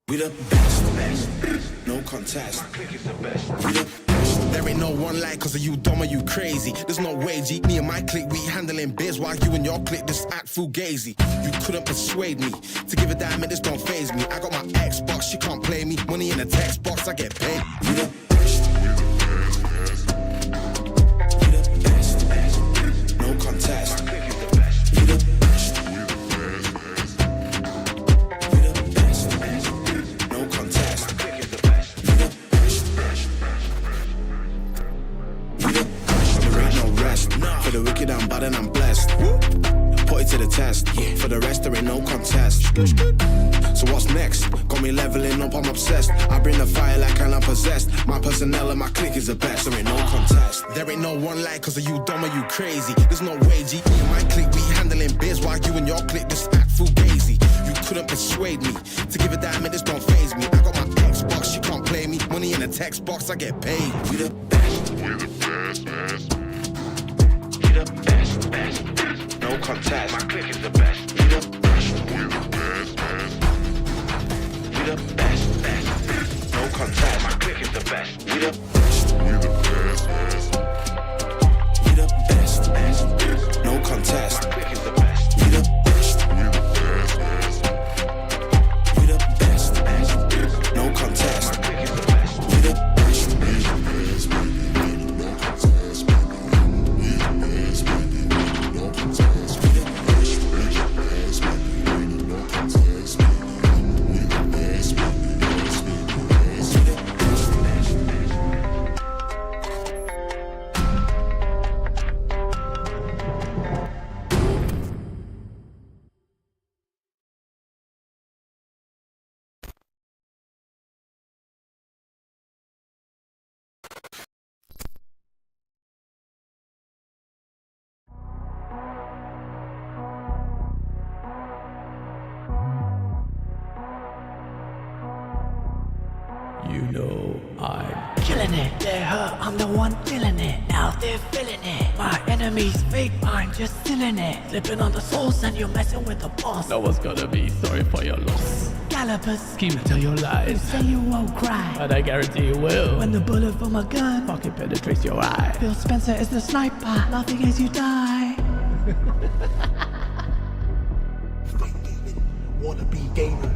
We the best, no contest. We the best. There ain't no one like, cause of you dumb or you crazy. There's no way, G. Me and my clique, we handling biz while you and your clique just act fugazi. You couldn't persuade me to give a damn, and this don't faze me. I got my Xbox, she can't play me. Money in the text box, I get paid. We the best. We the best, no contest. We the best. For the wicked, I'm bad and I'm blessed. Put it to the test. For the rest, there ain't no contest. So what's next? Got me leveling up, I'm obsessed. I bring the fire like I'm possessed. My personnel and my clique is the best. There ain't no contest. There ain't no one like, cause of you dumb or you crazy. There's no way, G. Me and my clique, we handling biz while you and your clique just act fugazi. You couldn't persuade me to give a damn, and this don't faze me. I got my Xbox, she can't play me. Money in the text box, I get paid. We the best. We the best. We the best, no contest. My clique is the best. We the best. We the best. We the best, no contest. My clique is the best. We the best. We the best. We the best, no contest. My clique is the best. We the best. We the best. We the best, no contest. My clique is the best. We the best. We the best. No contest. You know I'm killing it. They're her, I'm the one feeling it. Now they're feeling it. My enemies, fake mind, just still in it. Slipping on the source and you're messing with the boss. No one's gonna be sorry for your loss. Gallopers, keep it to your lies. You say you won't cry, but I guarantee you will. When the bullet from a gun fucking penetrates your eye. Phil Spencer is the sniper, laughing as you die. Fake gaming, wanna be gamer.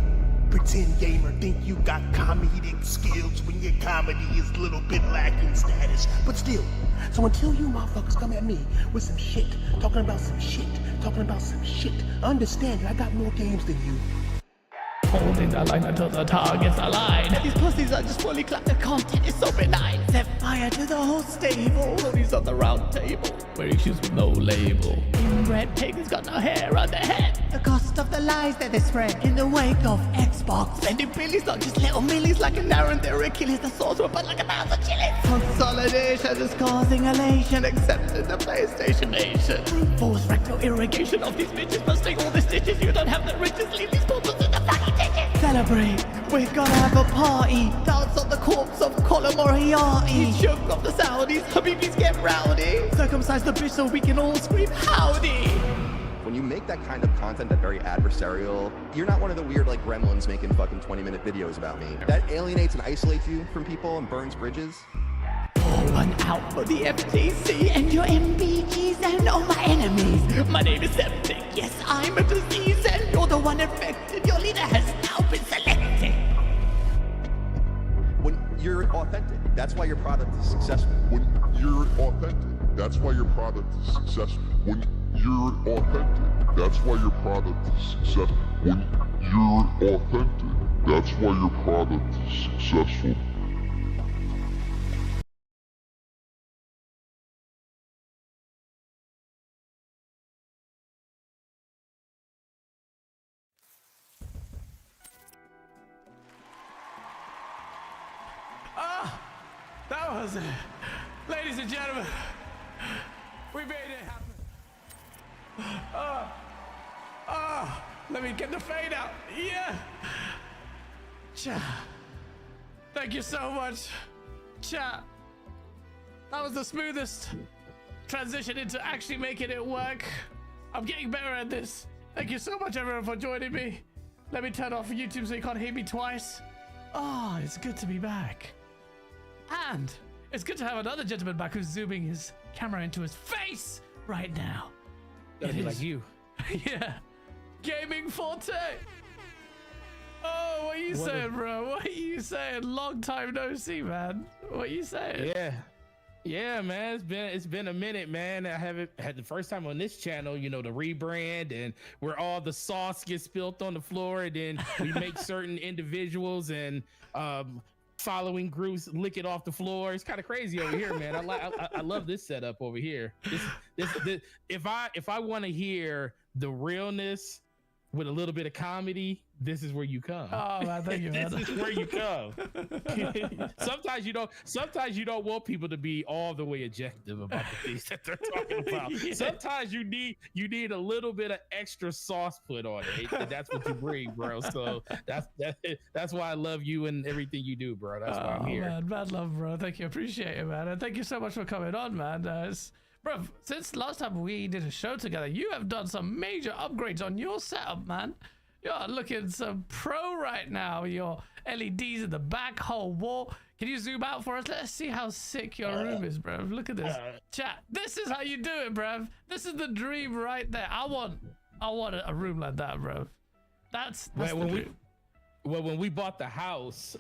Pretend gamer, think you got comedic skills when your comedy is a little bit lacking status. But still, so until you motherfuckers come at me with some shit, talking about some shit, understand that I got more games than you. Holding the line until the target's aligned. These pussies are just fully clapped, the content is so benign. Set fire to the whole stable. Ponies on the round table, wearing shoes with no label. Inbred pig has got no hair on their head. The cost of the lies that they spread in the wake of Xbox. Spending billions, not just little millies like an Aaron, their Achilles, the sorcerer, but like 1,000 chilies. Consolidation is causing elation, except in the PlayStation Nation. Brute force rectal irrigation of these bitches, busting all the stitches. You don't have the riches, leave these portals in the fucking ditches. Celebrate, we're gonna have a party. Dance on the corpse of Colin Moriarty. He's shook off the Saudis, Habibis get rowdy. Circumcise the bitch so we can all scream howdy. When you make that kind of content, that very adversarial, you're not one of the weird like gremlins making fucking 20-minute videos about me. That alienates and isolates you from people and burns bridges. Pour one out for the FTC and your MBGs and all my enemies. My name is Septic, yes I'm a disease and you're the one infected. Your leader has now been selected. When you're authentic, that's why your product is successful. When you're authentic, that's why your product is successful. When you're authentic, that's why your product is successful. When you're authentic, that's why your product is successful. That was it. Ladies and gentlemen, we made it happen. Let me get the fade out. Yeah. Cha. Thank you so much. Cha. That was the smoothest transition into actually making it work. I'm getting better at this. Thank you so much everyone for joining me. Let me turn off YouTube so you can't hear me twice. Oh, it's good to be back. And it's good to have another gentleman back who's zooming his camera into his face right now. Gotta be like you. Yeah. Gaming Forte. Oh, what are you saying, bro? What are you saying? Long time no see, man. What are you saying? Yeah, man. It's been a minute, man. I haven't had the first time on this channel, you know, the rebrand and where all the sauce gets spilled on the floor, and then we make certain individuals and following groups lick it off the floor. It's kind of crazy over here, man. I love this setup over here. This if I want to hear the realness with a little bit of comedy, this is where you come. Oh man, thank you, man. This is where you come. Sometimes you don't want people to be all the way objective about the things that they're talking about. Yeah. Sometimes you need a little bit of extra sauce put on it. And that's what you bring, bro. So that's why I love you and everything you do, bro. That's why I'm here. Man, mad love, bro. Thank you, appreciate it, man. And thank you so much for coming on, man. Bro, since last time we did a show together, you have done some major upgrades on your setup, man. You're looking so pro right now. Your LEDs in the back, whole wall. Can you zoom out for us? Let's see how sick your room is, bro. Look at this. Chat. This is how you do it, bro. This is the dream right there. I want a room like that, bro. That's the dream. When we bought the house,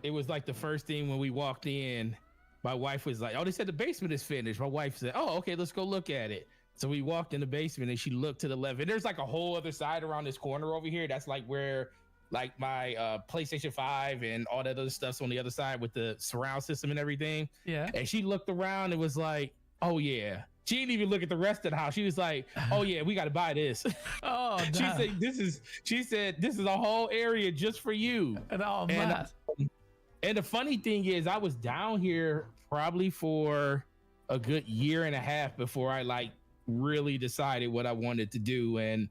it was like the first thing when we walked in. My wife was like, "Oh, they said the basement is finished." My wife said, "Oh, okay, let's go look at it." So we walked in the basement and she looked to the left, and there's like a whole other side around this corner over here. That's like where like my PlayStation 5 and all that other stuff's on the other side with the surround system and everything. Yeah. And she looked around and was like, "Oh yeah." She didn't even look at the rest of the house. She was like, "Oh yeah, we got to buy this." Oh, she said this is a whole area just for you. And the funny thing is, I was down here probably for a good year and a half before I like really decided what I wanted to do. And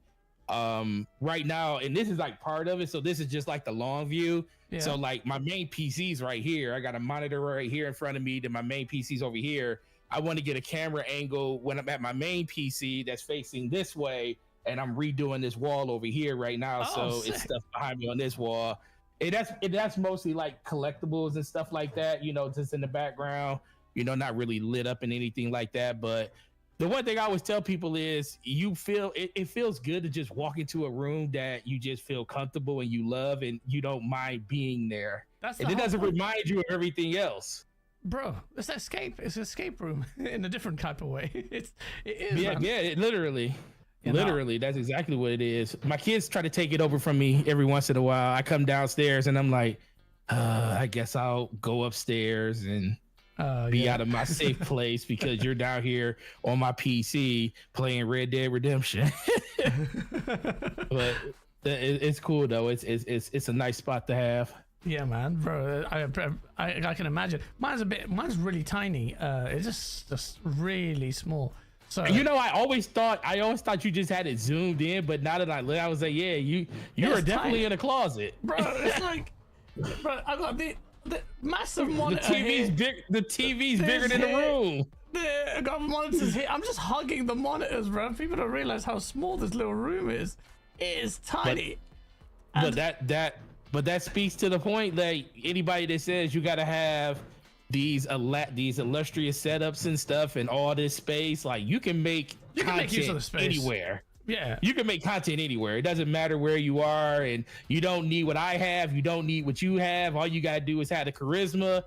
right now, and this is like part of it, so this is just like the long view. Yeah. So like my main PC's right here. I got a monitor right here in front of me, then my main PC's over here. I want to get a camera angle when I'm at my main PC that's facing this way, and I'm redoing this wall over here right now. So sick. it's stuff behind me on this wall. That's mostly like collectibles and stuff like that, you know, just in the background, you know, not really lit up and anything like that. But the one thing I always tell people is it feels good to just walk into a room that you just feel comfortable and you love and you don't mind being there. And it doesn't remind you of everything else. Bro, it's escape. It's an escape room in a different type of way. It is. Yeah, man. yeah, literally. You know? Literally, that's exactly what it is. My kids try to take it over from me every once in a while. I come downstairs and I'm like, I guess I'll go upstairs and be out of my safe place because you're down here on my PC playing Red Dead Redemption. But it's cool though. It's a nice spot to have. Yeah, man, bro. I can imagine. Mine's really tiny. It's just really small. So you know, I always thought you just had it zoomed in, but now that I was like, yeah, you are definitely tiny. in a closet, bro, it's like, bro, I got the massive monitor. The TV's here. big. The TV's bigger than the here. room. I got monitors here. I'm just hugging the monitors, bro. People don't realize how small this little room is. It is tiny. But that speaks to the point that anybody that says you got to have these illustrious setups and stuff and all this space, like you can make use of the space anywhere. Yeah, you can make content anywhere. It doesn't matter where you are, and you don't need what I have. You don't need what you have. All you gotta do is have the charisma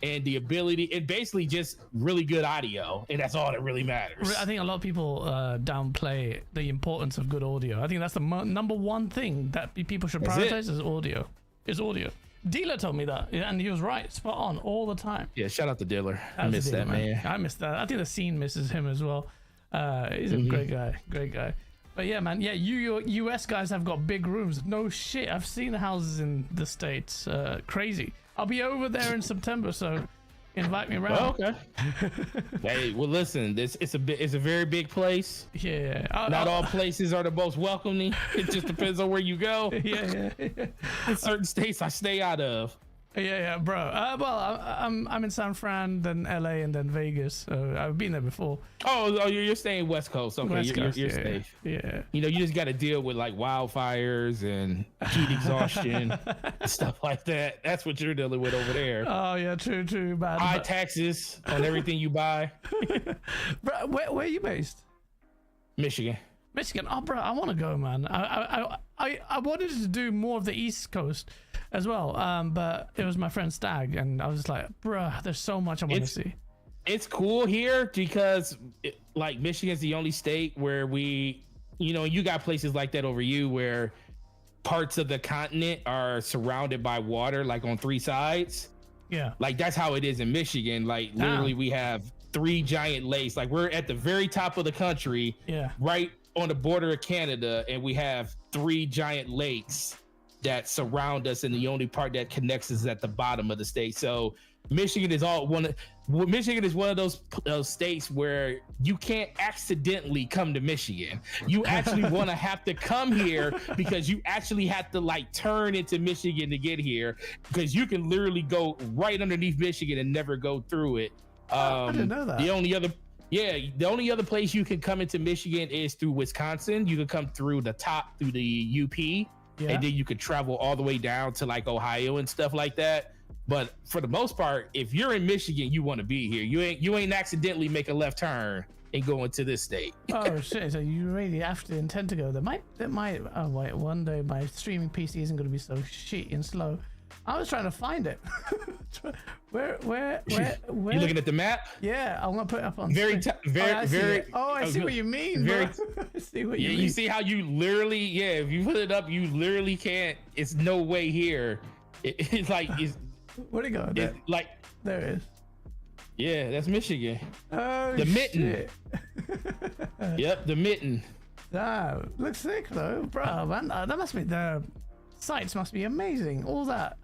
and the ability, and basically just really good audio, and that's all that really matters. I think a lot of people downplay the importance of good audio. I think that's the number one thing that people should prioritize is audio. Is audio. Dealer told me that, and he was right, spot on all the time. Yeah, shout out to Diller. I miss that, man. I miss that. I think the scene misses him as well. He's a great guy. But yeah, man, yeah, you US guys have got big rooms. No shit, I've seen the houses in the States. Crazy. I'll be over there in September, so invite me around. Oh, okay. Hey, well, listen, it's a very big place. Yeah. Not all places are the most welcoming. It just depends on where you go. Yeah. In certain states, I stay out of. Yeah, bro. Well, I'm in San Fran, then LA, and then Vegas. So I've been there before. Oh, you're staying West Coast. Okay, West Coast, you're safe. Yeah. You know, you just got to deal with like wildfires and heat exhaustion, and stuff like that. That's what you're dealing with over there. Oh yeah, true, man. High taxes on everything you buy. Bro, where are you based? Michigan. Oh, bro, I want to go, man. I wanted to do more of the East Coast as well, but it was my friend Stag, and I was just like, bro, there's so much I want to see. It's cool here because, like, Michigan's the only state where you got places like that over you where parts of the continent are surrounded by water, like on three sides. Yeah. Like, that's how it is in Michigan. Like, literally, we have 3 giant lakes. Like, we're at the very top of the country. Yeah. Right on the border of Canada, and we have 3 giant lakes that surround us, and the only part that connects us is at the bottom of the state. So Michigan is one of those states where you can't accidentally come to Michigan. You actually want to have to come here because you actually have to like turn into Michigan to get here, because you can literally go right underneath Michigan and never go through it. I didn't know that. The only other place you can come into Michigan is through Wisconsin. You can come through the UP, and then you could travel all the way down to like Ohio and stuff like that. But for the most part, if you're in Michigan, you want to be here. You ain't accidentally make a left turn and go into this state. Oh shit! So you really have to intend to go there. Oh wait, one day my streaming PC isn't going to be so shitty and slow. I was trying to find it. Where? You looking at the map? Yeah, I'm gonna put it up on very. I see what you mean. I see what you mean. You see how you literally, if you put it up, you literally can't. It's no way here. It's like where'd it go? It's like there it is. Yeah, that's Michigan. Oh, the mitten. Yep, the mitten. Looks sick though, bro. Man, that must be the sights must be amazing. All that.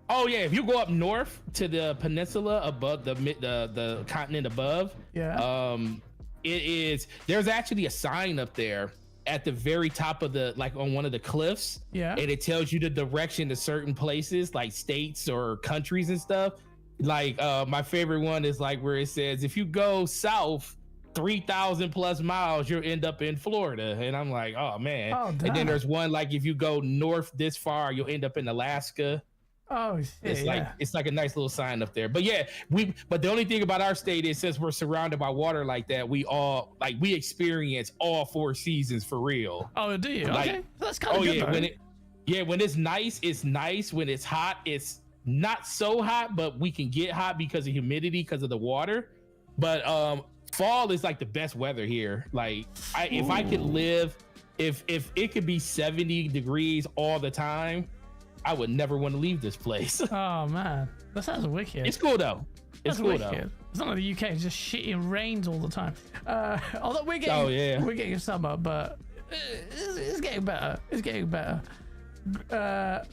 Oh yeah, if you go up north to the peninsula above the continent above, there's actually a sign up there at the very top of on one of the cliffs. Yeah. And it tells you the direction to certain places like states or countries and stuff. Like my favorite one is like where it says if you go south 3,000 plus miles, you'll end up in Florida. And I'm like, oh man. Oh, and then there's one like if you go north this far, you'll end up in Alaska. Oh, shit, it's like a nice little sign up there. But yeah, but the only thing about our state is since we're surrounded by water like that, we experience all 4 seasons for real. Oh, do you? Like, okay, that's kind of good. When it's nice, it's nice. When it's hot, it's not so hot, but we can get hot because of humidity, because of the water. But fall is like the best weather here. Like if I could live, if it could be 70 degrees all the time, I would never want to leave this place. Oh man, that sounds wicked. It's cool though. It's cool though. It's not like the UK. It's just shit. It rains all the time. Although we're getting summer, but it's getting better. It's getting better. There's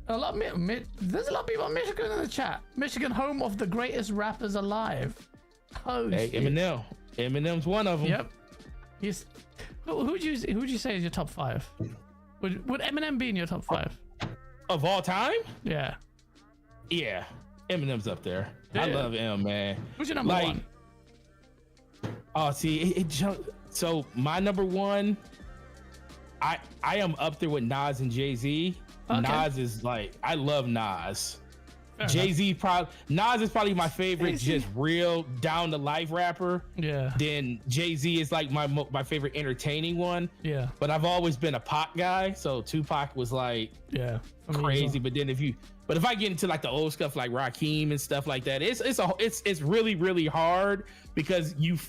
a lot of people in Michigan in the chat. Michigan, home of the greatest rappers alive. Oh, hey, shit. Eminem. Eminem's one of them. Yep. Who'd you say is your top 5? Would Eminem be in your top 5 of all time? Yeah. Yeah, Eminem's up there. Yeah. I love M, man. Who's your number 1? Oh, see, so my number 1, I am up there with Nas and Jay-Z. Okay. Nas is like, I love Nas. Jay-Z Nas is probably my favorite, just real down to life rapper. Yeah. Then Jay-Z is like my favorite entertaining one. Yeah. But I've always been a Pac guy, so Tupac was like crazy. But then if I get into like the old stuff like Rakim and stuff like that, it's really really hard because you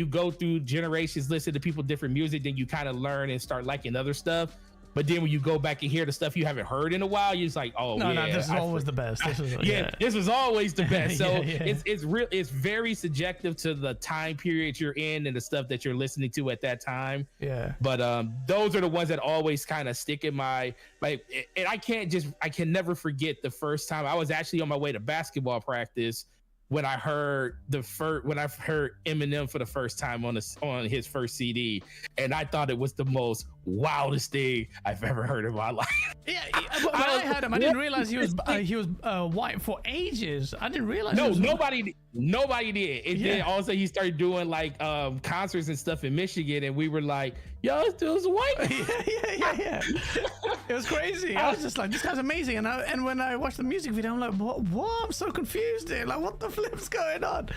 go through generations, listen to people different music, then you kind of learn and start liking other stuff. But then when you go back and hear the stuff you haven't heard in a while, you're just like, oh, no, this is always the best. This was always the best. So yeah. It's very subjective to the time period you're in and the stuff that you're listening to at that time. Yeah. But those are the ones that always kind of stick in my and I can never forget the first time I was actually on my way to basketball practice when I heard Eminem for the first time on his first CD, and I thought it was the most wildest thing I've ever heard in my life. Yeah, when I heard him, I didn't realize he was white for ages. I didn't realize. No, nobody did. And then also he started doing like concerts and stuff in Michigan, and we were like, "Yo, this dude's white." yeah. It was crazy. I was just like, "This guy's amazing." And when I watched the music video, I'm like, "What? I'm so confused here. Like, what the flip's going on?"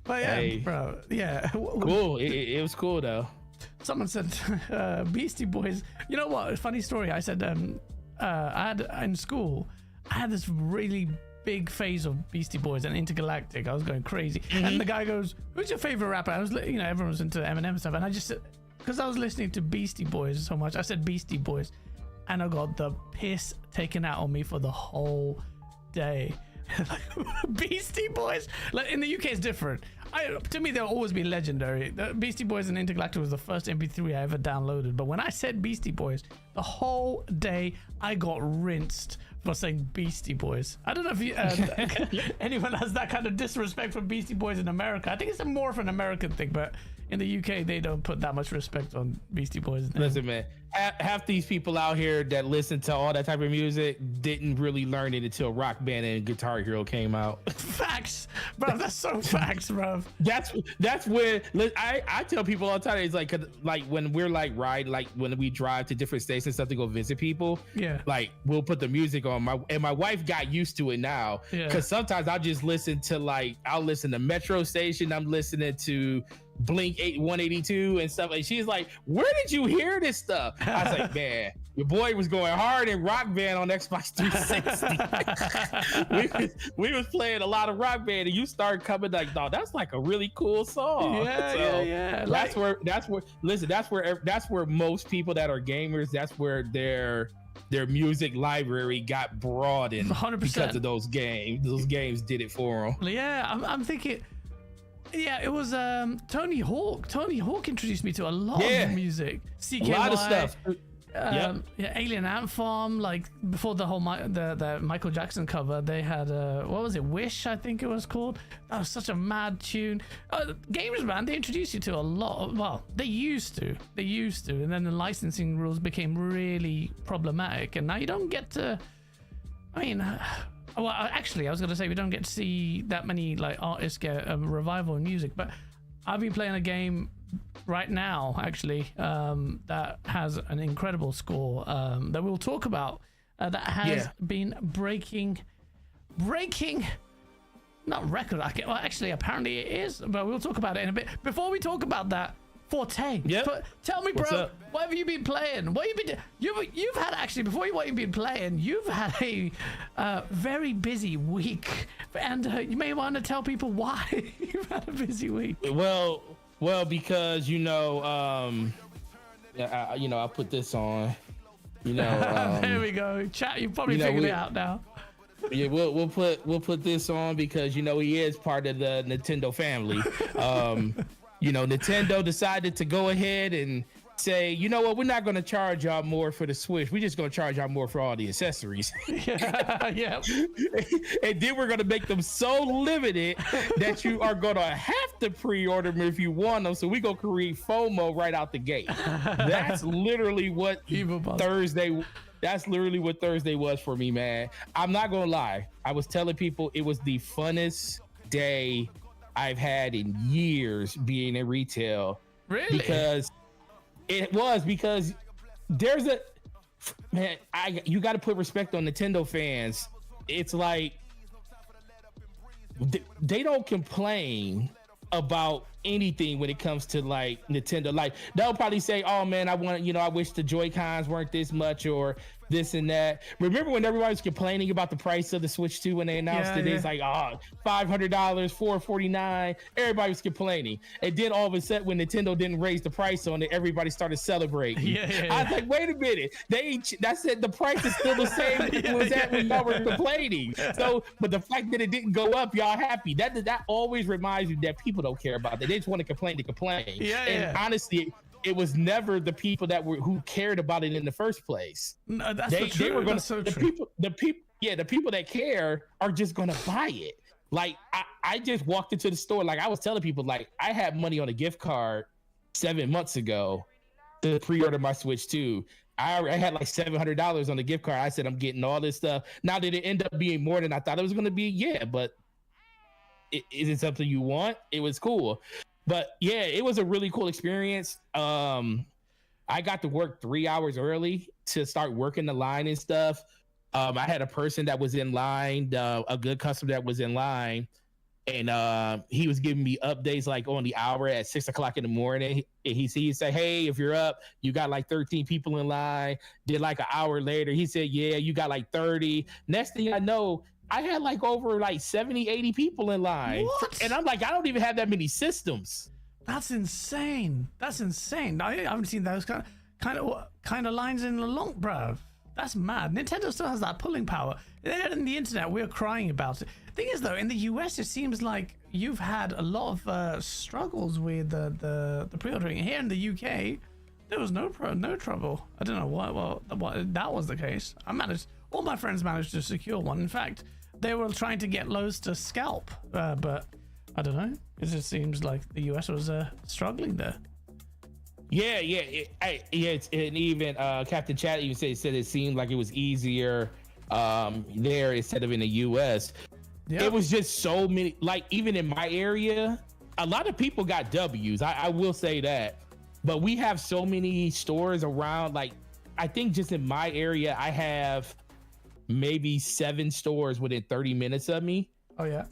But yeah, bro, yeah, cool. It was cool though. Someone said Beastie Boys. You know what? Funny story. I said I had in school. I had this really big phase of Beastie Boys and Intergalactic. I was going crazy. Mm-hmm. And the guy goes, "Who's your favorite rapper?" I was, everyone was into Eminem and stuff, and I just said, because I was listening to Beastie Boys so much, I said Beastie Boys, and I got the piss taken out on me for the whole day. Beastie Boys, like in the UK, it's different. To me, they'll always be legendary. The Beastie Boys and Intergalactic was the first MP3 I ever downloaded. But when I said Beastie Boys, the whole day I got rinsed for saying Beastie Boys. I don't know if anyone has that kind of disrespect for Beastie Boys in America. I think it's more of an American thing, but in the UK, they don't put that much respect on Beastie Boys. Listen, man, half these people out here that listen to all that type of music didn't really learn it until Rock Band and Guitar Hero came out. Facts, bro. That's so facts, bro. That's where I tell people all the time. It's like when we're like ride, like when we drive to different states and stuff to go visit people. Yeah. Like we'll put the music on. My wife got used to it now. Yeah. Because sometimes I'll just listen to I'll listen to Metro Station. I'm listening to Blink 182 and stuff, and she's like, "Where did you hear this stuff?" I was like, "Man, your boy was going hard in Rock Band on Xbox 360. we was playing a lot of Rock Band, and you start coming like, no, that's like a really cool song." Yeah. That's where most people that are gamers, that's where their music library got broadened 100%. Because of those games. Those games did it for them. Yeah, I'm thinking. Yeah, it was Tony Hawk. Tony Hawk introduced me to a lot of music. CKY, a lot of stuff. Alien Ant Farm. Like before the whole the Michael Jackson cover, they had what was it? Wish, I think it was called. That was such a mad tune. Gamers, man, they introduced you to a lot. Well, they used to, and then the licensing rules became really problematic, and now you don't get to. I mean, Well, actually, I was going to say we don't get to see that many like artists get a revival in music, but I've been playing a game right now, actually, that has an incredible score that we'll talk about. That has been breaking, not record. Well, actually, apparently it is, but we'll talk about it in a bit. Before we talk about that, Forte. Tell me, bro, what have you been playing? What have you been you've had, actually, before what you've been playing, you've had a very busy week, and you may want to tell people why you've had a busy week. Well, because I'll put this on. There we go. Chat, you probably figured it out now. Yeah, we'll put this on because he is part of the Nintendo family. Nintendo decided to go ahead and say, you know what, we're not going to charge y'all more for the Switch. We're just going to charge y'all more for all the accessories. Yeah. And then we're going to make them so limited that you are going to have to pre-order them if you want them. So we're going to create FOMO right out the gate. That's literally what Thursday was for me, man. I'm not going to lie. I was telling people it was the funnest day I've had in years being in retail. Really? Because there's you got to put respect on Nintendo fans. It's like they don't complain about anything when it comes to like Nintendo. Like they'll probably say, "Oh man, I wish the Joy-Cons weren't this much," or this and that. Remember when everybody was complaining about the price of the Switch 2 when they announced it? It's like, $500, $449. Everybody was complaining. And then all of a sudden, when Nintendo didn't raise the price on it, everybody started celebrating. I was like, wait a minute. That said the price is still the same it was at when y'all were complaining. So, but the fact that it didn't go up, y'all happy. That always reminds you that people don't care about that. They just want to complain to complain. And honestly, it was never the people who cared about it in the first place. No, that's true. The people that care are just gonna buy it. Like I just walked into the store, like I was telling people, like I had money on a gift card 7 months ago to pre-order my Switch 2. I had like $700 on the gift card. I said I'm getting all this stuff. Now did it end up being more than I thought it was gonna be? Yeah, but is it something you want? It was cool. But yeah, it was a really cool experience. I got to work 3 hours early to start working the line and stuff. I had a person that was in line, a good customer that was in line, and he was giving me updates like on the hour at 6 o'clock in the morning. He said, "Hey, if you're up, you got like 13 people in line." Then like an hour later, he said, "Yeah, you got like 30." Next thing I know, I had like over like 70, 80 people in line. What? And I'm like, I don't even have that many systems. That's insane. I haven't seen those kind of lines in a long, bro. That's mad. Nintendo still has that pulling power. In the internet, we're crying about it. Thing is, though, in the US, it seems like you've had a lot of struggles with the pre-ordering. Here in the UK, there was no trouble. I don't know what that was the case. All my friends managed to secure one. In fact, they were trying to get lows to scalp, but I don't know. It just seems like the US was struggling there. And even Captain Chat even said it seemed like it was easier there instead of in the US. Yep. It was just so many, like even in my area, a lot of people got W's. I will say that, but we have so many stores around. Like I think just in my area, I have maybe 7 stores within 30 minutes of me. Oh yeah.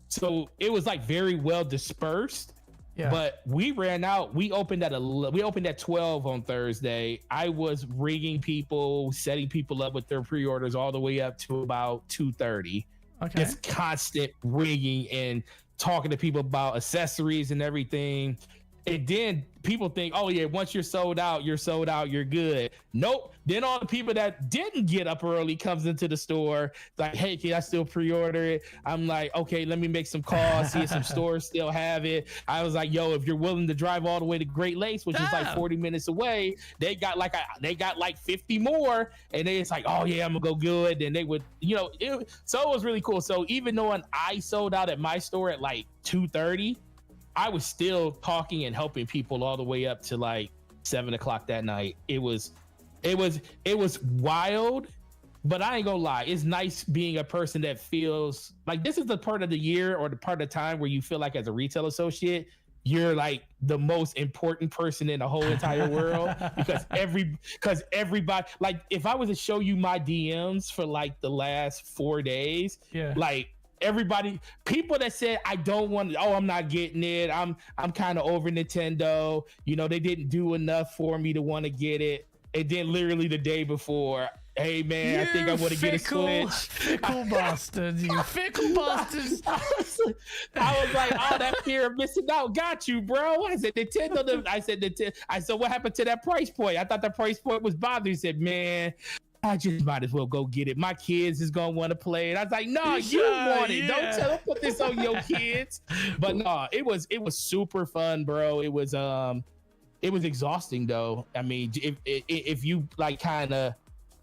So it was like very well dispersed. Yeah. But we ran out. We opened at 12 on Thursday. I was ringing people, setting people up with their pre-orders all the way up to about 2:30. Okay. Just constant ringing and talking to people about accessories and everything. And then people think, oh yeah, once you're sold out, you're good. Nope. Then all the people that didn't get up early comes into the store like, hey, can I still pre-order it? I'm like, okay, let me make some calls, see if some stores still have it. I was like, yo, if you're willing to drive all the way to Great Lakes, which is like 40 minutes away, they got like 50 more, and it's like, oh yeah, I'm gonna go good. And they would, so it was really cool. So even though I sold out at my store at like 2:30, I was still talking and helping people all the way up to like 7 o'clock that night. It was wild But I ain't gonna lie, it's nice being a person that feels like this is the part of the year or the part of the time where you feel like as a retail associate, you're like the most important person in the whole entire world because everybody, like if I was to show you my DMs for like the last 4 days, like everybody, people that said I don't want, I'm not getting it, I'm kind of over Nintendo, you know, they didn't do enough for me to want to get it. And then literally the day before, hey man, I think I want to get a Switch. Fickle bastards, you fickle bastards. I was like, oh, that fear of missing out got you, bro. I said Nintendo. I said, what happened to that price point? I thought that price point was bothering. He said, man, I just might as well go get it. My kids is gonna want to play it. I was like, no, you want it. Don't put this on your kids. But no, it was super fun, bro. It was exhausting though. I mean, if you like kind of,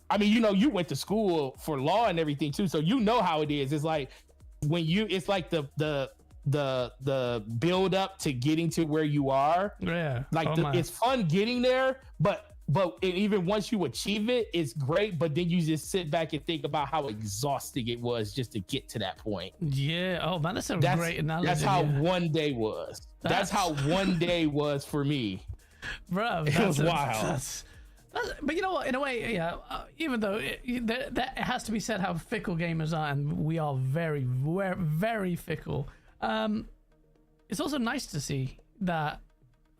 I mean, you know, you went to school for law and everything too, so you know how it is. It's like when it's like the build up to getting to where you are. Yeah. Like it's fun getting there, but even once you achieve it, it's great. But then you just sit back and think about how exhausting it was just to get to that point. Yeah. Oh man, that's great analogy. That's how one day was. That's how one day was for me. Bro, it was wild. But you know what? In a way, yeah. Even though that has to be said, how fickle gamers are, and we are very, very, very fickle. It's also nice to see that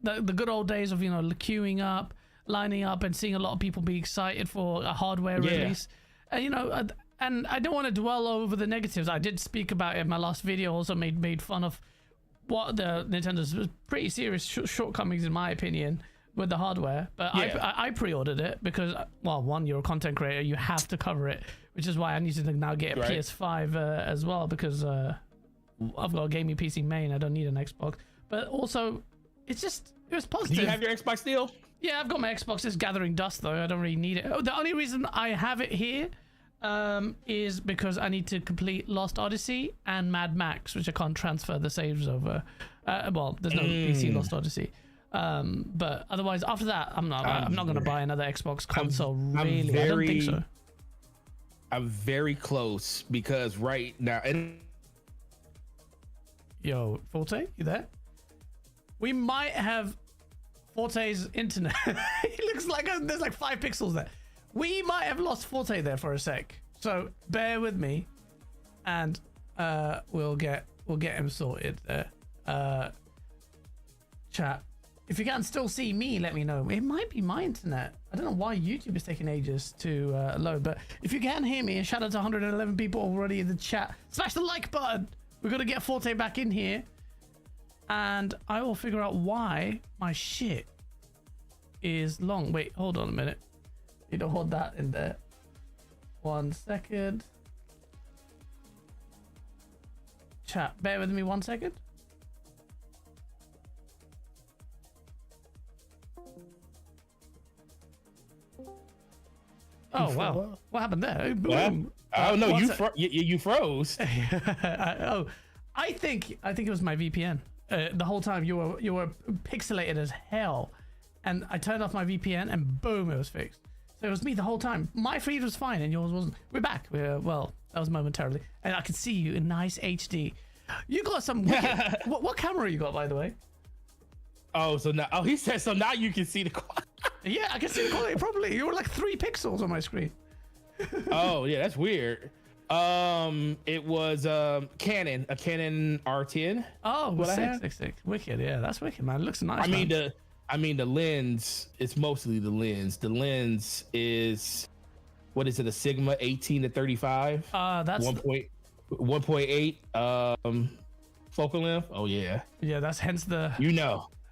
the good old days of, you know, queuing up, lining up, and seeing a lot of people be excited for a hardware release. And you know, and I don't want to dwell over the negatives. I did speak about it in my last video. Also made fun of what the Nintendo's pretty serious shortcomings, in my opinion, with the hardware. But I pre-ordered it because, well, one, you're a content creator, you have to cover it, which is why I need to now get a PS5 as well, because I've got a gaming PC main. I don't need an Xbox. But also, it was positive. Do you have your Xbox still? Yeah, I've got my Xbox. It's gathering dust though. I don't really need it. The only reason I have it here is because I need to complete Lost Odyssey and Mad Max, which I can't transfer the saves over. Well, there's no PC Lost Odyssey. But otherwise, after that, I'm not going to buy another Xbox console. I don't think so. I'm very close because right now, yo, Forte, you there? We might have Forte's internet. It looks like there's like 5 pixels there. We might have lost Forte there for a sec, so bear with me, and we'll get him sorted there. Chat, if you can still see me, let me know. It might be my internet. I don't know why YouTube is taking ages to load, but if you can hear me, and shout out to 111 people already in the chat. Smash the like button. We're gonna get Forte back in here, and I will figure out why my shit is long. Wait, hold on a minute. You don't hold that in there. 1 second. Chat, bear with me 1 second. Oh wow! What happened there? Boom. Oh no, you froze. I think it was my VPN. The whole time you were pixelated as hell, and I turned off my VPN and boom, it was fixed. So it was me the whole time. My feed was fine and yours wasn't. We're back. Well, that was momentarily, and I could see you in nice HD. You got some. What camera you got, by the way? Oh, he said so. Now you can see the quality. Yeah, I can see the quality properly. You were like 3 pixels on my screen. Oh yeah, that's weird. It was a Canon R10. Oh, sick. Wicked. Yeah, that's wicked, man. It looks nice. I mean the lens. It's mostly the lens. The lens is, what is it? A Sigma 18-35. That's 1.8 focal length. Oh yeah. Yeah, that's hence the.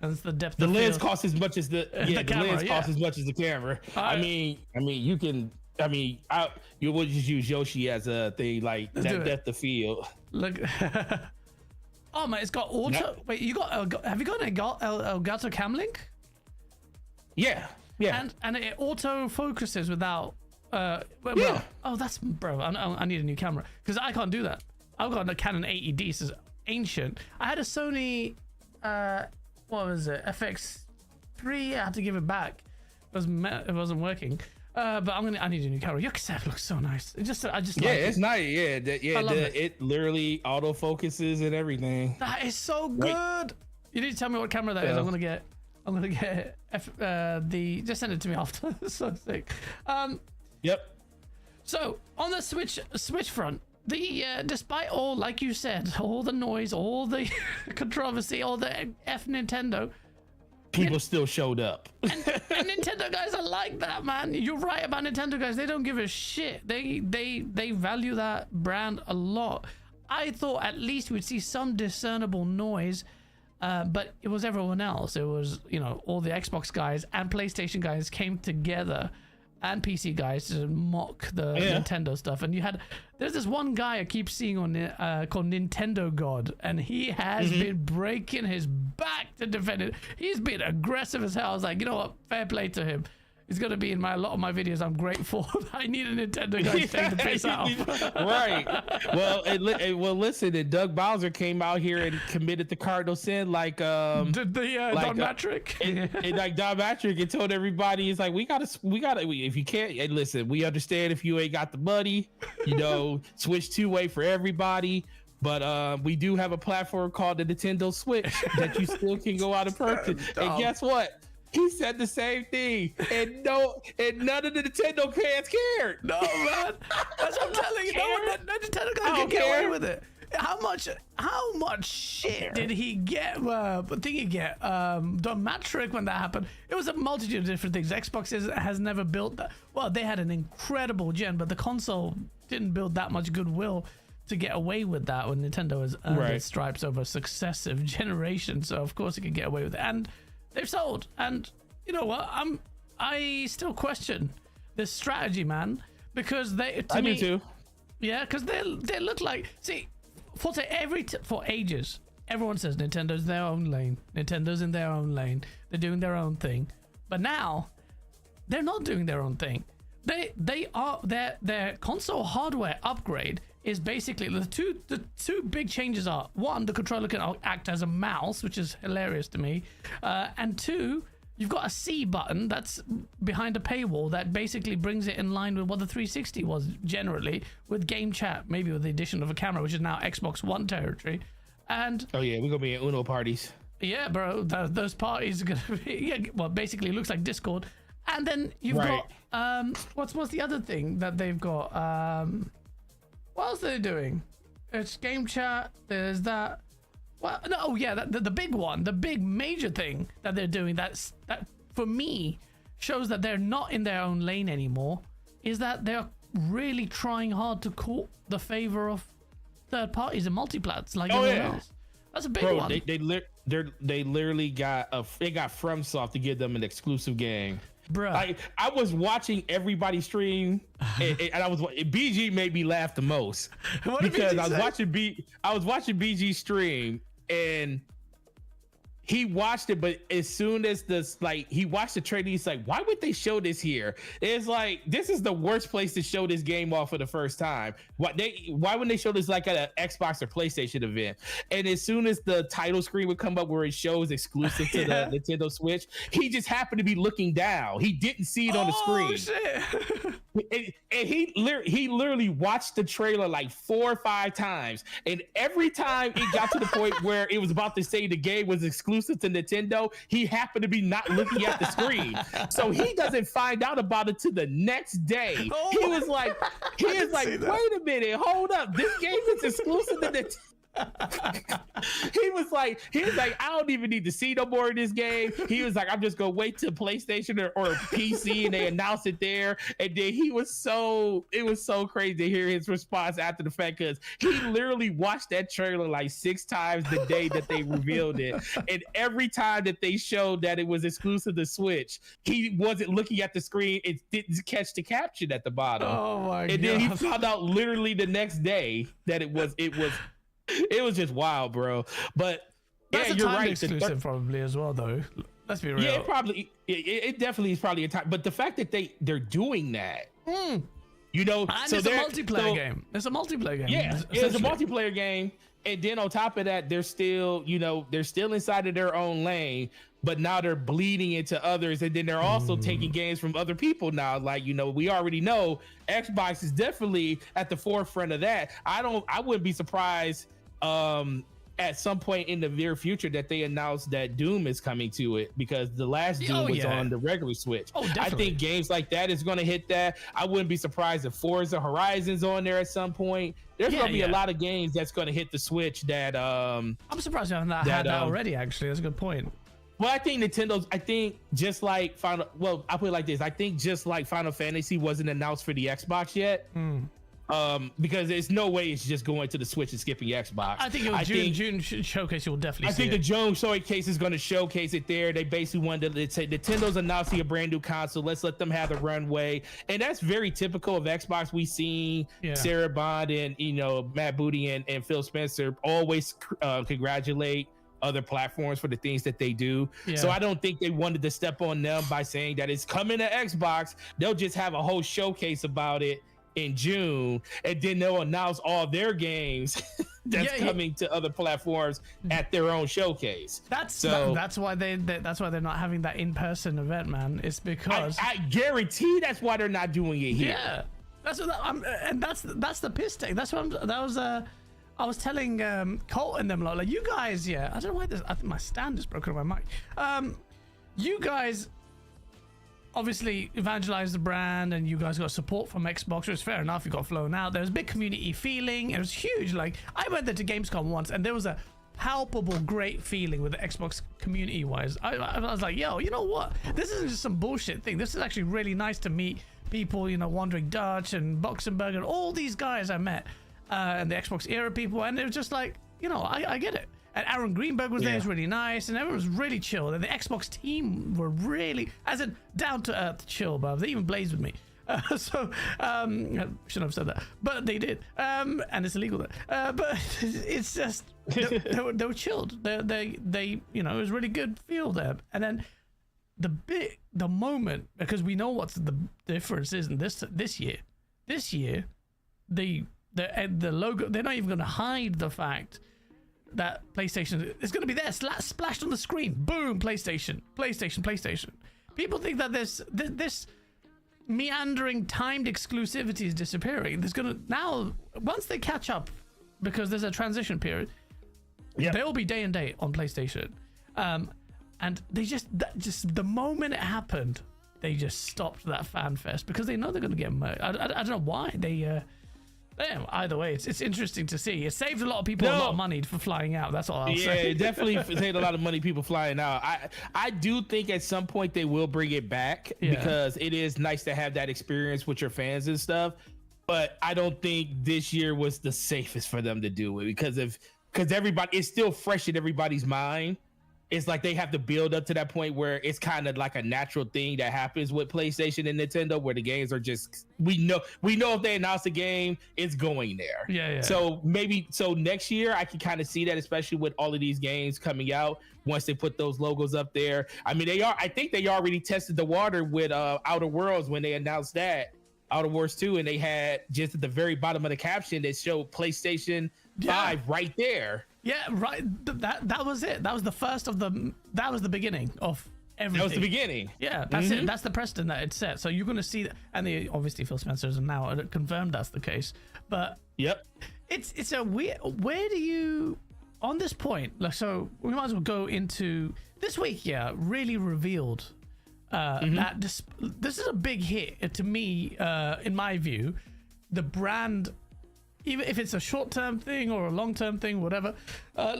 Hence the depth. The of lens field. costs as much as the lens costs as much as the camera. I mean you can. You would just use Yoshi as a thing, like that depth of field. Look. Oh man, it's got auto. No. Wait, have you got an Elgato Cam Link? Yeah. And it auto focuses without. Oh, that's bro. I need a new camera because I can't do that. I've got a Canon 80D. So it's ancient. I had a Sony. What was it? FX3. I had to give it back. It wasn't working. But I need a new camera. Your cassette looks so nice. I just like it's it. nice. Yeah, I love it. it literally auto focuses and everything. That is so good. You need to tell me what camera that is. I'm gonna get the. Just send it to me after. So sick. Yep. So on the Switch front, despite all, like you said, all the noise, all the controversy, all the Nintendo. People still showed up. And Nintendo guys are like that, man. You're right about Nintendo guys. They don't give a shit. They value that brand a lot. I thought at least we'd see some discernible noise, but it was everyone else. It was, all the Xbox guys and PlayStation guys came together, and PC guys to mock the Nintendo stuff. And there's this one guy I keep seeing on called Nintendo God, and he has been breaking his back to defend it. He's been aggressive as hell. I was like, you know what? Fair play to him. He's going to be in a lot of my videos. I'm grateful. I need a Nintendo guy to take the piss out. Right. Well, listen, and Doug Bowser came out here and committed the cardinal sin like Don Matrick. and like Don Matrick, and told everybody, it's like, we gotta, if you can't, and listen, we understand if you ain't got the money, switch 2-way for everybody. But we do have a platform called the Nintendo Switch that you still can go out and purchase. And guess what? He said the same thing, and none of the Nintendo fans cared. No, man, that's what I'm telling you. No Nintendo guy can get away with it. How much shit did he get? Don Matrick when that happened. It was a multitude of different things. Xbox has never built that. Well, they had an incredible gen, but the console didn't build that much goodwill to get away with that when Nintendo has earned its stripes over successive generations. So of course it can get away with it, and they've sold. And you know what? I still question this strategy, man, because I do too. Yeah, because they look like, for ages everyone says Nintendo's in their own lane. Nintendo's in their own lane. They're doing their own thing. But now they're not doing their own thing. Their console hardware upgrade is basically the two big changes are, one, the controller can act as a mouse, which is hilarious to me, and two, you've got a C button that's behind a paywall that basically brings it in line with what the 360 was generally, with game chat, maybe with the addition of a camera, which is now Xbox One territory. And oh yeah, we're gonna be in Uno parties. Yeah, bro, those parties are gonna be basically it looks like Discord. And then you've got what's the other thing that they've got? What else are they doing? It's game chat. There's that. Well, no, oh yeah, the big one, the big major thing that they're doing that for me shows that they're not in their own lane anymore, is that they're really trying hard to court the favor of third parties and multiplats like everyone else. That's a big one. They literally got FromSoft to give them an exclusive game. Bruh. I was watching everybody stream, and BG made me laugh the most because I was watching BG stream, and he watched it, but as soon as he watched the trailer, he's like, why would they show this here? It's like, this is the worst place to show this game off for the first time. Why wouldn't they show this like at an Xbox or PlayStation event? And as soon as the title screen would come up where it shows exclusive to the Nintendo Switch, he just happened to be looking down. He didn't see it on the screen. Shit. And he literally watched the trailer like 4 or 5 times, and every time it got to the point where it was about to say the game was exclusive to Nintendo, he happened to be not looking at the screen, so he doesn't find out about it till the next day. He was like, wait a minute, hold up, this game is exclusive to Nintendo. He was like, I don't even need to see no more of this game. He was like, I'm just gonna wait till PlayStation or PC and they announce it there. And then it was so crazy to hear his response after the fact, because he literally watched that trailer like 6 times the day that they revealed it, and every time that they showed that it was exclusive to Switch, he wasn't looking at the screen. It didn't catch the caption at the bottom. Oh my god. And then he found out literally the next day that it was just wild, bro. But that's you're time right. exclusive probably as well, though. Let's be real. Yeah, it definitely is probably a time. But the fact that they're doing that, and so it's a multiplayer game. It's a multiplayer game. Yeah, it's a multiplayer game. And then on top of that, they're still inside of their own lane. but now they're bleeding into others, and then they're also taking games from other people now. Like, you know, we already know Xbox is definitely at the forefront of that. I wouldn't be surprised at some point in the near future that they announced that Doom is coming to it, because the last Doom was on the regular Switch. I think games like that is going to hit that. I wouldn't be surprised if Forza Horizon's on there at some point. There's going to be a lot of games that's going to hit the Switch that I'm surprised you haven't had that already. Actually, that's a good point. Well, I think Nintendo's, I think just like I'll put it like this. I think just like Final Fantasy wasn't announced for the Xbox yet. Because there's no way it's just going to the Switch and skipping Xbox. I think June showcase will definitely. I think the June showcase is going to showcase it there. They basically wanted to say Nintendo's announcing a brand new console. Let's let them have the runway, and that's very typical of Xbox. We've seen Sarah Bond and Matt Booty and Phil Spencer always congratulate other platforms for the things that they do. So I don't think they wanted to step on them by saying that it's coming to Xbox. They'll just have a whole showcase about it in June, and then they'll announce all their games that's coming to other platforms at their own showcase. That's why they're not having that in-person event, man. It's because I guarantee that's why they're not doing it here. Yeah, that's the piss take. That's what I was telling Colt and them like you guys. Yeah, I don't know why I think my stand is broken on my mic. You guys obviously evangelize the brand, and you guys got support from Xbox, which is fair enough. You got flown out. There was a big community feeling. It was huge. Like, I went there to Gamescom once, and there was a palpable great feeling with the Xbox community wise. I was like, yo, you know what? This isn't just some bullshit thing. This is actually really nice to meet people, Wandering Dutch and Boxenberg and all these guys I met, and the Xbox era people. And it was just like, I get it. And Aaron Greenberg was there. It was really nice, and everyone was really chill. And the Xbox team were really, as in down to earth chill, but they even blazed with me. I shouldn't have said that, but they did. And it's illegal there. But it's just they were chilled. They it was really good feel there. And then the moment, because we know what the difference is in this year. This year, the logo, they're not even going to hide the fact that PlayStation is going to be there, splashed on the screen. Boom, PlayStation. People think that this meandering timed exclusivity is disappearing. There's going to, now, once they catch up, because there's a transition period, there will be day and date on PlayStation. And they just the moment it happened, they just stopped that fan fest because they know they're going to get murdered. I don't know why. Either way, it's interesting to see. It saved a lot of people a lot of money for flying out. That's all I'll say. Yeah, it definitely saved a lot of money people flying out. I do think at some point they will bring it back because it is nice to have that experience with your fans and stuff. But I don't think this year was the safest for them to do it because everybody, it's still fresh in everybody's mind. It's like they have to build up to that point where it's kind of like a natural thing that happens with PlayStation and Nintendo, where the games are just, we know if they announce a game, it's going there. Yeah. So next year I can kind of see that, especially with all of these games coming out once they put those logos up there. I mean, I think they already tested the water with Outer Worlds when they announced that, Outer Worlds 2, and they had just at the very bottom of the caption that showed PlayStation 5 right there. Yeah, right. That was it. That was the first of the. That was the beginning of everything. That was the beginning. Yeah, that's it. That's the precedent that it set. So you're going to see that, and obviously Phil Spencer's and now confirmed that's the case. But it's a weird. Where do you on this point? So we might as well go into this week. Yeah, really revealed that this is a big hit to me. In my view, the brand. Even if it's a short-term thing or a long-term thing, whatever,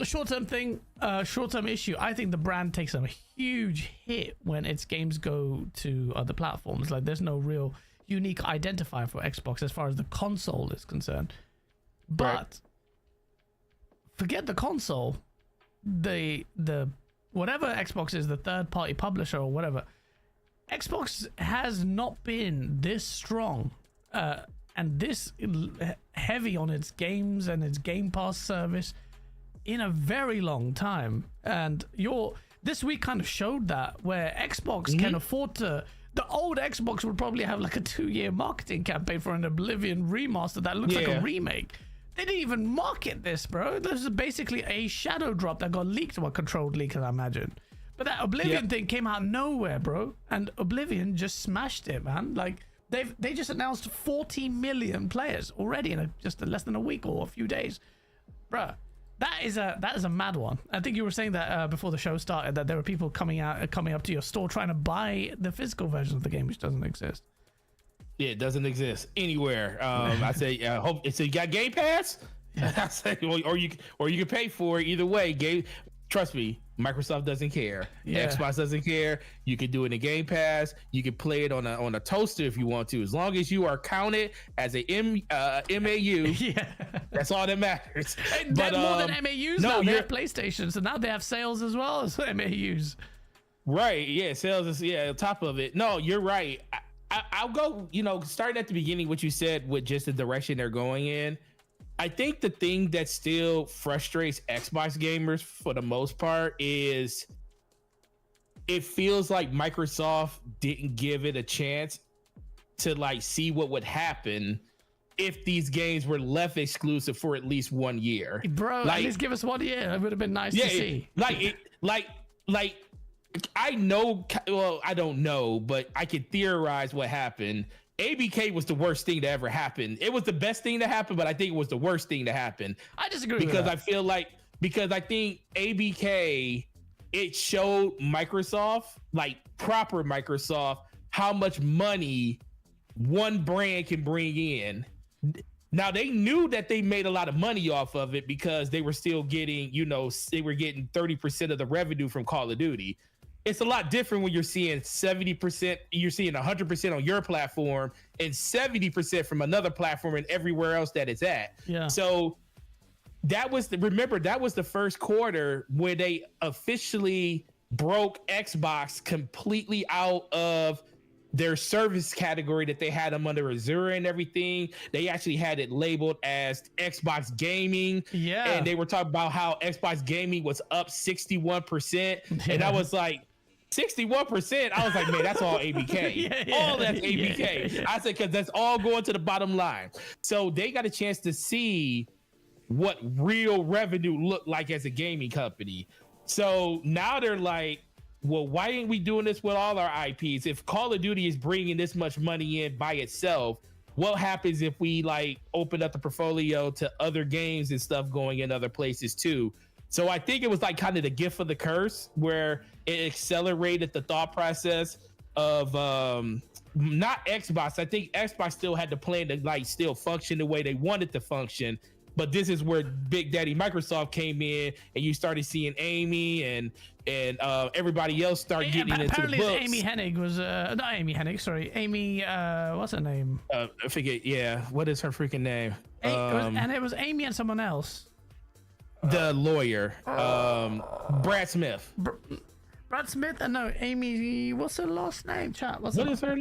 short-term thing, short-term issue, I think the brand takes a huge hit when its games go to other platforms. Like, there's no real unique identifier for Xbox as far as the console is concerned. But forget the console, the whatever Xbox is, the third-party publisher or whatever, Xbox has not been this strong and this heavy on its games and its Game Pass service in a very long time. And this week kind of showed that, where Xbox can afford to. The old Xbox would probably have like a 2-year marketing campaign for an Oblivion remaster that looks like a remake. They didn't even market this, bro. This is basically a shadow drop that got leaked, or controlled leak, I imagine. But that Oblivion thing came out of nowhere, bro. And Oblivion just smashed it, man. Like they just announced 40 million players already in just less than a week or a few days, bro. That is a mad one. I think you were saying that before the show started, that there were people coming up to your store trying to buy the physical version of the game, which doesn't exist. Yeah, it doesn't exist anywhere. I say, hope it's you got Game Pass. I say, or you can pay for it either way. Trust me, Microsoft doesn't care. Yeah. Xbox doesn't care. You can do it in Game Pass. You can play it on a toaster if you want to, as long as you are counted as a MAU. Yeah, that's all that matters. But more than MAUs now. They have PlayStation, so now they have sales as well as MAUs. Right? Yeah, sales is on top of it. No, you're right. I'll go. Starting at the beginning, what you said with just the direction they're going in. I think the thing that still frustrates Xbox gamers for the most part is it feels like Microsoft didn't give it a chance to see what would happen if these games were left exclusive for at least 1 year. Bro, at least give us 1 year. It would have been nice to see. I know, well, I don't know, but I can theorize what happened. ABK was the worst thing to ever happen. It was the best thing to happen, but I think it was the worst thing to happen. I disagree because with that. I feel because I think ABK, it showed Microsoft, proper Microsoft, how much money one brand can bring in. Now they knew that they made a lot of money off of it because they were still getting, they were getting 30% of the revenue from Call of Duty. It's a lot different when you're seeing 70%, you're seeing 100% on your platform and 70% from another platform and everywhere else that it's at. Yeah. So that was the first quarter where they officially broke Xbox completely out of their service category that they had them under Azure and everything. They actually had it labeled as Xbox Gaming. Yeah. And they were talking about how Xbox Gaming was up 61%. Yeah. And I was like, 61%. I was like, man, that's all ABK. All that's ABK. Yeah. I said, because that's all going to the bottom line. So they got a chance to see what real revenue looked like as a gaming company. So now they're like, well, why ain't we doing this with all our IPs? If Call of Duty is bringing this much money in by itself, what happens if we open up the portfolio to other games and stuff going in other places too? So I think it was kind of the gift of the curse, where it accelerated the thought process of not Xbox. I think Xbox still had the plan to still function the way they wanted to function. But this is where Big Daddy Microsoft came in, and you started seeing Amy and everybody else start getting into the books. Apparently, Amy Hennig was not Amy Hennig. Sorry, Amy. What's her name? I forget. Yeah, what is her freaking name? It was Amy and someone else. The lawyer, Brad Smith. Brad Smith? No, Amy. What's her last name? Chat. What is her?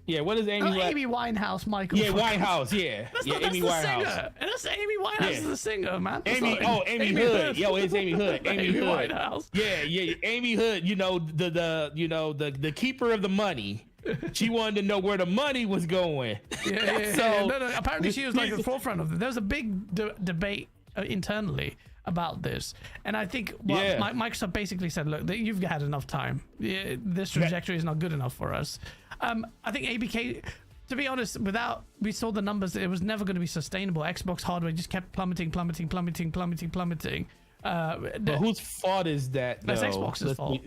Yeah, what is Amy? Amy Winehouse, Michael. Yeah, Winehouse. Yeah, that's Amy the Winehouse. Singer. And that's Amy Winehouse is the singer, man. Amy Hood. Yo, it's Amy Hood. Amy Hood. Winehouse. Yeah. Amy Hood. The keeper of the money. She wanted to know where the money was going. Yeah. No. Apparently, she was the forefront of it. There was a big debate internally about this, and I think Microsoft basically said, look, you've had enough time. This trajectory is not good enough for us. I think ABK, to be honest, we saw the numbers, it was never going to be sustainable. Xbox hardware just kept plummeting. But whose fault is that, though? That's Xbox's fault.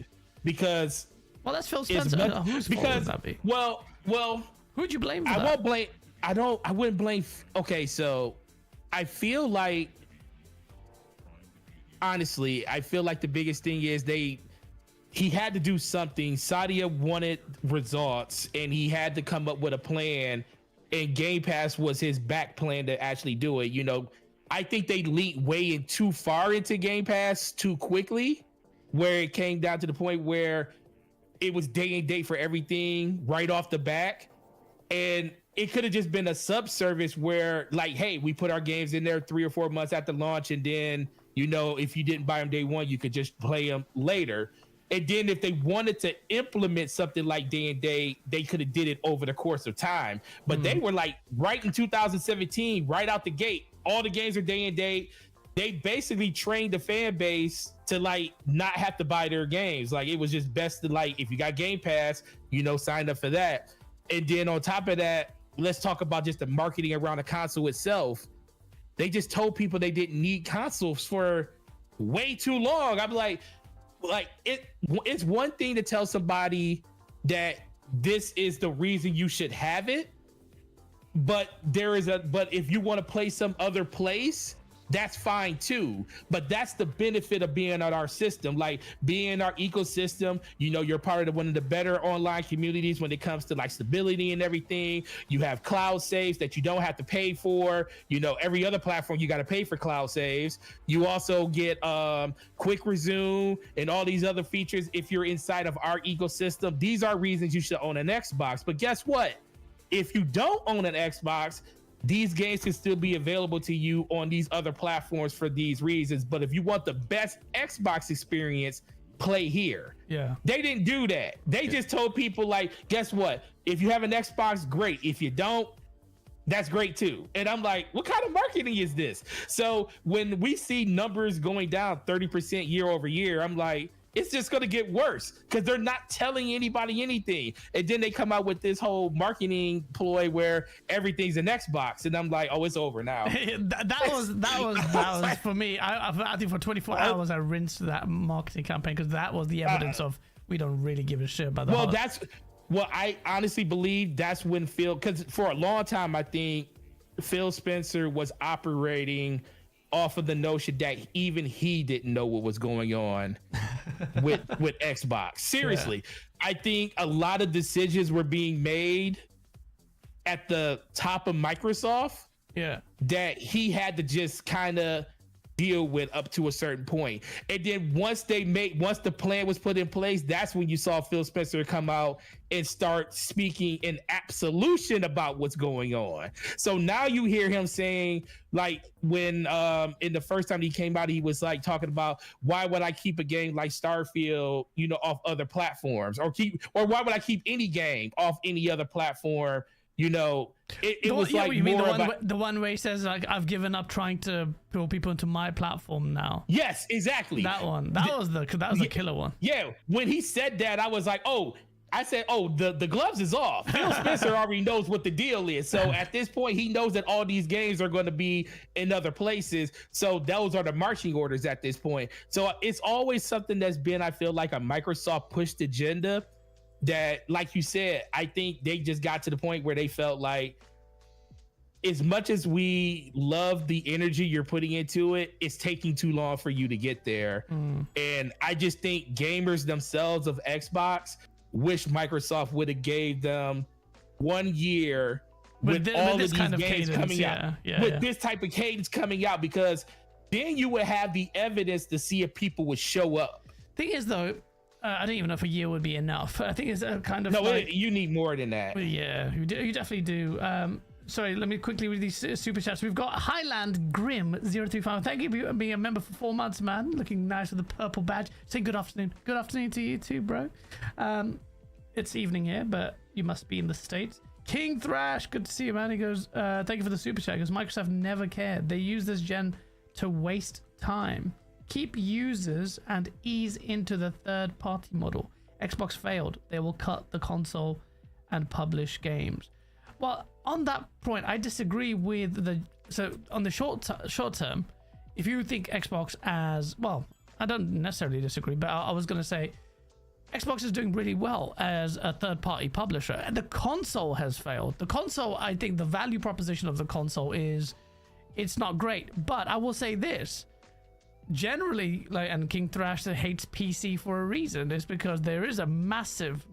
Because that's Phil Spencer. Whose fault would that be? Well, who'd you blame for that? I won't blame. I wouldn't blame. Okay, so I feel like, honestly, I feel like the biggest thing is he had to do something. Sadia wanted results, and he had to come up with a plan, and Game Pass was his back plan to actually do it. I think they leaned way in too far into Game Pass too quickly, where it came down to the point where it was day and date for everything right off the back. And it could have just been a sub-service where, hey, we put our games in there 3 or 4 months after launch, and then, if you didn't buy them day one, you could just play them later. And then if they wanted to implement something like day and day, they could have did it over the course of time. But they were right in 2017, right out the gate. All the games are day and date. they basically trained the fan base to like not have to buy their games. Like it was just best to like, if you got Game Pass, you know, sign up for that. And then on top of that, let's talk about just the marketing around the console itself. They just told people they didn't need consoles for way too long. I'm like it's one thing to tell somebody that this is the reason you should have it, but if you want to play some other place, that's fine too. But that's the benefit of being on our system, like being in our ecosystem. You know, you're part of one of the better online communities when it comes to like stability and everything. You have cloud saves that you don't have to pay for. You know, every other platform you got to pay for cloud saves. You also get quick resume and all these other features if you're inside of our ecosystem. These are reasons you should own an Xbox. But guess what? If you don't own an Xbox, these games can still be available to you on these other platforms for these reasons. But if you want the best Xbox experience, play here. Yeah. They didn't do that. They just told people like, guess what? If you have an Xbox, great. If you don't, that's great too. And I'm like, what kind of marketing is this? So when we see numbers going down 30% year over year, I'm like, it's just going to get worse because they're not telling anybody anything. And then they come out with this whole marketing ploy where everything's an Xbox. And I'm like, oh, it's over now. that was for me. I think for 24 hours, I rinsed that marketing campaign because that was the evidence of we don't really give a shit about the I honestly believe that's when Phil, because for a long time, I think Phil Spencer was operating off of the notion that even he didn't know what was going on with Xbox. Seriously, I think a lot of decisions were being made at the top of Microsoft that he had to just kind of deal with up to a certain point. And then once the plan was put in place, that's when you saw Phil Spencer come out and start speaking in absolution about what's going on. So now you hear him saying, like, when in the first time he came out, he was like talking about, why would I keep a game like Starfield, you know, off other platforms, or why would I keep any game off any other platform? You know, it was like you mean more the one where he says like, I've given up trying to pull people into my platform now. Yes, exactly. That one. That was the killer one. Yeah, when he said that, I was like, the gloves is off. Phil Spencer already knows what the deal is. So at this point, he knows that all these games are going to be in other places. So those are the marching orders at this point. So it's always something that's been, I feel like, a Microsoft pushed agenda that, like you said, I think they just got to the point where they felt like, as much as we love the energy you're putting into it, it's taking too long for you to get there. And I just think gamers themselves of Xbox wish Microsoft would have gave them 1 year with all of these games coming out. This type of cadence coming out, because then you would have the evidence to see if people would show up. Thing is, though, I don't even know if a year would be enough. I think it's a kind of you need more than that. Yeah, you definitely do. Sorry, let me quickly read these super chats. We've got Highland Grim 035. Thank you for being a member for 4 months, man. Looking nice with the purple badge. Saying good afternoon. Good afternoon to you too, bro. It's evening here, but you must be in the States. King Thrash, good to see you, man. He goes, thank you for the super chat. Because Microsoft never cared. They use this gen to waste time. Keep users and ease into the third-party model. Xbox failed. They will cut the console and publish games. Well, on that point, I disagree with so on the short term, if you think Xbox as, well, I don't necessarily disagree, but I was going to say Xbox is doing really well as a third-party publisher. And the console has failed. The console, I think the value proposition of the console is, it's not great. But I will say this. Generally, and King Thrash hates PC for a reason. It's because there is a massive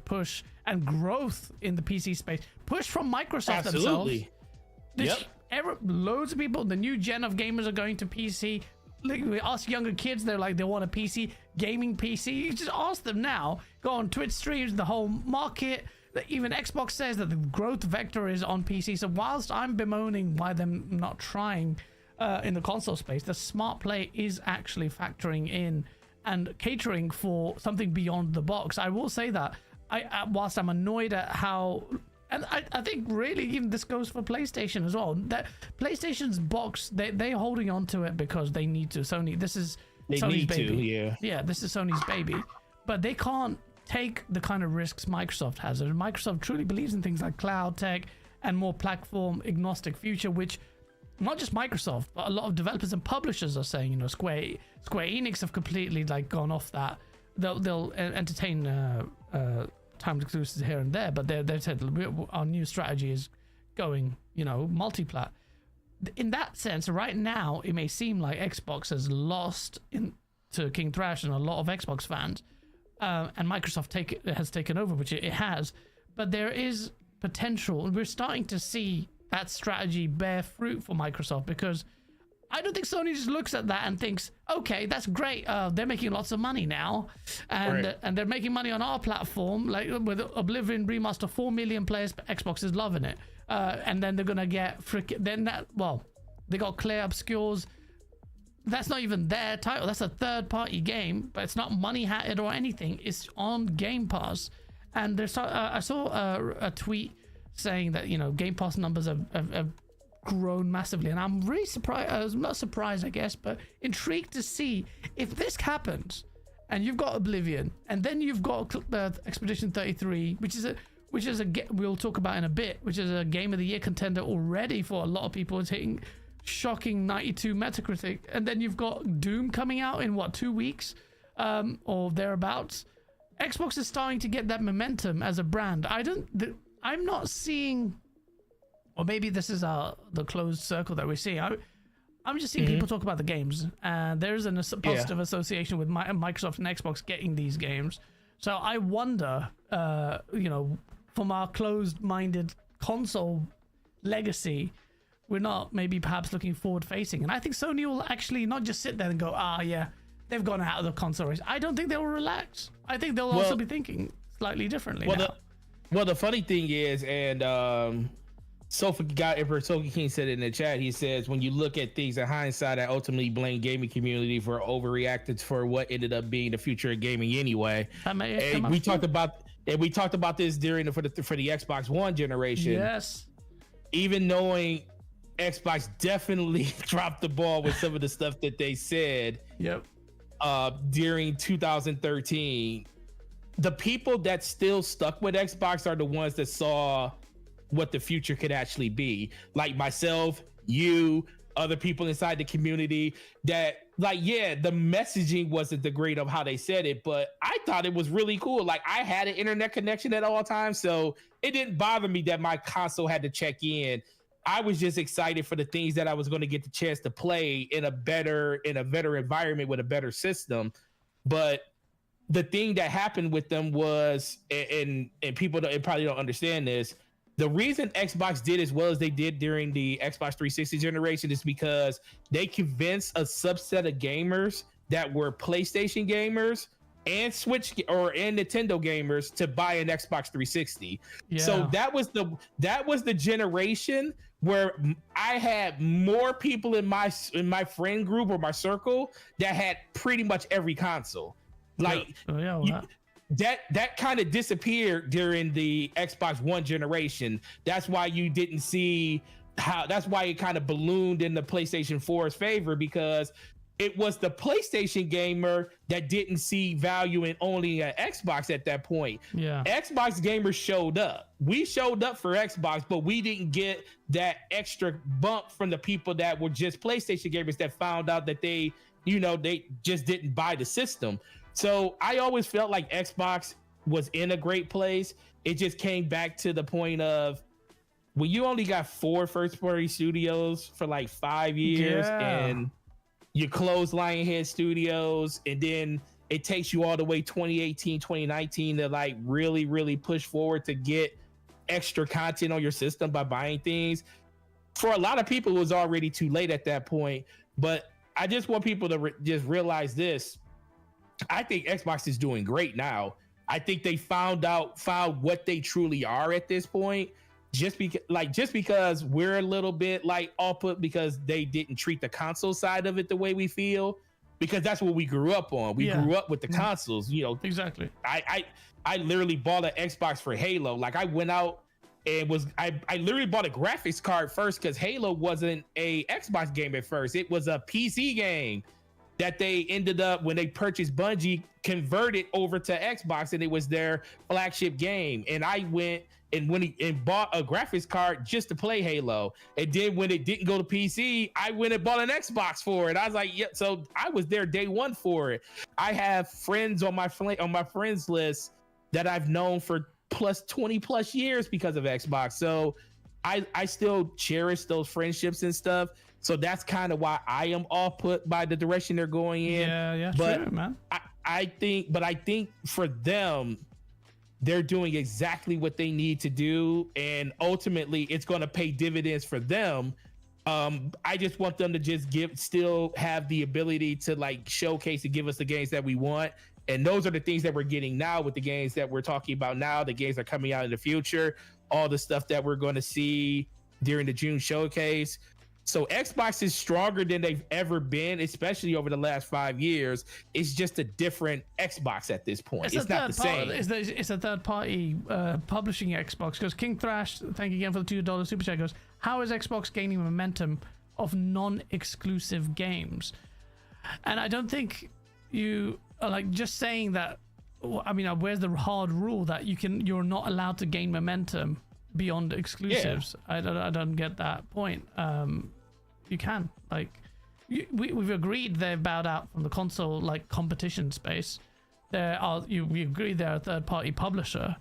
push and growth in the PC space. Push from Microsoft Absolutely. themselves. Loads of people, the new gen of gamers are going to PC. Like, we ask younger kids, they're like, they want a PC, gaming PC. You just ask them now. Go on Twitch streams, the whole market. Even Xbox says that the growth vector is on PC. So whilst I'm bemoaning why them not trying in the console space, the smart play is actually factoring in and catering for something beyond the box. I will say that whilst I'm annoyed at how And I think really even this goes for PlayStation as well. That PlayStation's box, they're holding on to it because they need to. Sony, this is Sony's baby. Yeah, this is Sony's baby. But they can't take the kind of risks Microsoft has. And Microsoft truly believes in things like cloud tech and more platform agnostic future, which not just Microsoft, but a lot of developers and publishers are saying, you know, Square Enix have completely like gone off that. They'll entertain timed exclusives here and there, but they said our new strategy is going, you know, multi-plat. In that sense, right now, it may seem like Xbox has lost to King Thrash and a lot of Xbox fans, and Microsoft has taken over, which it has. But there is potential. We're starting to see that strategy bear fruit for Microsoft, because I don't think Sony just looks at that and thinks, okay, that's great. They're making lots of money now, and they're making money on our platform, like with Oblivion Remaster, 4 million players. Xbox is loving it, and then they're gonna get they got Claire Obscures. That's not even their title. That's a third-party game, but it's not money hatted or anything. It's on Game Pass, and I saw a tweet saying that, you know, Game Pass numbers have grown massively, and I'm really surprised. I'm not surprised, I guess, but intrigued to see if this happens. And you've got Oblivion, and then you've got Expedition 33, which is a we'll talk about in a bit, which is a Game of the Year contender already for a lot of people. It's hitting shocking 92 Metacritic, and then you've got Doom coming out in 2 weeks, or thereabouts. Xbox is starting to get that momentum as a brand. I'm not seeing. Or maybe this is the closed circle that we're seeing. I'm just seeing people talk about the games, and there's a positive association with Microsoft and Xbox getting these games. So I wonder, you know, from our closed-minded console legacy, we're not maybe perhaps looking forward-facing. And I think Sony will actually not just sit there and go, yeah, they've gone out of the console race. I don't think they'll relax. I think they'll also be thinking slightly differently now. The funny thing is, and Sofa King said it in the chat, he says, when you look at things in hindsight, I ultimately blame gaming community for overreacting for what ended up being the future of gaming anyway. And we talked about this during for the Xbox One generation. Yes. Even knowing Xbox definitely dropped the ball with some of the stuff that they said. Yep. During 2013, the people that still stuck with Xbox are the ones that saw what the future could actually be. Like myself, you, other people inside the community that, like, yeah, the messaging wasn't the great of how they said it, but I thought it was really cool. Like, I had an internet connection at all times, so it didn't bother me that my console had to check in. I was just excited for the things that I was going to get the chance to play in a better environment with a better system. But the thing that happened with them was, and people probably don't understand this, the reason Xbox did as well as they did during the Xbox 360 generation is because they convinced a subset of gamers that were PlayStation gamers and Switch and Nintendo gamers to buy an Xbox 360. Yeah. So that was the generation where I had more people in my friend group or my circle that had pretty much every console. Like, that kind of disappeared during the Xbox One generation. That's why you didn't see that's why it kind of ballooned in the PlayStation 4's favor, because it was the PlayStation gamer that didn't see value in owning an Xbox at that point. Yeah. Xbox gamers showed up. We showed up for Xbox, but we didn't get that extra bump from the people that were just PlayStation gamers that found out that they just didn't buy the system. So I always felt like Xbox was in a great place. It just came back to the point of, when you only got 4 first-party studios for like 5 years, and you close Lionhead Studios, and then it takes you all the way 2018, 2019 to like really, really push forward to get extra content on your system by buying things. For a lot of people, it was already too late at that point. But I just want people to just realize this. I think Xbox is doing great now. I think they found what they truly are at this point. Just because we're a little bit like off-put because they didn't treat the console side of it the way we feel, because that's what we grew up on. We grew up with the consoles, Exactly. I literally bought an Xbox for Halo. Like, I went out and I literally bought a graphics card first because Halo wasn't a Xbox game at first. It was a PC game that they ended up, when they purchased Bungie, converted over to Xbox, and it was their flagship game. And I went and bought a graphics card just to play Halo. And then when it didn't go to PC, I went and bought an Xbox for it. I was like, yeah. So I was there day one for it. I have friends on my friends list that I've known for 20 plus years because of Xbox. So I still cherish those friendships and stuff. So that's kind of why I am off put by the direction they're going in. Yeah, but true, man. I think for them, they're doing exactly what they need to do, and ultimately it's going to pay dividends for them. I just want them to still have the ability to like showcase and give us the games that we want. And those are the things that we're getting now with the games that we're talking about now, the games that are coming out in the future, all the stuff that we're going to see during the June showcase. So Xbox is stronger than they've ever been, especially over the last 5 years. It's just a different Xbox at this point. It's not the same. It's a third party publishing Xbox. Because King Thrash, thank you again for the $2 super chat, goes, how is Xbox gaining momentum of non-exclusive games? And I don't think you are like just saying that. I mean, where's the hard rule that you're not allowed to gain momentum beyond exclusives? Yeah. I don't get that point. You can, like, we've agreed they've bowed out from the console like competition space. We agree they're a third party publisher,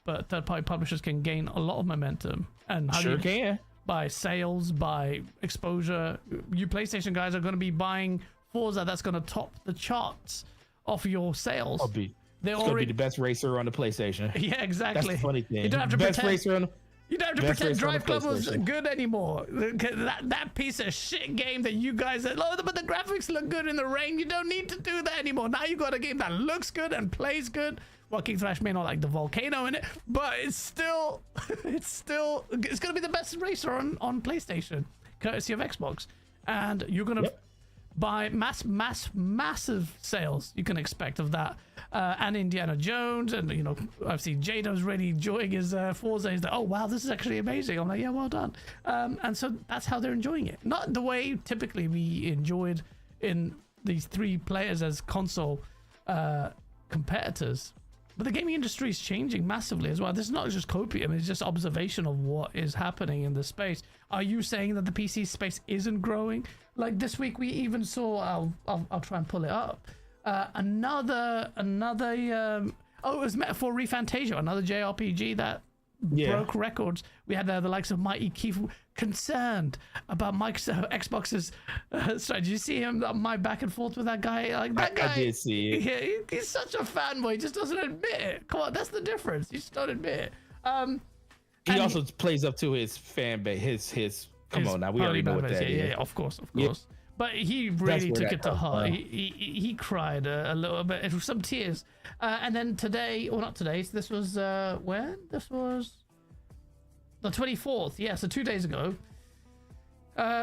but third party publishers can gain a lot of momentum. And sure can. By sales, by exposure. You PlayStation guys are going to be buying Forza that's going to top the charts off your sales. It's going to be the best racer on the PlayStation. Yeah, exactly. That's the funny thing. You don't have to best pretend. racer on You don't have to pretend Drive Club was good anymore. That piece of shit game that you guys said, oh, but the graphics look good in the rain. You don't need to do that anymore. Now you got a game that looks good and plays good. Well, King Thrash may not like the volcano in it, but it's going to be the best racer on PlayStation, courtesy of Xbox. And you're going to buy massive sales you can expect of that. And Indiana Jones, and you know, I've seen Jado's really enjoying his Forza. He's like, oh wow, this is actually amazing. I'm like, yeah, well done. And so that's how they're enjoying it, not the way typically we enjoyed in these three players as console competitors. But the gaming industry is changing massively as well. This is not just copium, it's just observation of what is happening in the space. Are you saying that the PC space isn't growing? Like this week we even saw, I'll try and pull it up, another it was Metaphor Refantasia, another JRPG that broke records. We had the likes of Mighty Keith concerned about Xbox's strategy. Did you see him, my back and forth with that guy? Like that guy, I did see it. Yeah, he's such a fanboy. He just doesn't admit it. Come on, that's the difference. You just don't admit it. He also plays up to his fan base. His come on now, we already know what that is. Yeah, of course. Yeah. But he really took it to heart. He cried a little bit. It was some tears. And then today, or not today, so this was when? This was the 24th. Yeah, so 2 days ago.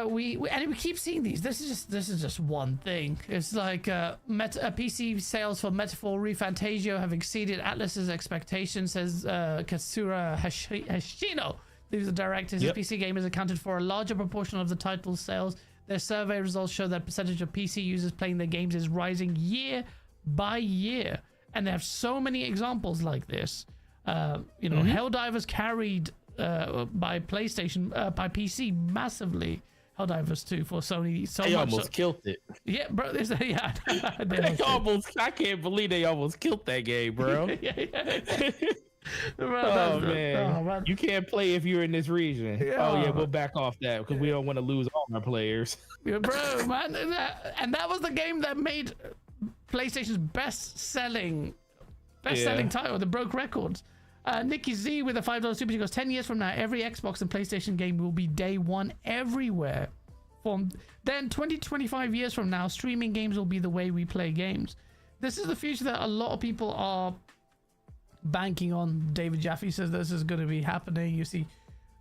We keep seeing these. This is just one thing. It's like PC sales for Metaphor Refantasia have exceeded Atlas's expectations, says Katsura Hashino. These are directors of PC gamers accounted for a larger proportion of the title's sales. Their survey results show that percentage of PC users playing their games is rising year by year, and they have so many examples like this. Helldivers carried by PlayStation, by PC massively. Helldivers 2 for Sony. They almost killed it. Yeah, bro. I can't believe they almost killed that game, bro. Bro, man. You can't play if you're in this region. Yeah. We'll back off that because we don't want to lose all our players. Yeah, bro, man. And that was the game that made PlayStation's best-selling title. That broke records. Nikki Z with a $5 super. She goes, 10 years from now, every Xbox and PlayStation game will be day one everywhere. Then 20 to 25 years from now, streaming games will be the way we play games. This is the future that a lot of people are banking on. David Jaffe says this is going to be happening. You see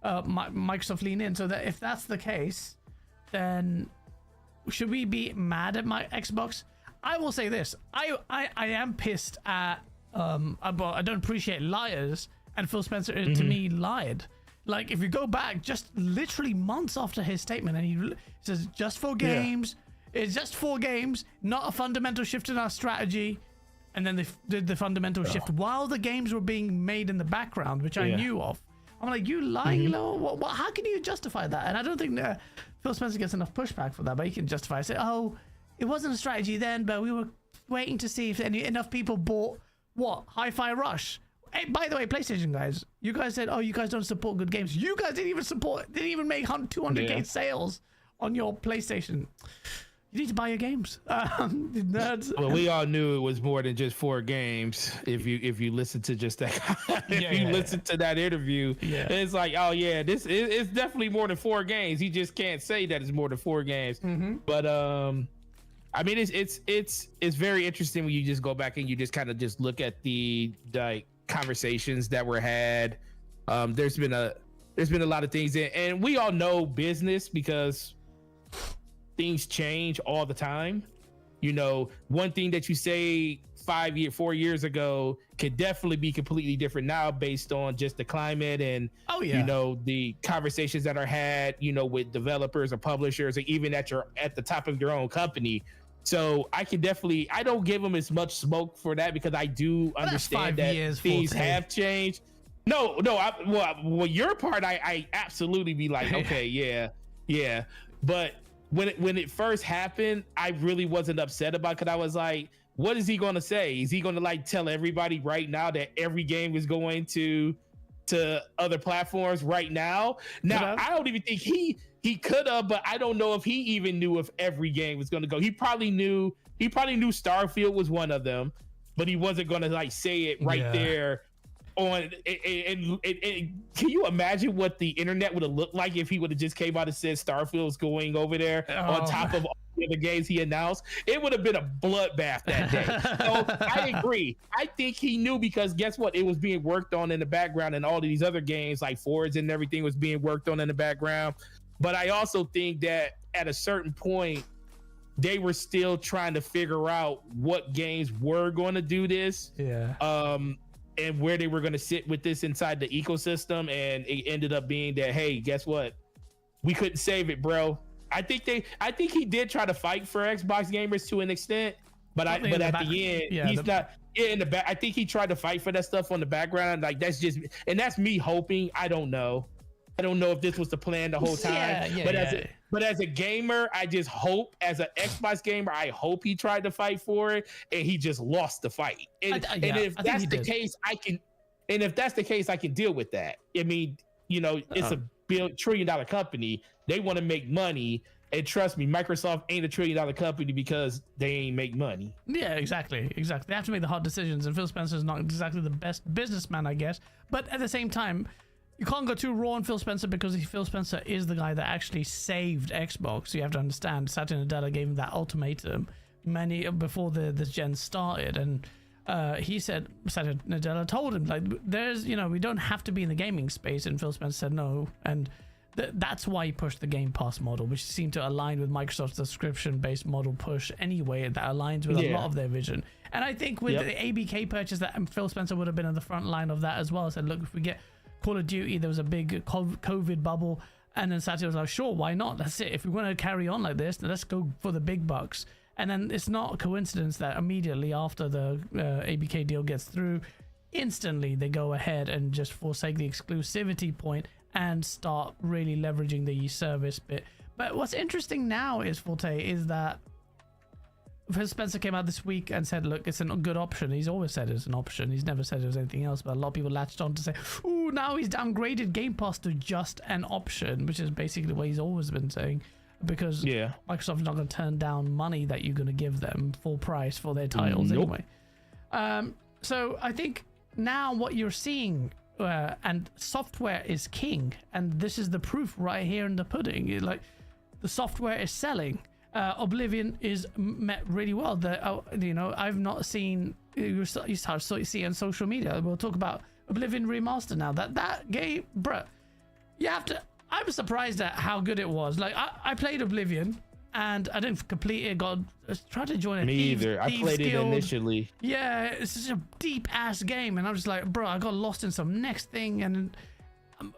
Microsoft lean in. So that if that's the case, then should we be mad at my Xbox? I will say this. I am pissed at I don't appreciate liars And Phil Spencer, to me, lied. Like, if you go back just literally months after his statement, and he says, just 4 games, it's just 4 games, not a fundamental shift in our strategy. And then they did the fundamental shift while the games were being made in the background, which I knew of. I'm like, you lying, what, how can you justify that? And I don't think Phil Spencer gets enough pushback for that, but he can justify it. Say, oh, it wasn't a strategy then, but we were waiting to see if enough people bought Hi-Fi Rush. Hey, by the way, PlayStation guys, you guys said, oh, you guys don't support good games. You guys didn't even make 200k sales on your PlayStation. You need to buy your games. Nerds. Well, we all knew it was more than just 4 games. If you listen to just that, listen to that interview, it's like, oh yeah, it's definitely more than 4 games. He just can't say that it's more than 4 games. But I mean, it's very interesting when you just go back and you just kind of just look at the conversations that were had. There's been a lot of things, and we all know business because things change all the time. You know, one thing that you say 4 years ago could definitely be completely different now based on just the climate and you know, the conversations that are had, you know, with developers or publishers, or even at the top of your own company. So I don't give them as much smoke for that, because I do understand that things have changed. No, well, your part, I absolutely be like, okay, yeah. But when it first happened, I really wasn't upset about it, because I was like, what is he going to say? Is he going to like tell everybody right now that every game is going to other platforms right now? Now, I don't even think he could have, but I don't know if he even knew if every game was going to go. He probably knew Starfield was one of them, but he wasn't going to like say it right there on. And can you imagine what the internet would have looked like if he would have just came out and said Starfield's going over there on top of all the other games he announced? It would have been a bloodbath that day. So I agree. I think he knew, because guess what? It was being worked on in the background, and all of these other games like Forza and everything was being worked on in the background. But I also think that at a certain point, they were still trying to figure out what games were going to do this. And where they were going to sit with this inside the ecosystem. And it ended up being that, hey, guess what? We couldn't save it, bro. I think he did try to fight for Xbox gamers to an extent, but at the end, he's not in the back. I think he tried to fight for that stuff on the background. Like, that's me hoping. I don't know if this was the plan the whole time. But as a gamer, I just hope, as an Xbox gamer, I hope he tried to fight for it and he just lost the fight. And if that's the case, I can deal with that. I mean, you know, it's a $1 trillion company. They want to make money. And trust me, Microsoft ain't a $1 trillion company because they ain't make money. Yeah, exactly. They have to make the hard decisions. And Phil Spencer is not exactly the best businessman, I guess. But at the same time, you can't go too raw on Phil Spencer, because Phil Spencer is the guy that actually saved Xbox. You have to understand, Satya Nadella gave him that ultimatum before this gen started, and he said, Satya Nadella told him, like, we don't have to be in the gaming space, and Phil Spencer said no, and that's why he pushed the Game Pass model, which seemed to align with Microsoft's subscription-based model push anyway. That aligns with a lot of their vision, and I think with the ABK purchase, that Phil Spencer would have been on the front line of that as well. Said, look, if we get Call of Duty, there was a big COVID bubble, and then Satya was like, sure, why not? That's it. If we want to carry on like this, then let's go for the big bucks. And then it's not a coincidence that immediately after the ABK deal gets through, instantly they go ahead and just forsake the exclusivity point and start really leveraging the service bit. But what's interesting now is, Forte, is that Phil Spencer came out this week and said, look, it's a good option. He's always said it's an option. He's never said it was anything else, but a lot of people latched on to say, ooh, now he's downgraded Game Pass to just an option, which is basically what he's always been saying, because Microsoft's not going to turn down money that you're going to give them full price for their titles anyway. So I think now what you're seeing, and software is king, and this is the proof right here in the pudding. Like, the software is selling. Oblivion is met really well. I've not seen, you start to see on social media. We'll talk about Oblivion Remaster now. That game, bruh, I'm surprised at how good it was. Like, I played Oblivion, and I didn't complete it. Tried to join a Me either. I played it initially. Yeah, it's such a deep ass game, and I'm just like, bro, I got lost in some next thing, and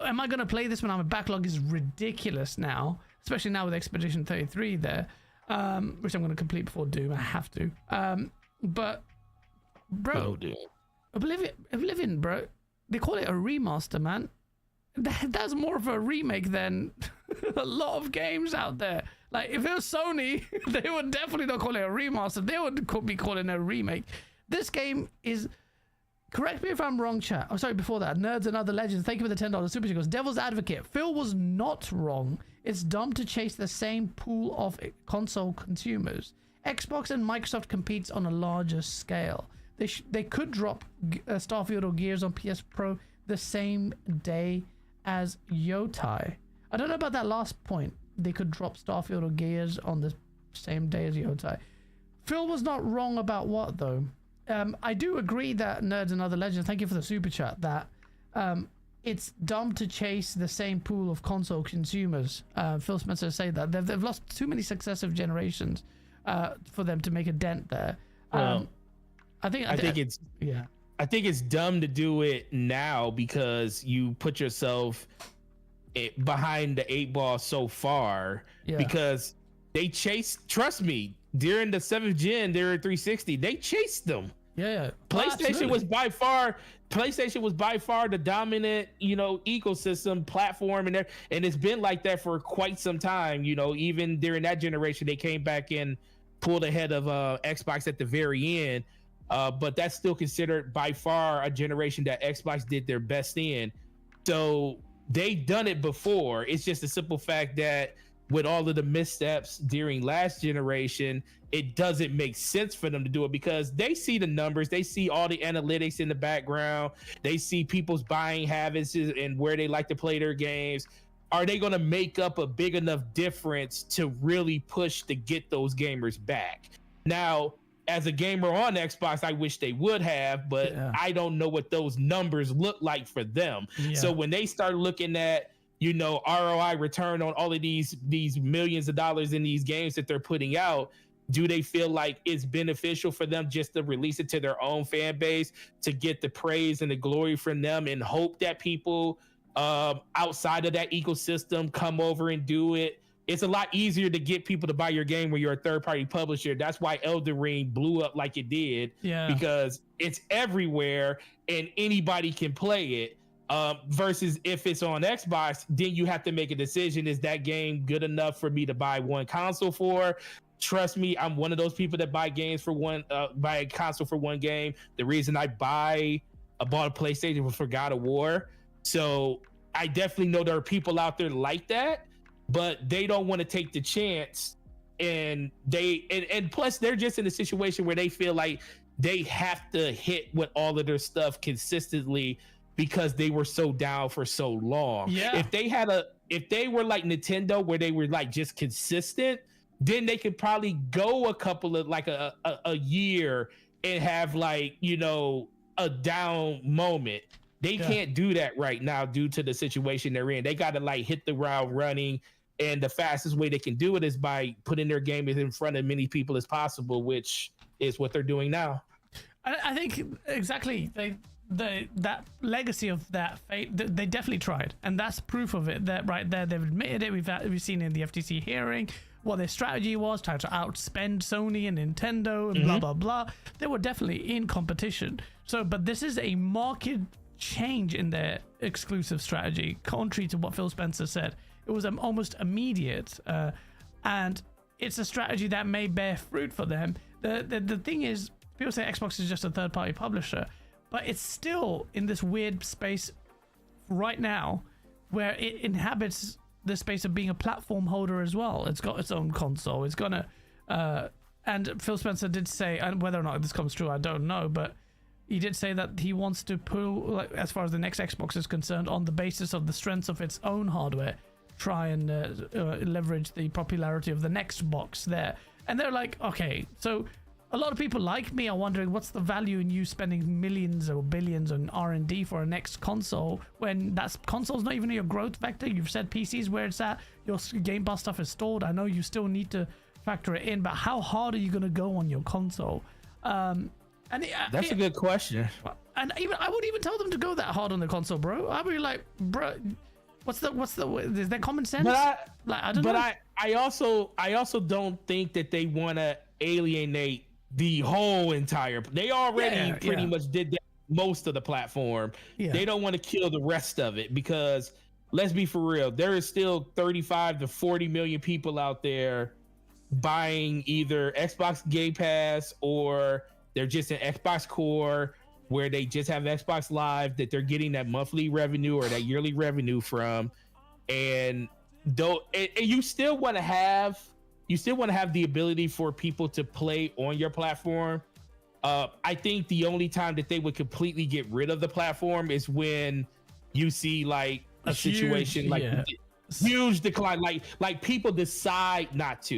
am I gonna play this when my backlog is ridiculous now, especially now with Expedition 33 there, which I'm gonna complete before Doom. I have to. But bro, Oblivion, bro, they call it a remaster, man. That's more of a remake than a lot of games out there. Like, if it was Sony, they would definitely not call it a remaster. They would be calling it a remake. This game is... Correct me if I'm wrong, chat. Oh, sorry, before that. Nerds and Other Legends, thank you for the $10 super chat. Devil's Advocate. Phil was not wrong. It's dumb to chase the same pool of console consumers. Xbox and Microsoft competes on a larger scale. They could drop Starfield or Gears on PS Pro the same day as Yotei. I don't know about that last point. They could drop Starfield or Gears on the same day as Yotei. Phil was not wrong about what, though? I do agree that Nerds and Other Legends, thank you for the super chat, that it's dumb to chase the same pool of console consumers. Phil Spencer say that. They've lost too many successive generations for them to make a dent there. Well, I think it's dumb to do it now because you put yourself behind the 8 ball so far, because they chased, trust me, during the 7th gen, there 360, they chased them. PlayStation was by far the dominant, ecosystem platform, and it's been like that for quite some time. Even during that generation, they came back and pulled ahead of Xbox at the very end. But that's still considered by far a generation that Xbox did their best in. So they've done it before. It's just a simple fact that with all of the missteps during last generation, it doesn't make sense for them to do it because they see the numbers, they see all the analytics in the background, they see people's buying habits and where they like to play their games. Are they going to make up a big enough difference to really push to get those gamers back? Now, as a gamer on Xbox, I wish they would have, but I don't know what those numbers look like for them. So when they start looking at, ROI return on all of these millions of dollars in these games that they're putting out, do they feel like it's beneficial for them just to release it to their own fan base to get the praise and the glory from them and hope that people outside of that ecosystem come over and do it? It's a lot easier to get people to buy your game when you're a third-party publisher. That's why Elden Ring blew up like it did, because it's everywhere and anybody can play it. Versus if it's on Xbox, then you have to make a decision. Is that game good enough for me to buy one console for? Trust me, I'm one of those people that buy a console for one game. The reason I bought a PlayStation was for God of War. So I definitely know there are people out there like that, but they don't want to take the chance. And plus they're just in a situation where they feel like they have to hit with all of their stuff consistently because they were so down for so long. If they were like Nintendo, where they were like just consistent, then they could probably go a couple of like a year and have like, a down moment. They can't do that right now due to the situation they're in. They got to like hit the ground running, and the fastest way they can do it is by putting their game in front of many people as possible, which is what they're doing now. I think exactly. That legacy of that fate, they definitely tried, and that's proof of it. That right there, they've admitted it. We've seen in the FTC hearing what their strategy was, trying to outspend Sony and Nintendo and blah blah blah. They were definitely in competition. So, but this is a market change in their exclusive strategy, contrary to what Phil Spencer said. It was almost immediate, and it's a strategy that may bear fruit for them. The thing is, people say Xbox is just a third-party publisher, but it's still in this weird space right now where it inhabits the space of being a platform holder as well. It's got its own console. It's gonna, and Phil Spencer did say, and whether or not this comes true, I don't know, but he did say that he wants to pull, like, as far as the next Xbox is concerned, on the basis of the strengths of its own hardware, try and leverage the popularity of the next box there. And they're like, okay, so a lot of people like me are wondering what's the value in you spending millions or billions on R&D for a next console when that console's not even your growth vector. You've said PC's where it's at. Your Game Pass stuff is stalled. I know you still need to factor it in, but how hard are you going to go on your console? That's a good question. And even I wouldn't even tell them to go that hard on the console, bro. I'd be like, bro, what's the is there common sense? I don't know. I also don't think that they want to alienate the whole entire. They already pretty much did that most of the platform. Yeah. They don't want to kill the rest of it because let's be for real, there is still 35 to 40 million people out there buying either Xbox Game Pass or they're just an Xbox Core where they just have Xbox Live that they're getting that monthly revenue or that yearly revenue from. And though you still want to have the ability for people to play on your platform. I think the only time that they would completely get rid of the platform is when you see like a situation like huge decline, like people decide not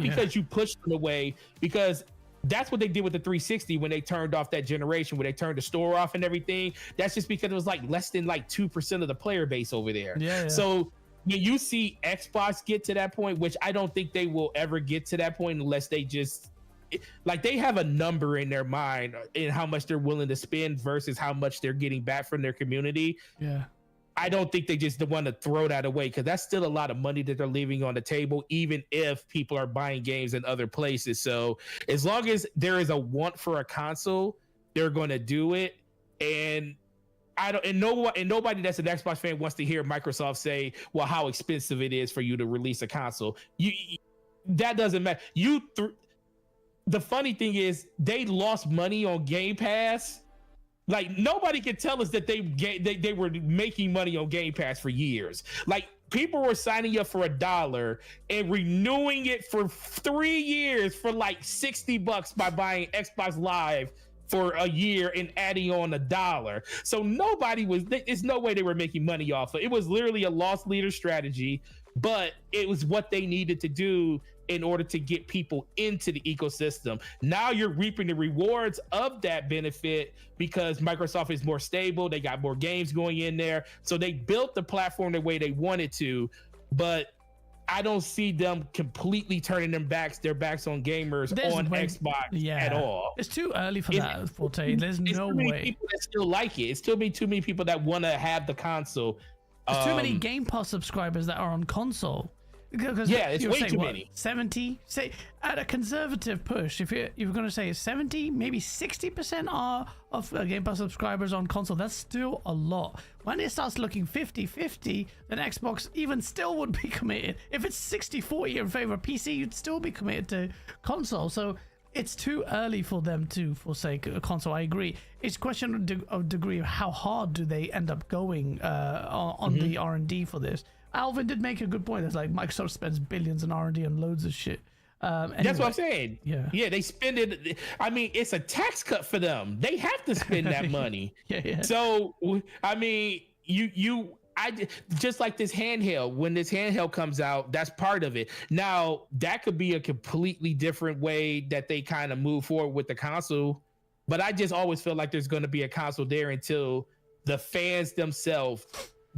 because you push them away, because that's what they did with the 360 when they turned off that generation, when they turned the store off and everything. That's just because it was like less than like 2% of the player base over there. So when you see Xbox get to that point, which I don't think they will ever get to that point unless they just like they have a number in their mind in how much they're willing to spend versus how much they're getting back from their community. I don't think they just want to throw that away because that's still a lot of money that they're leaving on the table, even if people are buying games in other places. So as long as there is a want for a console, they're going to do it. And nobody that's an Xbox fan wants to hear Microsoft say, well, how expensive it is for you to release a console. That doesn't matter. The funny thing is they lost money on Game Pass. Like nobody can tell us that they were making money on Game Pass for years. Like people were signing up for $1 and renewing it for 3 years for like $60 by buying Xbox Live for a year and adding on $1. So there's no way they were making money off of it. It was literally a loss leader strategy, but it was what they needed to do in order to get people into the ecosystem. Now you're reaping the rewards of that benefit because Microsoft is more stable. They got more games going in there. So they built the platform the way they wanted to, but I don't see them completely turning their backs on gamers on Xbox at all. It's too early for that, Forte. There's no way. People that still like it. It's still too many people that want to have the console. There's too many Game Pass subscribers that are on console. It's way too many. 70, say at a conservative push, if you're going to say 70, maybe 60% are of Game Pass subscribers on console. That's still a lot. When it starts looking 50-50, then Xbox even still would be committed. If it's 60-40 in favor of PC, you'd still be committed to console. So it's too early for them to forsake a console. I agree. It's a question of degree of how hard do they end up going on the R&D for this. Alvin did make a good point. It's like Microsoft spends billions in R&D on loads of shit. Anyway, that's what I'm saying. Yeah, they spend it. I mean, it's a tax cut for them. They have to spend that money. So, I mean, I just like this handheld. When this handheld comes out, that's part of it. Now, that could be a completely different way that they kind of move forward with the console. But I just always feel like there's going to be a console there until the fans themselves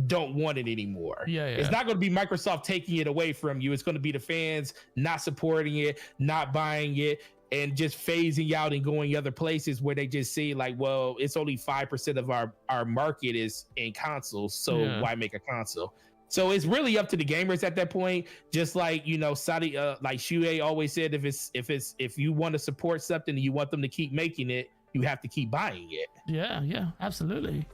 don't want it anymore. It's not going to be Microsoft taking it away from you. It's going to be the fans not supporting it, not buying it, and just phasing out and going other places where they just see like, well, it's only 5% of our market is in consoles, so why make a console? So it's really up to the gamers at that point. Just like, Saudi, like Shuei always said, if you want to support something and you want them to keep making it, you have to keep buying it. Yeah, absolutely.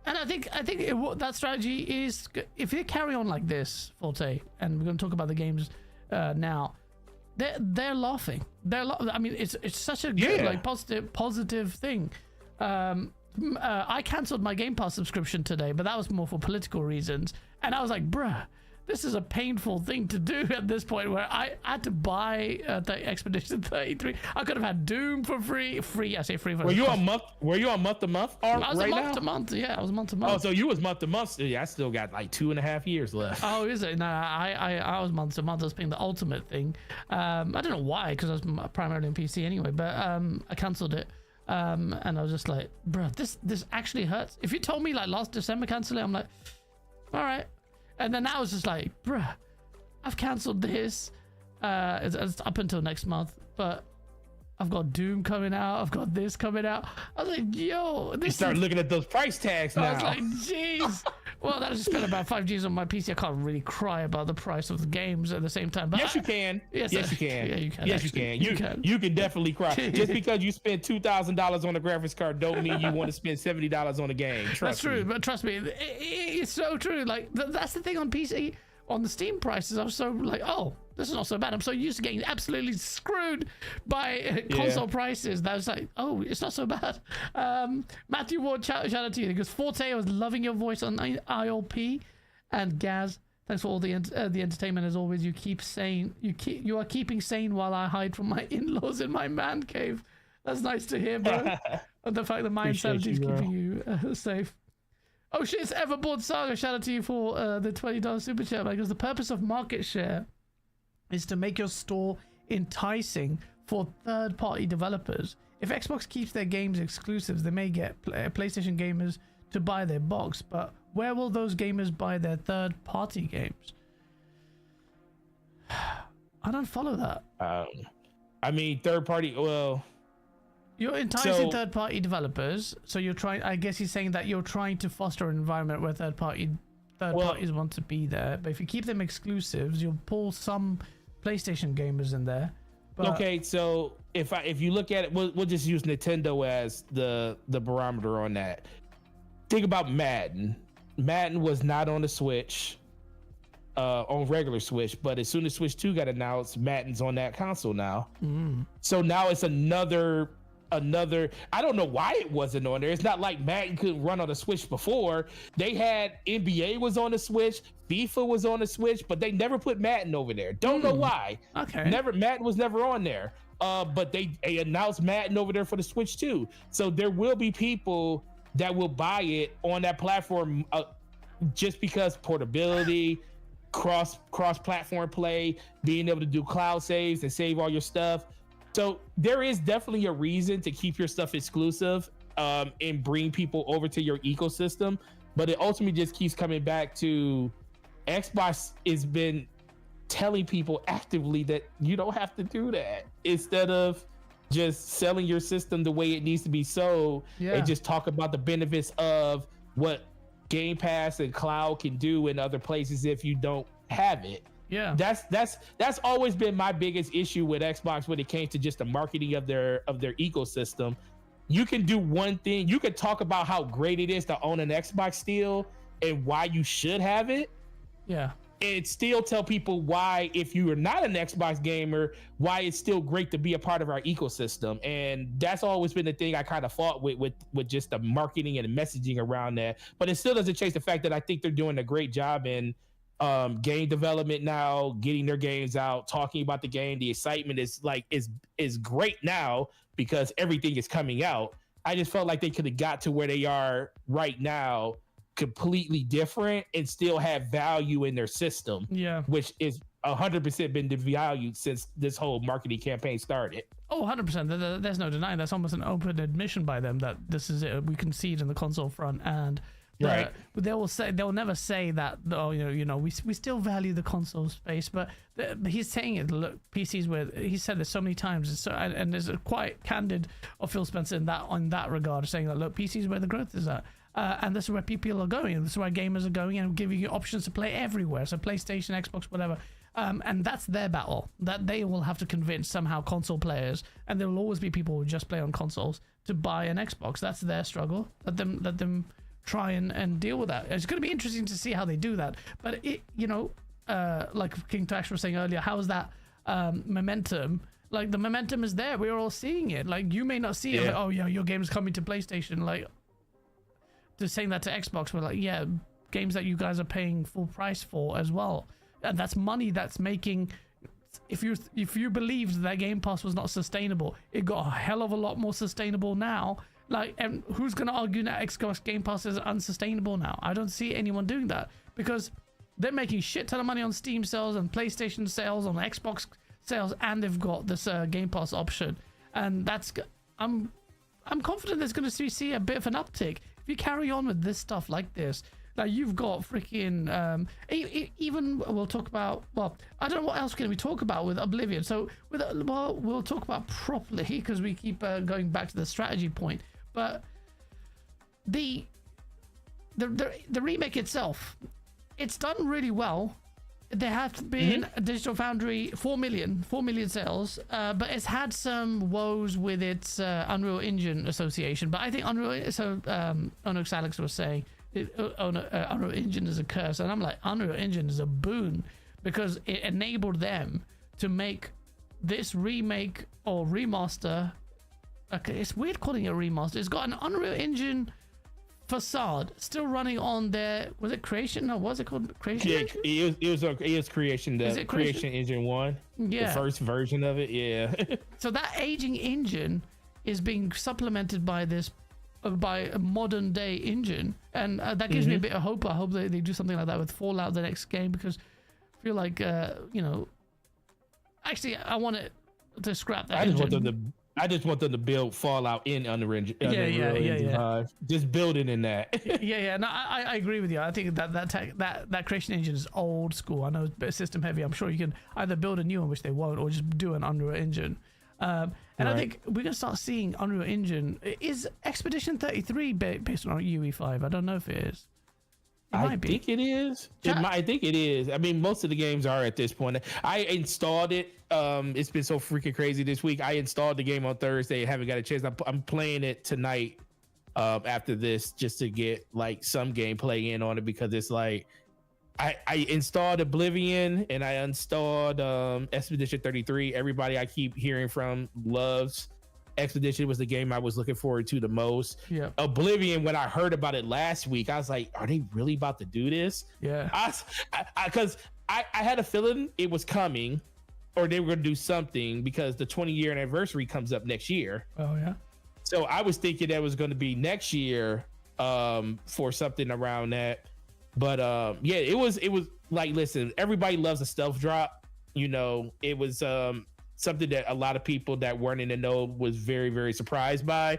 And I think that strategy is, if they carry on like this, Forte, and we're going to talk about the games now, they're laughing. I mean, it's such a good, like positive thing. I cancelled my Game Pass subscription today, but that was more for political reasons. And I was like, bruh, this is a painful thing to do at this point where I had to buy the Expedition 33. I could have had Doom for free. I say free. Were you on month to month? I was a month to month. Yeah, I was month to month. Oh, so you was month to month. Yeah, I still got like 2.5 years left. Oh, is it? No, I was month to month. I was paying the ultimate thing. I don't know why, because I was primarily on PC anyway. But I cancelled it. And I was just like, bro, this actually hurts. If you told me like last December cancel it, I'm like, all right. And then I was just like, bruh, I've cancelled this. It's up until next month, but I've got Doom coming out. I've got this coming out. I was like, yo, You this start is... looking at those price tags I was now. like, jeez. Well, I just spent about $5 on my PC. I can't really cry about the price of the games at the same time. But Yes, you can. Yes, Yes, you can. Yeah, you can. Yes, actually. you can. You can definitely cry. Just because you spent $2,000 on a graphics card don't mean you want to spend $70 on a game. That's true, but trust me, it's so true. Like that's the thing on PC. On the Steam prices, I was so like, oh, this is not so bad. I'm so used to getting absolutely screwed by console prices. That was like, oh, it's not so bad. Matthew Ward, shout out to you. He goes, Forte, I was loving your voice on ILP, and Gaz. Thanks for all the entertainment as always. You are keeping sane while I hide from my in-laws in my man cave. That's nice to hear, bro. And the fact that my insanity is keeping you safe. Oh shit, it's Everboard Saga. Shout out to you for the $20 super chat. Because the purpose of market share is to make your store enticing for third-party developers. If Xbox keeps their games exclusives, they may get PlayStation gamers to buy their box. But where will those gamers buy their third-party games? I don't follow that. I mean, third-party. Well. You're enticing third-party developers, so you're trying. I guess he's saying that you're trying to foster an environment where third parties want to be there. But if you keep them exclusives, you'll pull some PlayStation gamers in there. But, okay, so if you look at it, we'll just use Nintendo as the barometer on that. Think about Madden. Madden was not on the Switch, on regular Switch, but as soon as Switch 2 got announced, Madden's on that console now. So now it's another. I don't know why it wasn't on there. It's not like Madden couldn't run on the Switch before. They had NBA was on the Switch, FIFA was on the Switch, but they never put Madden over there. Don't know why. Okay. Madden was never on there. But they announced Madden over there for the Switch too. So there will be people that will buy it on that platform just because portability, cross-platform play, being able to do cloud saves and save all your stuff. So there is definitely a reason to keep your stuff exclusive and bring people over to your ecosystem. But it ultimately just keeps coming back to Xbox has been telling people actively that you don't have to do that, instead of just selling your system the way it needs to be sold and just talk about the benefits of what Game Pass and cloud can do in other places if you don't have it. Yeah, that's always been my biggest issue with Xbox when it came to just the marketing of their ecosystem. You can do one thing. You can talk about how great it is to own an Xbox still and why you should have it. Yeah. And still tell people why, if you are not an Xbox gamer, why it's still great to be a part of our ecosystem. And that's always been the thing I kind of fought with just the marketing and the messaging around that. But it still doesn't change the fact that I think they're doing a great job in game development now, getting their games out, talking about the game. The excitement is great now because everything is coming out. I just felt like they could have got to where they are right now completely different and still have value in their system, which is 100% been devalued since this whole marketing campaign started. Oh, 100%. There's no denying. That's almost an open admission by them that this is it. We concede in the console front, and they will never say that. Oh, we still value the console space, but he's saying it. Look, PCs where he said this so many times, and there's a quite candid of Phil Spencer in that regard, saying that look, PCs where the growth is at. And this is where people are going. This is where gamers are going, and giving you options to play everywhere. So PlayStation, Xbox, whatever. And that's their battle. That they will have to convince somehow console players, and there will always be people who just play on consoles, to buy an Xbox. That's their struggle. Let them try and deal with that. It's going to be interesting to see how they do that. But it, like King Tash was saying earlier, how is that momentum? Like the momentum is there. We're all seeing it. Like you may not see it. Like, oh yeah, your game is coming to PlayStation. Like just saying that to Xbox, we're like, yeah, games that you guys are paying full price for as well, and that's money that's making. If you believed that Game Pass was not sustainable, it got a hell of a lot more sustainable now. Like, and who's gonna argue that Xbox Game Pass is unsustainable now? I don't see anyone doing that because they're making shit ton of money on Steam sales and PlayStation sales, on Xbox sales, and they've got this Game Pass option, and that's I'm confident there's going to see a bit of an uptick if you carry on with this stuff like this. Like you've got freaking even we'll talk about. Well, I don't know what else can we talk about with Oblivion. So we'll talk about properly because we keep going back to the strategy point. But the remake itself, it's done really well. There have been a Digital Foundry 4 million sales, but it's had some woes with its Unreal Engine association. But I think Onyx Alex was saying Unreal Engine is a curse, and I'm like, Unreal Engine is a boon because it enabled them to make this remake or remaster. Okay, it's weird calling it a remaster. It's got an Unreal Engine facade still running on their, was it Creation? No, what was it called? Creation? Yeah, it was Creation. The Creation Engine 1. Yeah. The first version of it. Yeah. So that aging engine is being supplemented by this by a modern day engine, and that gives me a bit of hope. I hope they do something like that with Fallout, the next game, because I feel like actually I want it to scrap that engine. I just want them to build Fallout in Unreal Engine 5. Just build it in that. Yeah. No, I agree with you. I think that Creation Engine is old school. I know it's a bit system heavy. I'm sure you can either build a new one, which they won't, or just do an Unreal Engine. And right. I think we're gonna start seeing Unreal Engine. Is Expedition 33 based on UE5? I don't know if it is. I think it is. I think it is. I mean, most of the games are at this point. I installed it. It's been so freaking crazy this week. I installed the game on Thursday. Haven't got a chance. I'm playing it tonight after this just to get like some gameplay in on it, because it's like I installed Oblivion and I installed Expedition 33. Everybody I keep hearing from loves Expedition. Was the game I was looking forward to the most. Yeah. Oblivion, when I heard about it last week, I was like, are they really about to do this? Yeah. Because I had a feeling it was coming, or they were going to do something, because the 20-year anniversary comes up next year. Oh yeah. So I was thinking that was going to be next year for something around that. But yeah, it was like, listen, everybody loves a stealth drop. It was something that a lot of people that weren't in the know was very, very surprised by.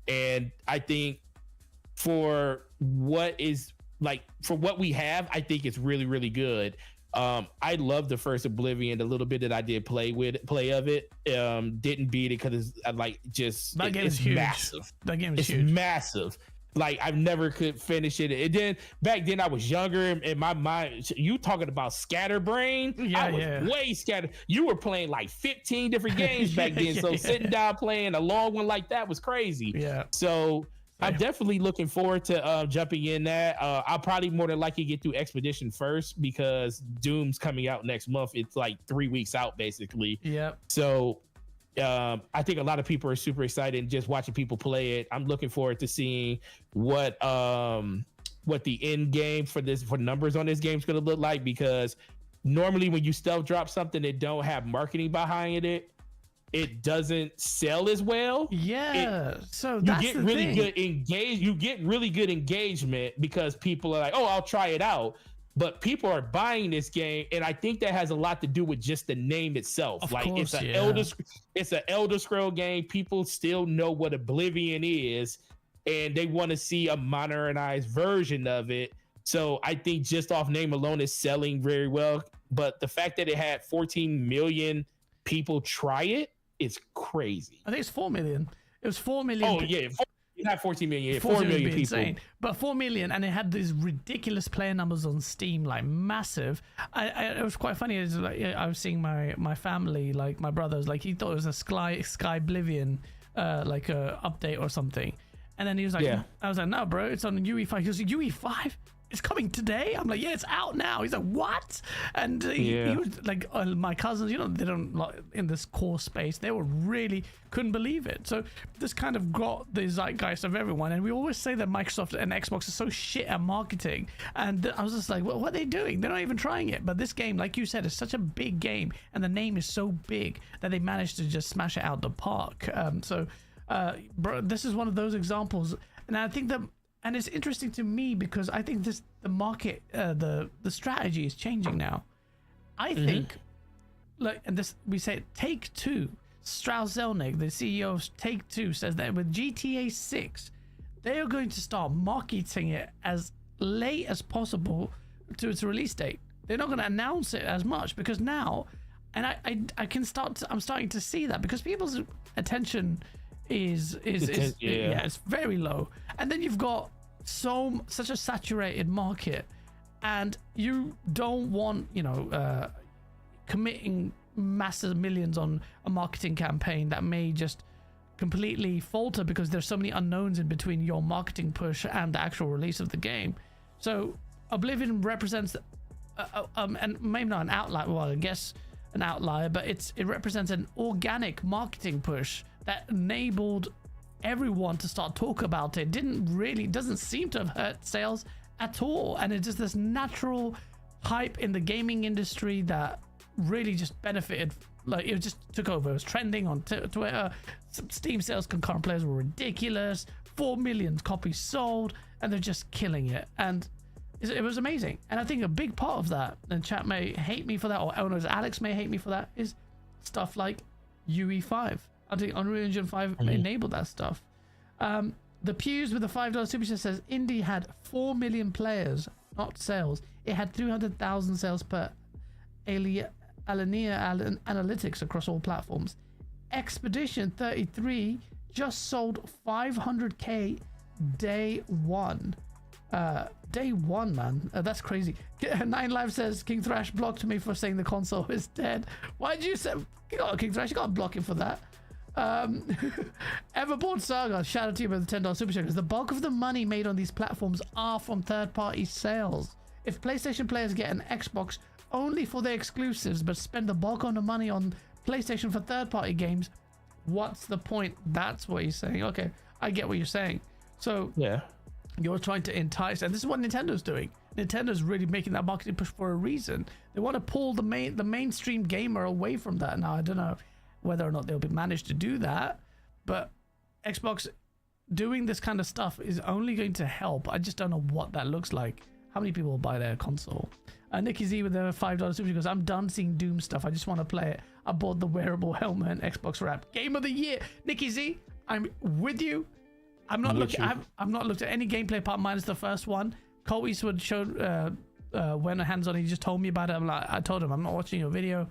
And I think for what we have, I think it's really, really good. I love the first Oblivion, the little bit that I did play of it. Didn't beat it because it's huge. Massive. That game is huge. It's massive. Like, I never could finish it. And then back then I was younger, and my mind, you talking about scatterbrain? Yeah, I was way scattered. You were playing like 15 different games back then. So sitting down playing a long one like that was crazy. Yeah. So I'm definitely looking forward to jumping in that. I'll probably more than likely get through Expedition first, because Doom's coming out next month. It's like 3 weeks out basically. Yep. So I think a lot of people are super excited and just watching people play it. I'm looking forward to seeing what the end game for numbers on this game is going to look like, because normally when you stealth drop something that don't have marketing behind it doesn't sell as well. Yeah. So that's you get really good You get really good engagement because people are like, oh, I'll try it out. But people are buying this game, and I think that has a lot to do with just the name itself. Of like course, it's an Elder Scroll game. People still know what Oblivion is, and they want to see a modernized version of it. So I think just off name alone, it's selling very well. But the fact that it had 14 million people try it is crazy. I think it's 4 million. It was 4 million. Oh yeah. Not 14 million, 4 million people. Insane. But 4 million, and it had these ridiculous player numbers on Steam, like massive. It was quite funny. It was like, I was seeing my family, like my brothers, like he thought it was a Sky Oblivion, like a update or something. And then he was like, I was like, no, bro, it's on UE5. He goes, UE5? It's coming today? I'm like, yeah, it's out now. He's like, what? And he was like, my cousins, they don't like in this core space. They were really couldn't believe it. So this kind of got the zeitgeist of everyone. And we always say that Microsoft and Xbox are so shit at marketing. And I was just like, well, what are they doing? They're not even trying it. But this game, like you said, is such a big game, and the name is so big that they managed to just smash it out the park. Bro, this is one of those examples. And I think that. And it's interesting to me because I think the market, the strategy is changing now. I think, like, and this we say Take-Two, Strauss Zelnick, the CEO of Take-Two, says that with GTA 6, they are going to start marketing it as late as possible to its release date. They're not going to announce it as much because now, and I'm starting to see that because people's attention is it's very low, and then you've got such a saturated market, and you don't want committing massive millions on a marketing campaign that may just completely falter because there's so many unknowns in between your marketing push and the actual release of the game. So Oblivion represents and maybe not an outlier, well, I guess an outlier, but it represents an organic marketing push that enabled everyone to start talk about it. Doesn't seem to have hurt sales at all, and it's just this natural hype in the gaming industry that really just benefited. Like, it just took over. It was trending on Twitter. Steam sales concurrent players were ridiculous. 4 million copies sold, and they're just killing it. And it was amazing. And I think a big part of that, and chat may hate me for that, or owners Alex may hate me for that, is stuff like UE5. I think Unreal Engine 5 enabled that stuff. The Pews with the $5 super chat says Indie had 4 million players, not sales. It had 300,000 sales per Alinea analytics across all platforms. Expedition 33 just sold 500k day one. Day one, man. That's crazy. 9 Live says King Thrash blocked me for saying the console is dead. Why'd you say King Thrash? You can't block him for that. Everborn Saga, shout out to you about the $10 super chat, because the bulk of the money made on these platforms are from third-party sales. If PlayStation players get an Xbox only for their exclusives but spend the bulk of the money on PlayStation for third-party games, what's the point? That's what he's saying. Okay, I get what you're saying. So yeah, you're trying to entice, and this is what Nintendo's doing. Nintendo's really making that marketing push for a reason. They want to pull the mainstream gamer away from that. Now, I don't know whether or not they'll be managed to do that, but Xbox doing this kind of stuff is only going to help. I just don't know what that looks like. How many people will buy their console? Nikki Z with the $5 super goes, I'm done seeing Doom stuff. I just want to play it. I bought the wearable helmet and Xbox Wrap. Game of the year. Nikki Z, I'm with you. I've not looked at any gameplay part minus the first one. Cole Eastwood showed when hands on, he just told me about it. I told him I'm not watching your video.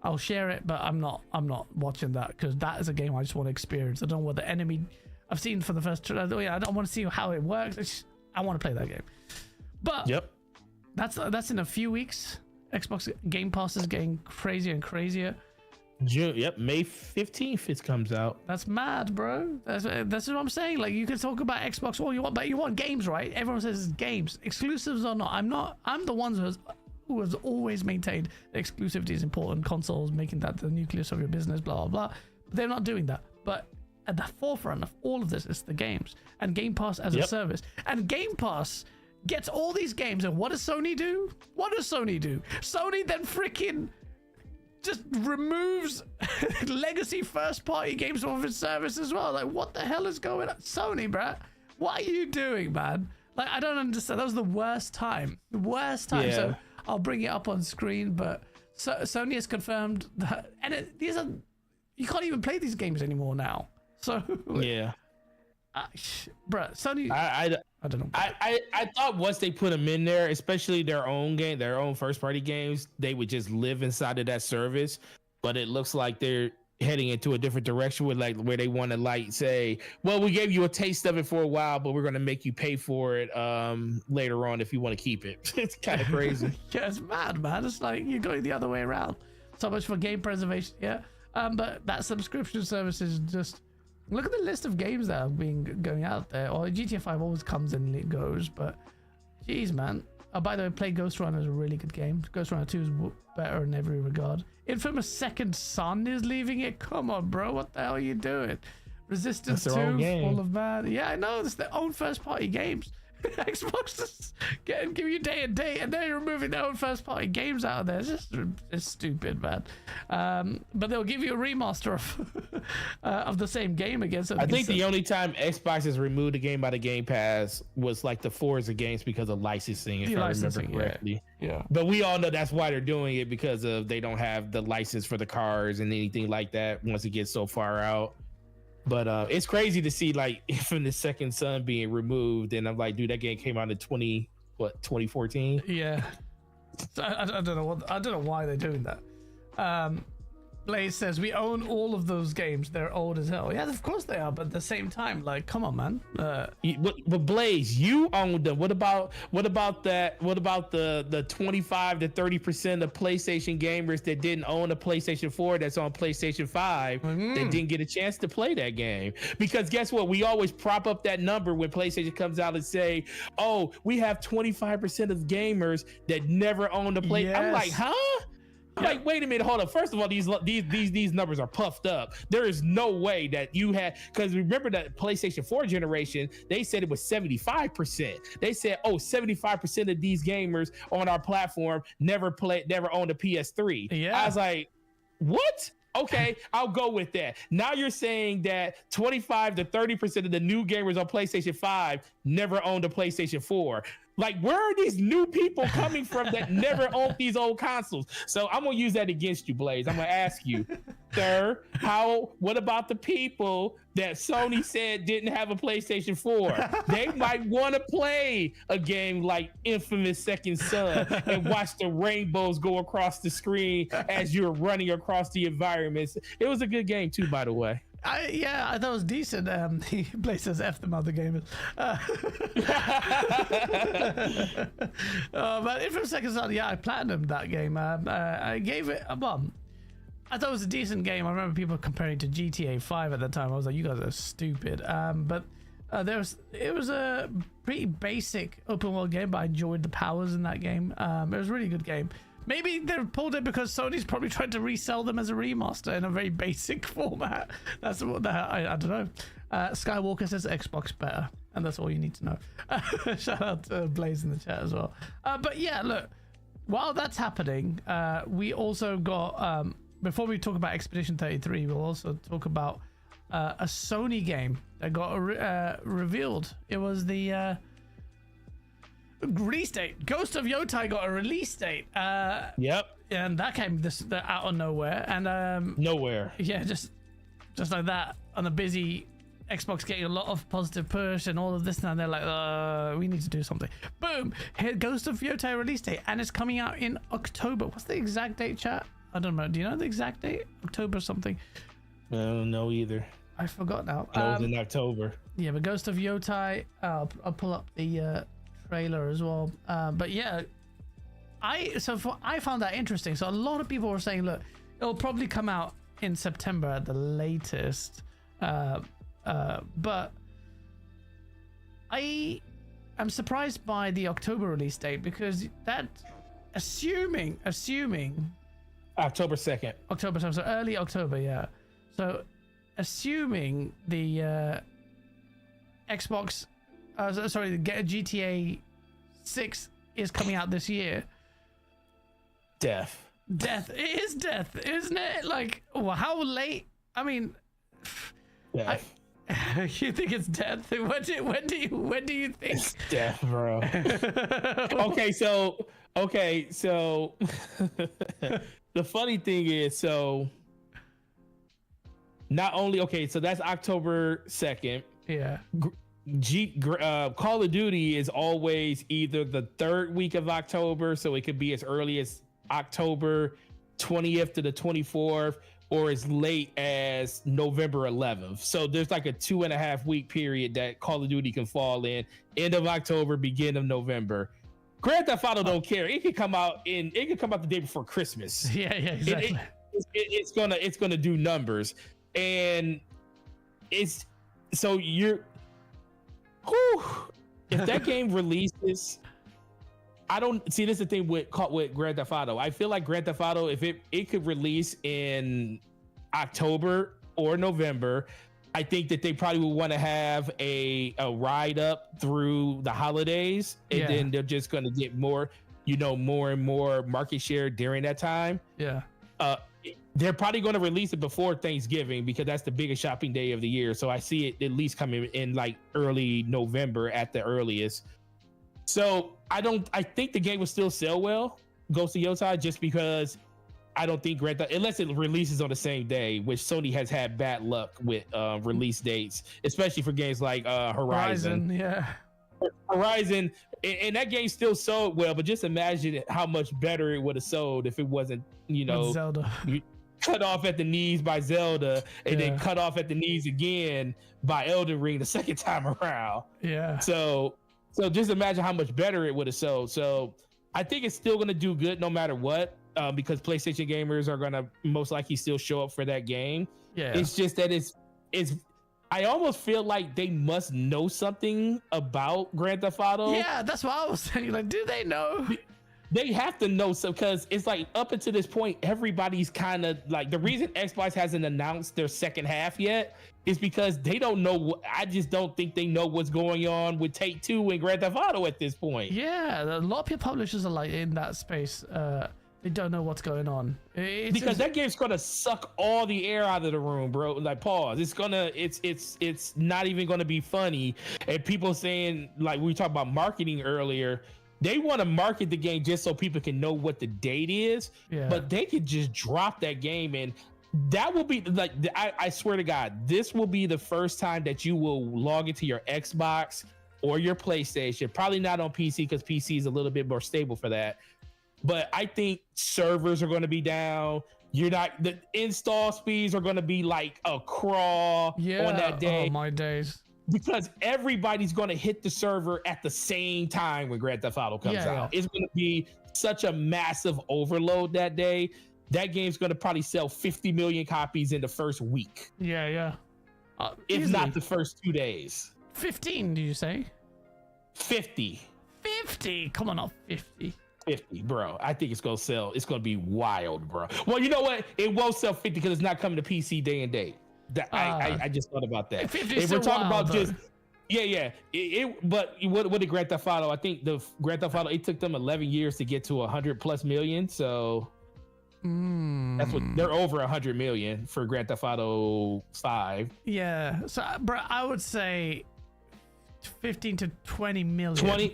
I'll share it, but I'm not watching that, because that is a game I just want to experience. I don't know what the enemy I've seen for the first. I don't want to see how it works. I want to play that game. But yep, that's in a few weeks. Xbox Game Pass is getting crazier and crazier. June, yep, May 15th it comes out. That's mad, bro. That's what I'm saying. Like, you can talk about Xbox all you want, but you want games, right? Everyone says games, exclusives or not. I'm the one who has always maintained that exclusivity is important. Consoles, making that the nucleus of your business, blah blah blah. But they're not doing that. But at the forefront of all of this is the games and Game Pass as a service. And Game Pass gets all these games, and what does Sony do? Sony then freaking just removes legacy first-party games off its service as well. Like, what the hell is going on? Sony, bruh, what are you doing, man? Like, I don't understand. That was the worst time. Yeah. So I'll bring it up on screen, but Sony has confirmed that, and you can't even play these games anymore now. So yeah, bruh, Sony. I don't know. I thought once they put them in there, especially their own first party games, they would just live inside of that service. But it looks like they're heading into a different direction with, like, where they want to say, well, we gave you a taste of it for a while, but we're going to make you pay for it later on if you want to keep it. It's kind of crazy. Yeah, it's mad, man. It's like you're going the other way around. So much for game preservation. Yeah. But that subscription service is just, look at the list of games that have been going out there. Or GTA 5 always comes and it goes, but geez, man. By the way, play Ghost Runner is a really good game. Ghost Runner 2 is better in every regard. Infamous Second Son is leaving it. Come on, bro. What the hell are you doing? Resistance 2, full of bad. Yeah, I know. It's their own first-party games. Xbox is giving you day and date, and they're removing their own first-party games out of there. It's stupid, man. But they'll give you a remaster of the same game again. So I think the only time Xbox has removed a game by the Game Pass was like the Forza games because of licensing, if I remember correctly. Yeah. But we all know that's why they're doing it, because they don't have the license for the cars and anything like that once it gets so far out. But it's crazy to see, like, from the Second Son being removed, and I'm like, dude, that game came out in what, 2014? Yeah. So I don't know why they're doing that. Blaze says we own all of those games. They're old as hell. Yeah, of course they are. But at the same time, like, come on, man. But Blaze, you own them. What about that? What about the 25 to 30% of PlayStation gamers that didn't own a PlayStation 4 that's on PlayStation 5 that didn't get a chance to play that game? Because guess what? We always prop up that number when PlayStation comes out and say, "Oh, we have 25% of gamers that never owned a play." Yes. I'm like, huh? Like, wait a minute, hold on. First of all, these numbers are puffed up. There is no way that you had, because remember that PlayStation 4 generation, they said it was 75%. They said, 75% of these gamers on our platform never owned a PS3. Yeah. I was like, what? Okay, I'll go with that. Now you're saying that 25 to 30% of the new gamers on PlayStation 5 never owned a PlayStation 4. Like, where are these new people coming from that never owned these old consoles? So I'm gonna use that against you, Blaze. I'm gonna ask you, sir, what about the people that Sony said didn't have a PlayStation 4? They might want to play a game like Infamous Second Son and watch the rainbows go across the screen as you're running across the environments. It was a good game too, by the way. I thought it was decent. Blaze says F them other gamers. But Infamous Second Son, yeah, I platinumed that game. I gave it a bum. I thought it was a decent game. I remember people comparing it to GTA 5 at the time. I was like, you guys are stupid. But it was a pretty basic open world game, but I enjoyed the powers in that game. It was a really good game. Maybe they pulled it because Sony's probably tried to resell them as a remaster in a very basic format. That's what I don't know. Skywalker says Xbox better, and that's all you need to know. Shout out to Blaze in the chat as well. But yeah, look, while that's happening, we also got, before we talk about Expedition 33, we'll also talk about a Sony game that got revealed. It was the release date. Ghost of Yotei got a release date. Yep. And that came out of nowhere. And nowhere. Yeah, just like that, on a busy Xbox getting a lot of positive push and all of this, and they're like, we need to do something. Boom! Here, Ghost of Yotei release date, and it's coming out in October. What's the exact date, chat? I don't know. Do you know the exact date? October something. I don't know either. I forgot now. It was in October. Yeah, but Ghost of Yotei. I'll pull up the trailer as well. But yeah, I found that interesting. So a lot of people were saying, look, it'll probably come out in September at the latest. But I am surprised by the October release date, because that, assuming October 2nd. October 2nd, so early October, yeah. So assuming the Xbox, the GTA 6 is coming out this year. Death. It is death, isn't it? Like, well, how late? I mean, Death. You think it's death? When do you think? It's death, bro. Okay, so the funny thing is, so not only, so that's October 2nd. Yeah. Call of Duty is always either the third week of October, so it could be as early as October 20th to the 24th, or as late as November 11th. So there's like a 2.5 week period that Call of Duty can fall in. End of October, beginning of November. Grand Theft Auto don't care. It could come out the day before Christmas. Yeah, exactly. It's gonna do numbers, and it's so you're. Whew, if that game releases, I don't see. This is the thing with Grand Theft Auto. I feel like Grand Theft Auto, if it could release in October or November, I think that they probably would want to have a ride up through the holidays, and then they're just going to get more and more market share during that time. Yeah. They're probably going to release it before Thanksgiving, because that's the biggest shopping day of the year. So I see it at least coming in like early November at the earliest. So I think the game will still sell well, Ghost of Yotei, just because I don't think unless it releases on the same day, which Sony has had bad luck with release dates, especially for games like Horizon. Yeah. Horizon, and that game still sold well, but just imagine how much better it would have sold if it wasn't, With Zelda. Cut off at the knees by Zelda, and then cut off at the knees again by Elden Ring the second time around. Yeah. So just imagine how much better it would have sold. So I think it's still going to do good no matter what, because PlayStation gamers are going to most likely still show up for that game. Yeah. It's just that it's. I almost feel like they must know something about Grand Theft Auto. Yeah, that's what I was saying. Like, do they know? They have to know some, because it's like up until this point, everybody's kind of like, the reason Xbox hasn't announced their second half yet is because they don't know. I just don't think they know what's going on with Take-Two and Grand Theft Auto at this point. Yeah, a lot of your publishers are like in that space. They don't know what's going on. Because that game's gonna suck all the air out of the room, bro. Like, pause. It's not even gonna be funny. And people saying, like we talked about marketing earlier, they want to market the game just so people can know what the date is. Yeah. But they could just drop that game, and that will be like, I swear to God, this will be the first time that you will log into your Xbox or your PlayStation. Probably not on PC, because PC is a little bit more stable for that. But I think servers are going to be down. The install speeds are going to be like a crawl on that day. Oh, my days. Because everybody's going to hit the server at the same time when Grand Theft Auto comes out. It's going to be such a massive overload that day. That game's going to probably sell 50 million copies in the first week. Yeah. If Easily. not the first 2 days. 15, did you say? 50. 50? Come on, not 50. 50, bro. I think it's gonna sell. It's gonna be wild, bro. Well, you know what? It won't sell 50 because it's not coming to PC day and date. I just thought about that. 50 if we're talking about though. just but what did Grand Theft Auto? I think the Grand Theft Auto, it took them 11 years to get to 100+ million. So that's what they're over 100 million for Grand Theft Auto 5. Yeah. So, bro, I would say 15 to 20 million.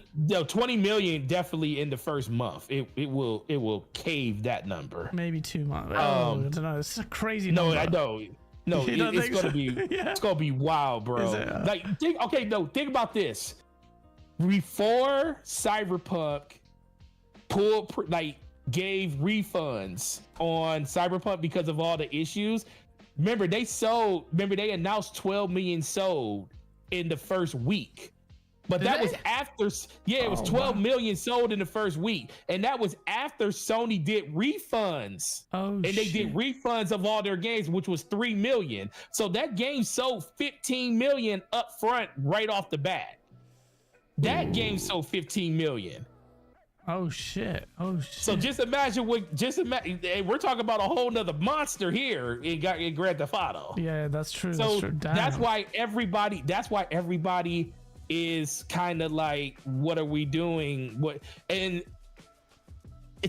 20 million definitely in the first month. It will cave that number. Maybe 2 months. I don't know. It's a crazy number. I know. No, it's gonna be it's gonna be wild, bro. Think about this. Before Cyberpunk gave refunds on Cyberpunk because of all the issues. Remember they announced 12 million sold in the first week, but that was after. It was 12 million sold in the first week, and that was after Sony did refunds. And they did refunds of all their games, which was 3 million. So that game sold 15 million up front right off the bat. That game sold 15 million. Oh shit. So just imagine we're talking about a whole nother monster here in Grand Theft Auto. Yeah, that's true. So that's why everybody is kind of like, what are we doing? And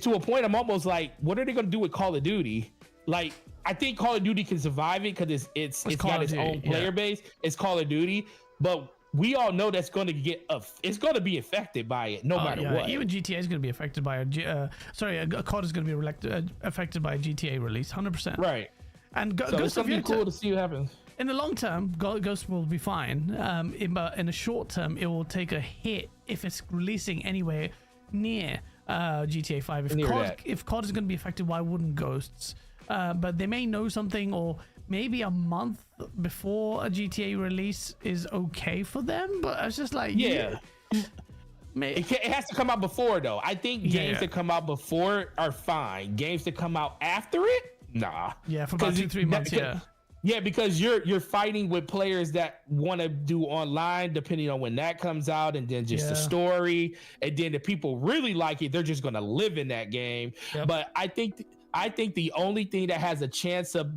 to a point, I'm almost like, what are they going to do with Call of Duty? Like, I think Call of Duty can survive it because it's got its own player base. It's Call of Duty, but we all know that's going to it's going to be affected by it no matter what. Even GTA is going to be affected by a COD is going to be affected by a GTA release, 100%. Right. And so it's going to be cool to see what happens. In the long term, Ghost will be fine. In the short term, it will take a hit if it's releasing anywhere near GTA 5. If COD is going to be affected, why wouldn't Ghosts? But they may know something, or maybe a month before a GTA release is okay for them. But it's just like, it has to come out before, though. I think games that come out before are fine. Games that come out after it, nah. Yeah, for about 2-3 months. Yeah, because you're fighting with players that want to do online, depending on when that comes out, and then just the story, and then if people really like it, they're just gonna live in that game. Yep. But I think the only thing that has a chance of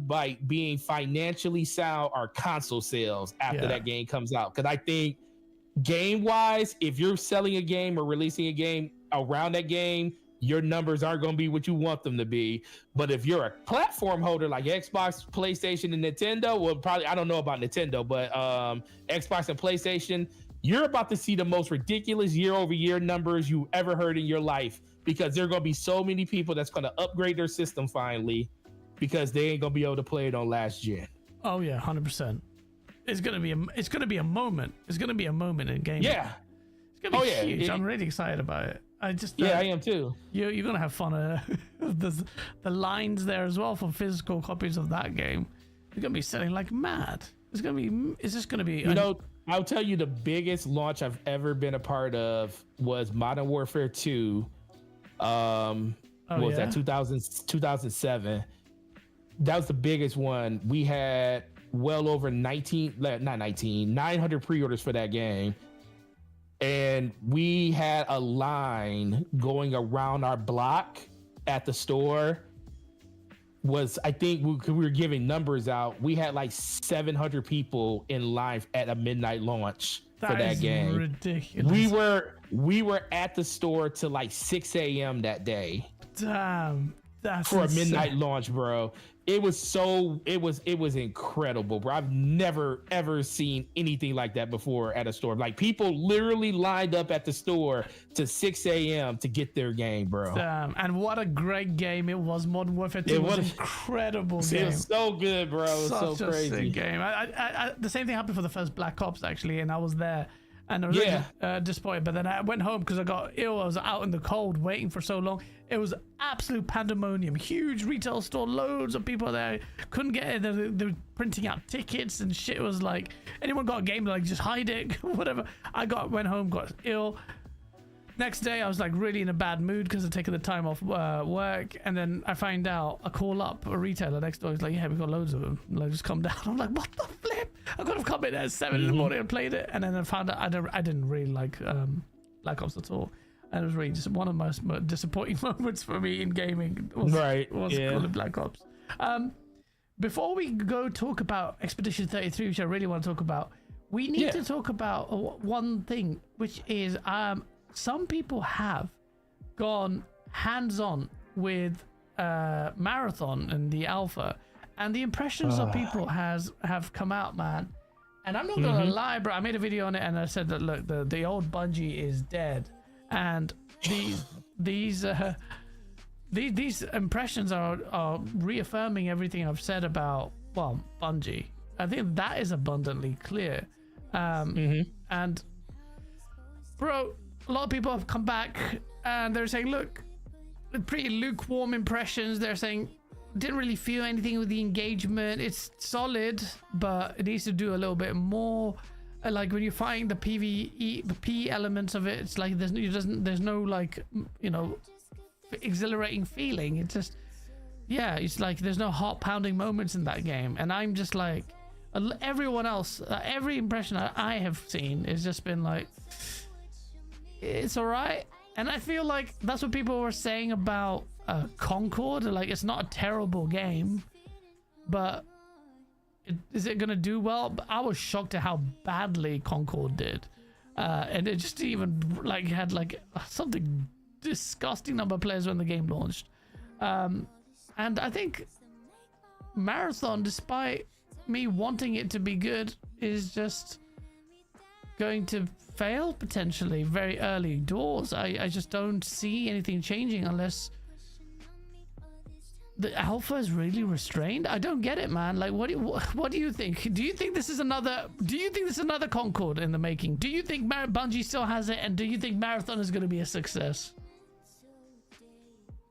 being financially sound are console sales after that game comes out. Because I think game-wise, if you're selling a game or releasing a game around that game, your numbers aren't going to be what you want them to be. But if you're a platform holder like Xbox, PlayStation, and Nintendo, well, probably, I don't know about Nintendo, but Xbox and PlayStation, you're about to see the most ridiculous year-over-year numbers you ever heard in your life, because there are going to be so many people that's going to upgrade their system finally, because they ain't going to be able to play it on last gen. Oh yeah, 100%. It's going to be a moment. It's going to be a moment in gaming. Yeah. It's gonna be yeah, huge. I'm really excited about it. I am too. You're gonna have fun. There's the lines there as well for physical copies of that game. You're gonna be selling like mad. It's just gonna be. You know, I'll tell you the biggest launch I've ever been a part of was Modern Warfare 2. That 2007? That was the biggest one. We had well over 900 pre-orders for that game. And we had a line going around our block at the store. I think we were giving numbers out. We had like 700 people in line at a midnight launch for that game. Ridiculous. We were at the store till like 6 a.m. that day. Damn. That's for insane. a midnight launch, bro. It was incredible, bro. I've never ever seen anything like that before at a store. Like people literally lined up at the store to 6 a.m. to get their game, bro. Damn. And what a great game it was. Modern Warfare 2 was an incredible game. It was so good, bro. It was Such so a crazy. sick game. The same thing happened for the first Black Ops actually, and I was there. And I was really disappointed, but then I went home because I got ill. I was out in the cold waiting for so long. It was absolute pandemonium. Huge retail store, loads of people there. Couldn't get it. They were printing out tickets and shit. It was like, anyone got a game, like just hide it, whatever. Went home, got ill. Next day, I was like really in a bad mood because I'd taken the time off work. And then I find out, I call up a retailer next door. He's like, yeah, we've got loads of them. Like, just come down. I'm like, what the flip? I could have come in at 7 in the morning and played it. And then I found out I didn't really like Black Ops at all. And it was really just one of the most disappointing moments for me in gaming. Was calling Black Ops. Before we go talk about Expedition 33, which I really want to talk about, we need to talk about one thing, which is some people have gone hands-on with Marathon and the alpha, and the impressions of people have come out, man. And I'm not gonna lie, bro. I made a video on it, and I said that look, the old Bungie is dead, and these impressions are reaffirming everything I've said about Bungie. I think that is abundantly clear. And bro, a lot of people have come back and they're saying, look, pretty lukewarm impressions. They're saying, didn't really feel anything with the engagement. It's solid, but it needs to do a little bit more. Like when you find the PvE, the P elements of it, it's like there's no like, you know, exhilarating feeling. It's just, it's like there's no heart pounding moments in that game. And I'm just like, everyone else, every impression I have seen has just been like, it's all right. And I feel like that's what people were saying about Concord. Like, it's not a terrible game, but is it gonna do well? I was shocked at how badly Concord did, and it just even like had like something disgusting number of players when the game launched. And I think Marathon, despite me wanting it to be good, is just going to fail potentially very early doors. I just don't see anything changing unless the alpha is really restrained. I don't get it, man. Like, what do you think? Do you think this is another Concord in the making? Do you think Bungie still has it, and do you think Marathon is going to be a success?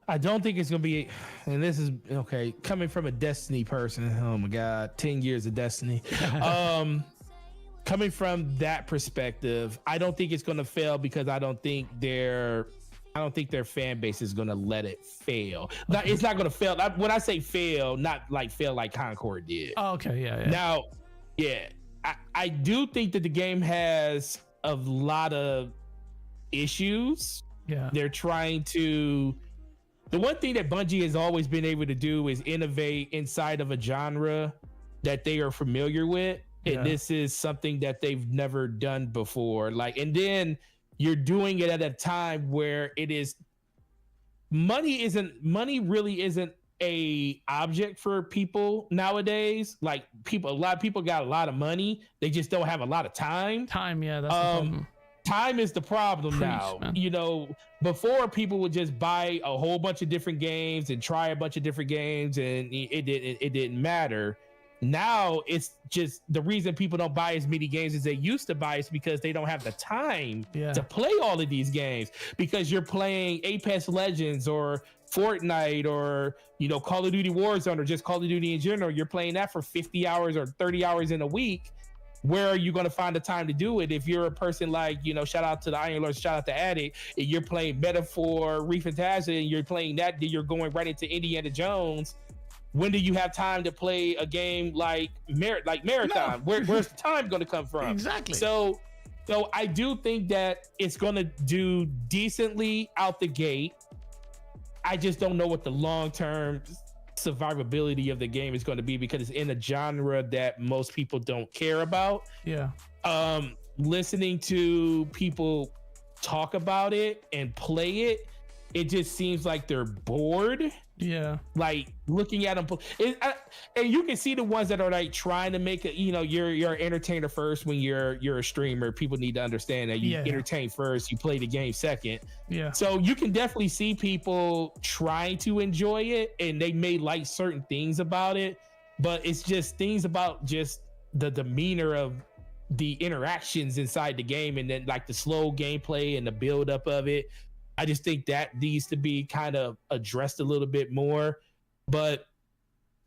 I don't think it's gonna be, and this is okay coming from a Destiny person. Oh my god, 10 years of Destiny. Coming from that perspective, I don't think it's gonna fail because I don't think their fan base is gonna let it fail. It's not gonna fail. When I say fail, not like fail like Concord did. Oh, okay, yeah. Now, I do think that the game has a lot of issues. Yeah, they're trying to. The one thing that Bungie has always been able to do is innovate inside of a genre that they are familiar with. And this is something that they've never done before. Like, and then you're doing it at a time where it is money really isn't a object for people nowadays. Like a lot of people got a lot of money. They just don't have a lot of time. Yeah, that's the problem. Time is the problem now. Man. You know, before people would just buy a whole bunch of different games and try a bunch of different games, and it didn't matter. Now it's just the reason people don't buy as many games as they used to buy is because they don't have the time to play all of these games, because you're playing Apex Legends or Fortnite or, you know, Call of Duty Warzone or just Call of Duty in general. You're playing that for 50 hours or 30 hours in a week. Where are you going to find the time to do it? If you're a person like, you know, shout out to the Iron Lord, shout out to Addict, and you're playing Metaphor, Reef Fantasia, and you're playing that, then you're going right into Indiana Jones. When do you have time to play a game like Marathon? No. Where's the time going to come from? Exactly. So I do think that it's going to do decently out the gate. I just don't know what the long-term survivability of the game is going to be, because it's in a genre that most people don't care about. Yeah. Listening to people talk about it and play it, it just seems like they're bored. Yeah. Like looking at them, and you can see the ones that are like trying to make it. You know, you're an entertainer first when you're a streamer. People need to understand that you entertain first, you play the game second. Yeah. So you can definitely see people trying to enjoy it, and they may like certain things about it, but it's just things about just the demeanor of the interactions inside the game, and then like the slow gameplay and the build up of it. I just think that needs to be kind of addressed a little bit more. But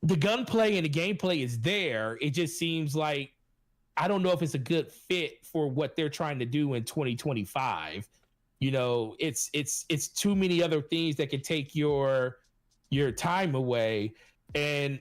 the gunplay and the gameplay is there. It just seems like, I don't know if it's a good fit for what they're trying to do in 2025. You know, it's too many other things that can take your time away. And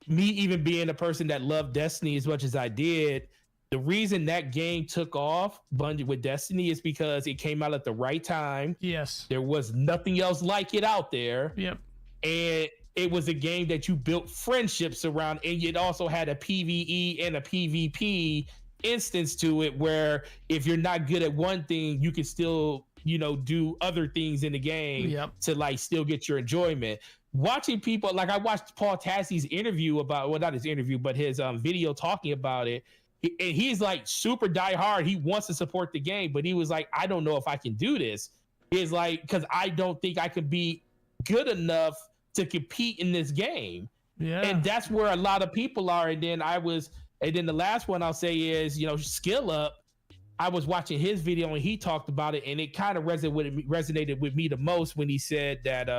me even being a person that loved Destiny as much as I did, the reason that game took off, Bungie with Destiny, is because it came out at the right time. Yes. There was nothing else like it out there. Yep. And it was a game that you built friendships around, and it also had a PvE and a PvP instance to it, where if you're not good at one thing, you can still, you know, do other things in the game to like still get your enjoyment. Watching people, like I watched Paul Tassie's interview about, well, not his interview, but his video talking about it. And he's like super diehard. He wants to support the game, but he was like, I don't know if I can do this. He's like, because I don't think I could be good enough to compete in this game. Yeah. And that's where a lot of people are. And then the last one I'll say is, you know, Skill Up. I was watching his video and he talked about it, and it kind of resonated with me the most when he said that,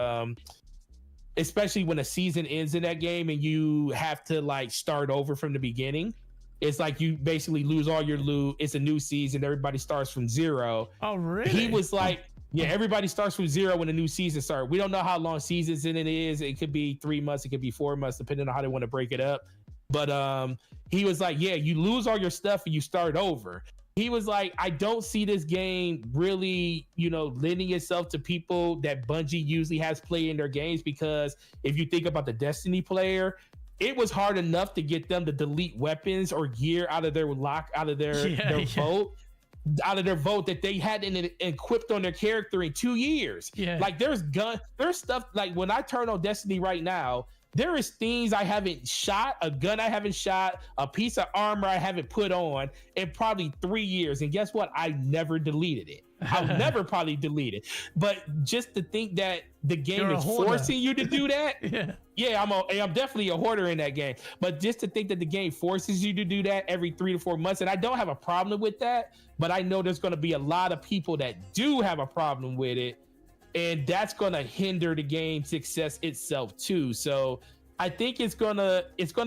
especially when a season ends in that game and you have to like start over from the beginning. It's like you basically lose all your loot. It's a new season. Everybody starts from zero. Oh, really? He was like, yeah, everybody starts from zero when a new season starts. We don't know how long seasons in it is. It could be 3 months. It could be 4 months, depending on how they want to break it up. But he was like, yeah, you lose all your stuff and you start over. He was like, I don't see this game really, you know, lending itself to people that Bungie usually has played in their games, because if you think about the Destiny player, it was hard enough to get them to delete weapons or gear out of their vote that they hadn't equipped on their character in 2 years. Yeah. Like there's stuff, like when I turn on Destiny right now, there is things I haven't shot, a gun I haven't shot, a piece of armor I haven't put on in probably 3 years. And guess what? I never deleted it. I'll never probably delete it. But just to think that the game is forcing you to do that. Yeah, I'm definitely a hoarder in that game. But just to think that the game forces you to do that every 3 to 4 months, and I don't have a problem with that, but I know there's going to be a lot of people that do have a problem with it, and that's going to hinder the game's success itself too. So I think it's gonna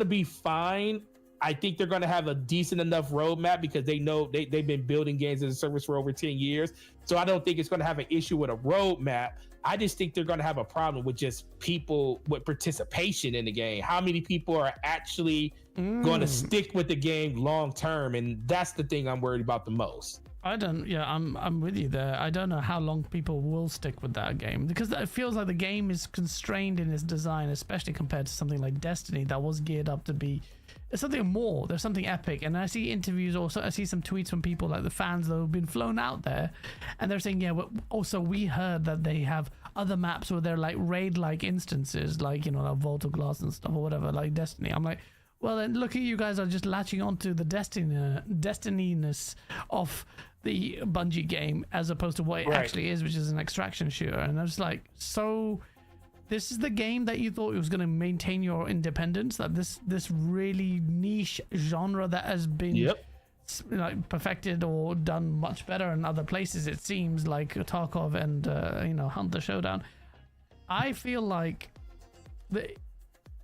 be fine. I think they're going to have a decent enough roadmap, because they know they've been building games as a service for over 10 years. So I don't think it's going to have an issue with a roadmap. I just think they're going to have a problem with just people with participation in the game. How many people are actually going to stick with the game long term? And that's the thing I'm worried about the most. I'm with you there. I don't know how long people will stick with that game, because it feels like the game is constrained in its design, especially compared to something like Destiny that was geared up to be something more. There's something epic. And I see interviews, also I see some tweets from people like the fans that have been flown out there, and they're saying, yeah, well, also we heard that they have other maps where they're like raid-like instances, like, you know, like Vault of Glass and stuff or whatever, like Destiny. I'm like, well, then look at you guys are just latching onto the Destiny-ness of the Bungie game as opposed to what it actually is, which is an extraction shooter. And I was like, so this is the game that you thought it was going to maintain your independence, that this really niche genre that has been like perfected or done much better in other places, it seems, like Tarkov and Hunter Showdown. I feel like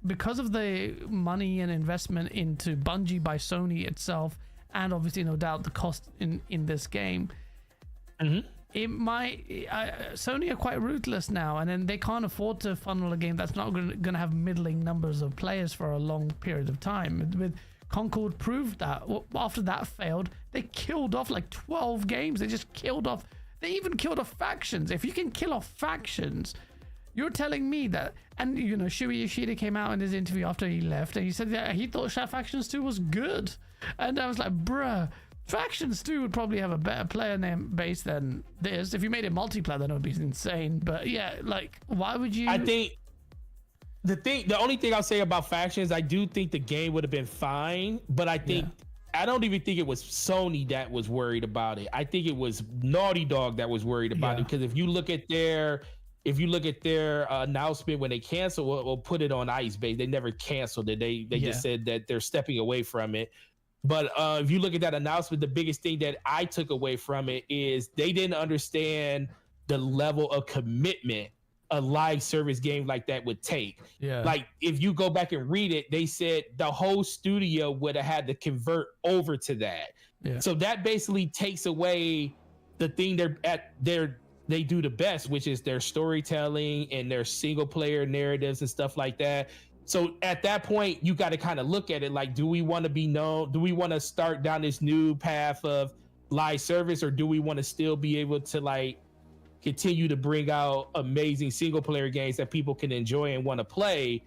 because of the money and investment into Bungie by Sony itself, and obviously no doubt the cost in this game, it might Sony are quite ruthless now, and then they can't afford to funnel a game that's not going to have middling numbers of players for a long period of time. With Concord proved that. After that failed, they killed off like 12 games. They just killed off. They even killed off factions. If you can kill off factions, you're telling me that. And Shuei Yoshida came out in his interview after he left, and he said that he thought Factions 2 was good. And I was like, bruh, Factions 2 would probably have a better player name base than this. If you made it multiplayer, then it would be insane. But yeah, like, why would you? I think the only thing I'll say about Factions, I do think the game would have been fine, but I think I don't even think it was Sony that was worried about it. I think it was Naughty Dog that was worried about it, because if you look at their announcement when they canceled, we'll put it on ice, base. They never canceled it. They just said that they're stepping away from it. But if you look at that announcement, the biggest thing that I took away from it is they didn't understand the level of commitment a live service game like that would take. Like, if you go back and read it, they said the whole studio would have had to convert over to that. So that basically takes away the thing they do the best, which is their storytelling and their single player narratives and stuff like that. So at that point, you got to kind of look at it like, do we want to be known? Do we want to start down this new path of live service, or do we want to still be able to like continue to bring out amazing single player games that people can enjoy and want to play?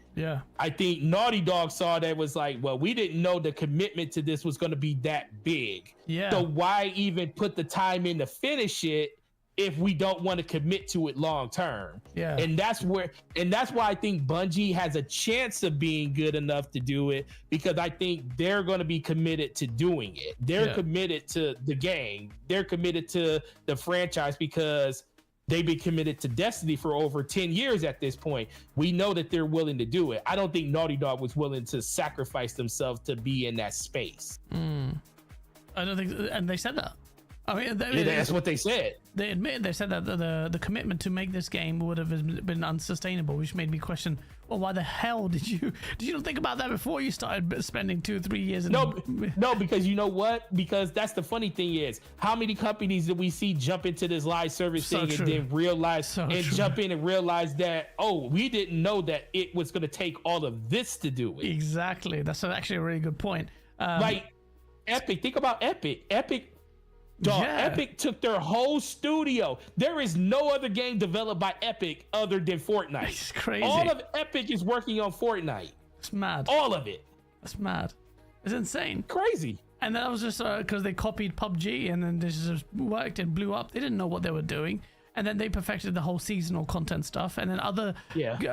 I think Naughty Dog saw that, was like, well, we didn't know the commitment to this was going to be that big. So why even put the time in to finish it if we don't want to commit to it long term? And that's why I think Bungie has a chance of being good enough to do it, because I think they're going to be committed to doing it. They're committed to the game. They're committed to the franchise, because they've been committed to Destiny for over 10 years at this point. We know that they're willing to do it. I don't think Naughty Dog was willing to sacrifice themselves to be in that space. I don't think, and they said that. I mean, that's what they said. They admitted, they said that the commitment to make this game would have been unsustainable, which made me question, well, why the hell did you not think about that before you started spending 2 or 3 years? No, because you know what? Because that's the funny thing is, how many companies did we see jump into this live service thing and then realize jump in and realize that, oh, we didn't know that it was going to take all of this to do it. Exactly. That's actually a really good point. Like Epic, think about Epic. Epic took their whole studio. There is no other game developed by Epic other than Fortnite. It's crazy. All of Epic is working on Fortnite. It's mad. All of it. That's mad. It's insane. Crazy. And that was just because they copied PUBG, and then this just worked and blew up. They didn't know what they were doing. And then they perfected the whole seasonal content stuff. And then other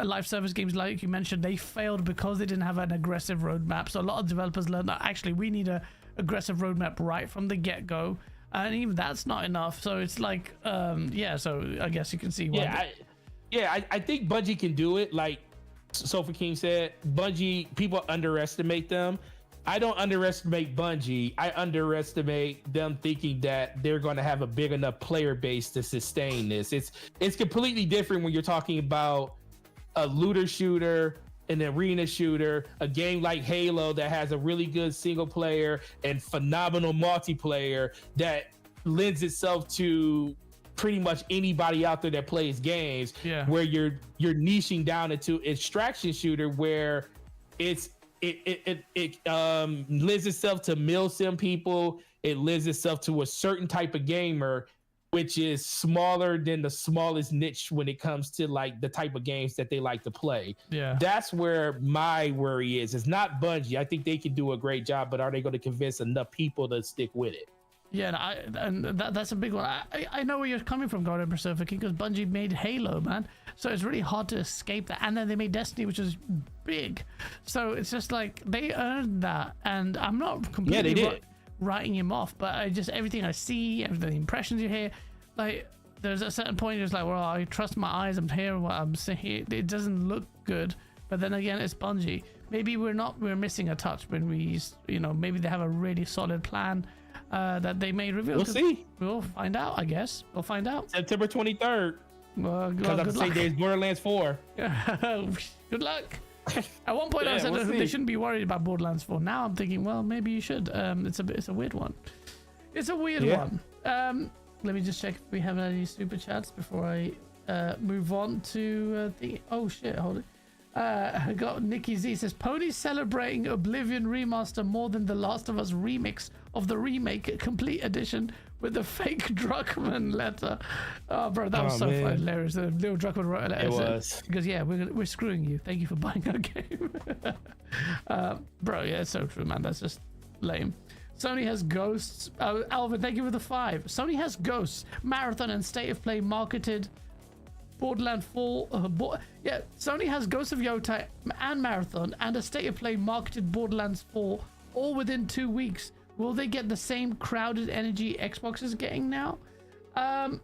live service games, like you mentioned, they failed because they didn't have an aggressive roadmap. So a lot of developers learned that actually we need a aggressive roadmap right from the get-go. And even that's not enough. So it's like, so I guess you can see why. I think Bungie can do it. Like Sophie King said, Bungie, people underestimate them. I don't underestimate Bungie. I underestimate them thinking that they're going to have a big enough player base to sustain this. It's completely different when you're talking about a looter shooter, an arena shooter, a game like Halo that has a really good single player and phenomenal multiplayer that lends itself to pretty much anybody out there that plays games. Where you're niching down into extraction shooter, where it lends itself to milsim people. It lends itself to a certain type of gamer, which is smaller than the smallest niche when it comes to like the type of games that they like to play. That's where my worry is. It's not Bungie. I think they can do a great job, but are they going to convince enough people to stick with it? That's a big one. I know where you're coming from, Guardian Pacific, because Bungie made Halo, man. So it's really hard to escape that. And then they made Destiny, which is big. So it's just like they earned that. And I'm not completely writing him off, but everything I see, everything, the impressions you hear, like there's a certain point it's like, well, I trust my eyes. I'm here. What I'm seeing, it doesn't look good. But then again, it's Bungie. Maybe we're missing a touch when we, you know, maybe they have a really solid plan that they may reveal. We'll see. We'll find out, I guess. We'll find out. September 23rd. Well, Because I'm the same day as Borderlands 4. Good luck. At one point, I said they shouldn't be worried about Borderlands 4. Now I'm thinking, well, maybe you should. It's a weird one. It's a weird one. Let me just check if we have any super chats before I move on to the. Oh shit! Hold it. I got Nikki Z says Pony's celebrating Oblivion Remaster more than the Last of Us remix of the remake complete edition with the fake Druckmann letter. Oh, bro, that was so hilarious. The little Druckmann wrote a letter. It was. Because yeah, we're screwing you. Thank you for buying our game. Bro, yeah, it's so true, man. That's just lame. Sony has Ghosts. Alvin, thank you for the 5. Sony has Ghosts, Marathon, and State of Play marketed. Borderlands 4. Yeah, Sony has Ghosts of Yotei and Marathon and a State of Play marketed Borderlands 4 all within 2 weeks. Will they get the same crowded energy Xbox is getting now? I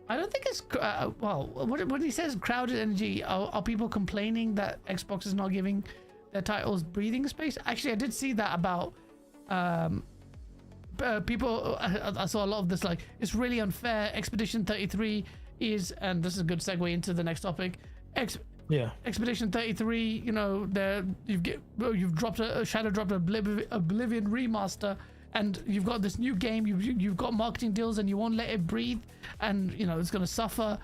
don't think it's well. When he says crowded energy, are people complaining that Xbox is not giving their titles breathing space? Actually, I did see that about people. I saw a lot of this. Like, it's really unfair. Expedition 33 is, and this is a good segue into the next topic. Expedition 33, you know, you've dropped Shadow dropped Oblivion Remaster, and you've got this new game. You've got marketing deals, and you won't let it breathe, and you know it's gonna suffer.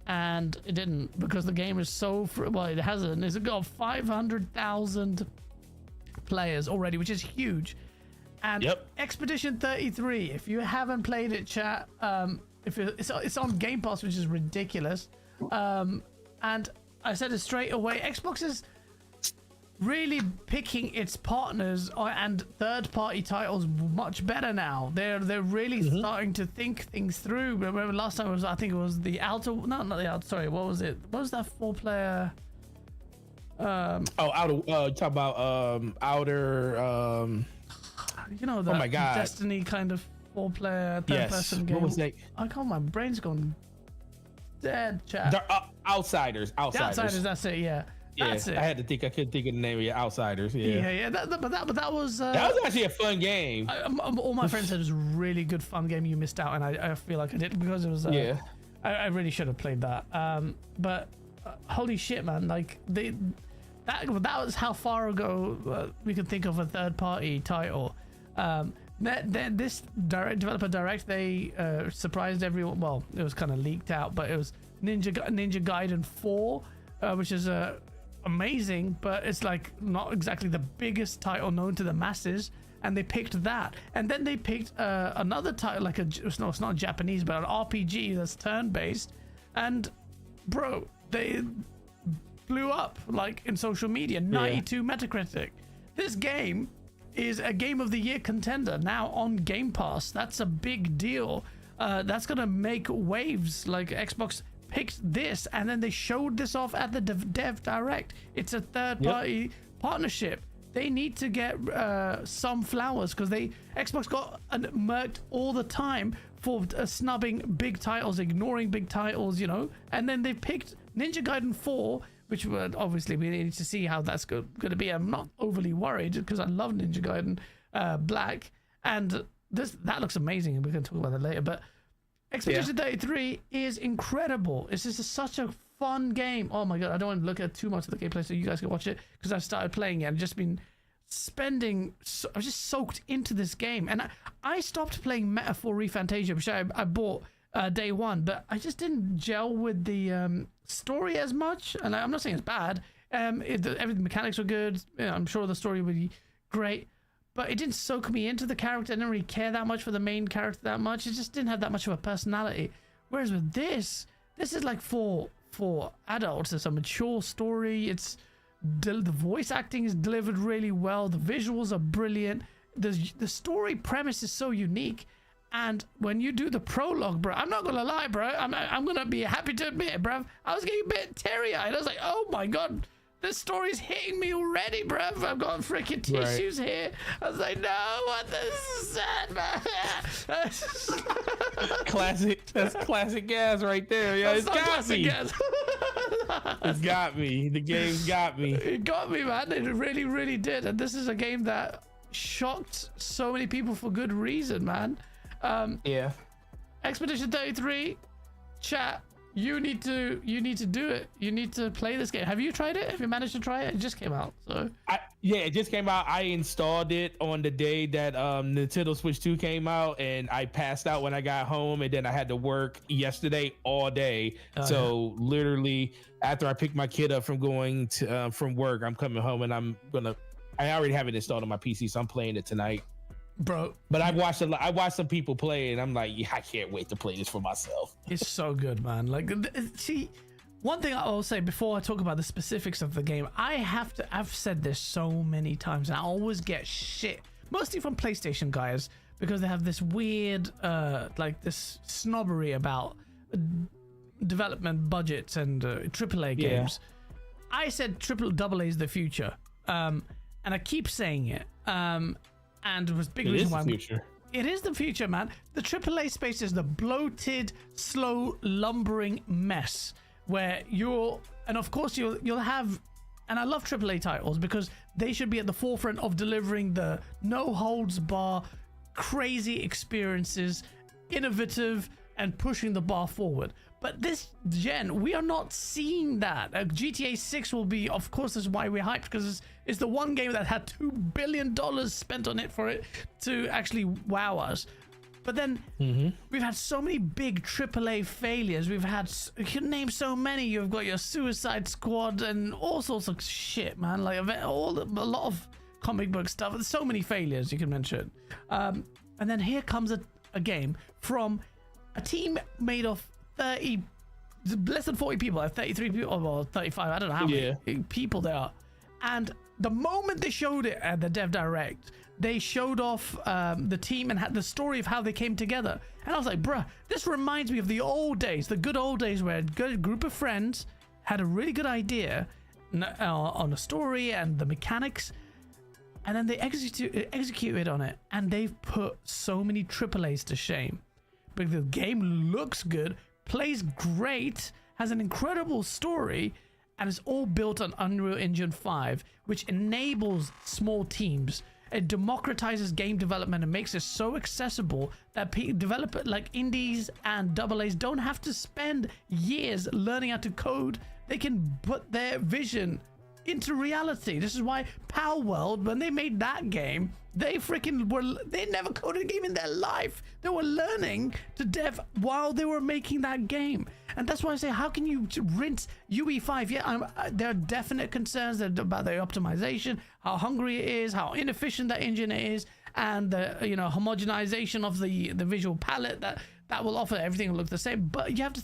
And it didn't, because the game is so well. It hasn't. It's got 500,000 players already, which is huge. And Expedition 33, if you haven't played it, chat, it's on Game Pass, which is ridiculous. And I said it straight away, Xbox is really picking its partners and third-party titles much better now. They're really starting to think things through. Remember last time I think it was the Outer, not the Outer, sorry, what was it? What was that 4-player? Outer, talk about Outer, you know, the Destiny kind of 4-player third-person game. What was that? I can't, my brain's gone dead, chat. Outsiders. That's it, yeah. That's it. I had to think. I couldn't think of the name of Outsiders. Yeah. But that was. That was actually a fun game. All my friends said it was a really good, fun game. You missed out, and I feel like I did because it was. I really should have played that. But holy shit, man! Like that was how far ago we could think of a third-party title. This developer direct, they surprised everyone. Well, it was kind of leaked out, but it was Ninja Gaiden 4, which is amazing, but it's like not exactly the biggest title known to the masses, and they picked that. And then they picked another title, like it's not Japanese, but an RPG that's turn-based, and bro, they blew up like in social media. 92 Metacritic. This game is a Game of the Year contender now on Game Pass. That's a big deal. That's gonna make waves. Like, Xbox picked this, and then they showed this off at the Dev Direct. It's a third-party partnership. They need to get some flowers, because Xbox got murked all the time for snubbing big titles, ignoring big titles, you know. And then they picked Ninja Gaiden 4, which obviously we need to see how that's going to be. I'm not overly worried because I love Ninja Gaiden Black, and that looks amazing, and we can talk about that later. But Expedition 33 is incredible. It's just such a fun game. Oh my god, I don't want to look at too much of the gameplay so you guys can watch it, because I've started playing it and just been I was just soaked into this game. And I stopped playing Metaphor ReFantasia, which I bought day one, but I just didn't gel with the story as much. And I'm not saying it's bad. The mechanics were good. I'm sure the story would be great, but it didn't soak me into the character. I didn't really care that much for the main character that much. It just didn't have that much of a personality. Whereas with this is like for adults. It's a mature story. The voice acting is delivered really well. The visuals are brilliant. The story premise is so unique. And when you do the prologue, bro, I'm not gonna lie, bro. I'm gonna be happy to admit it, bro. I was getting a bit teary-eyed. I was like, oh my god, this story's hitting me already, bruv. I've got freaking tissues here. I was like, no, what? This is sad, man. Classic. That's classic gas right there. Yeah, it's got me. It's got me. The game's got me. It got me, man. It really, really did. And this is a game that shocked so many people for good reason, man. Yeah. Expedition 33, chat. You need to do it. You need to play this game. Have you tried it? Have you managed to try it? It just came out. So yeah, it just came out. I installed it on the day that Nintendo Switch 2 came out, and I passed out when I got home, and then I had to work yesterday all day. So literally, after I picked my kid up from going to from work, I'm coming home, and I already have it installed on my PC, so I'm playing it tonight. Bro, but I watched some people play, and I'm like, yeah, I can't wait to play this for myself. It's so good, man. Like, see, one thing I will say before I talk about the specifics of the game, I've said this so many times, and I always get shit, mostly from PlayStation guys, because they have this weird, like this snobbery about development budgets and AAA games. I said AA is the future, and I keep saying it. And it was big reason why it is the future, man. The AAA space is the bloated, slow, lumbering mess where of course you'll have, and I love AAA titles because they should be at the forefront of delivering the no holds bar, crazy experiences, innovative, and pushing the bar forward. But this gen, we are not seeing that. GTA 6 will be, of course, this is why we're hyped, because it's the one game that had $2 billion spent on it for it to actually wow us. But then we've had so many big AAA failures. We've had, you can name so many. You've got your Suicide Squad and all sorts of shit, man. Like a lot of comic book stuff. There's so many failures you can mention. And then here comes a game from a team made of less than 40 people, 33 people, or 35, I don't know how many people there are. And the moment they showed it at the Dev Direct, they showed off the team and had the story of how they came together. And I was like, bruh, this reminds me of the old days, the good old days where a good group of friends had a really good idea on a story and the mechanics, and then they executed on it. And they've put so many AAAs to shame. But the game looks good, plays great, has an incredible story, and it's all built on Unreal Engine 5, which enables small teams. It democratizes game development and makes it so accessible that developers like indies and AA's don't have to spend years learning how to code. They can put their vision into reality. This is why Power World, when they made that game, they never coded a game in their life. They were learning to dev while they were making that game. And that's why I say, how can you rinse UE5? Yeah, there are definite concerns about the optimization, how hungry it is, how inefficient that engine is, and the homogenization of the visual palette that will offer everything will look the same. But you have to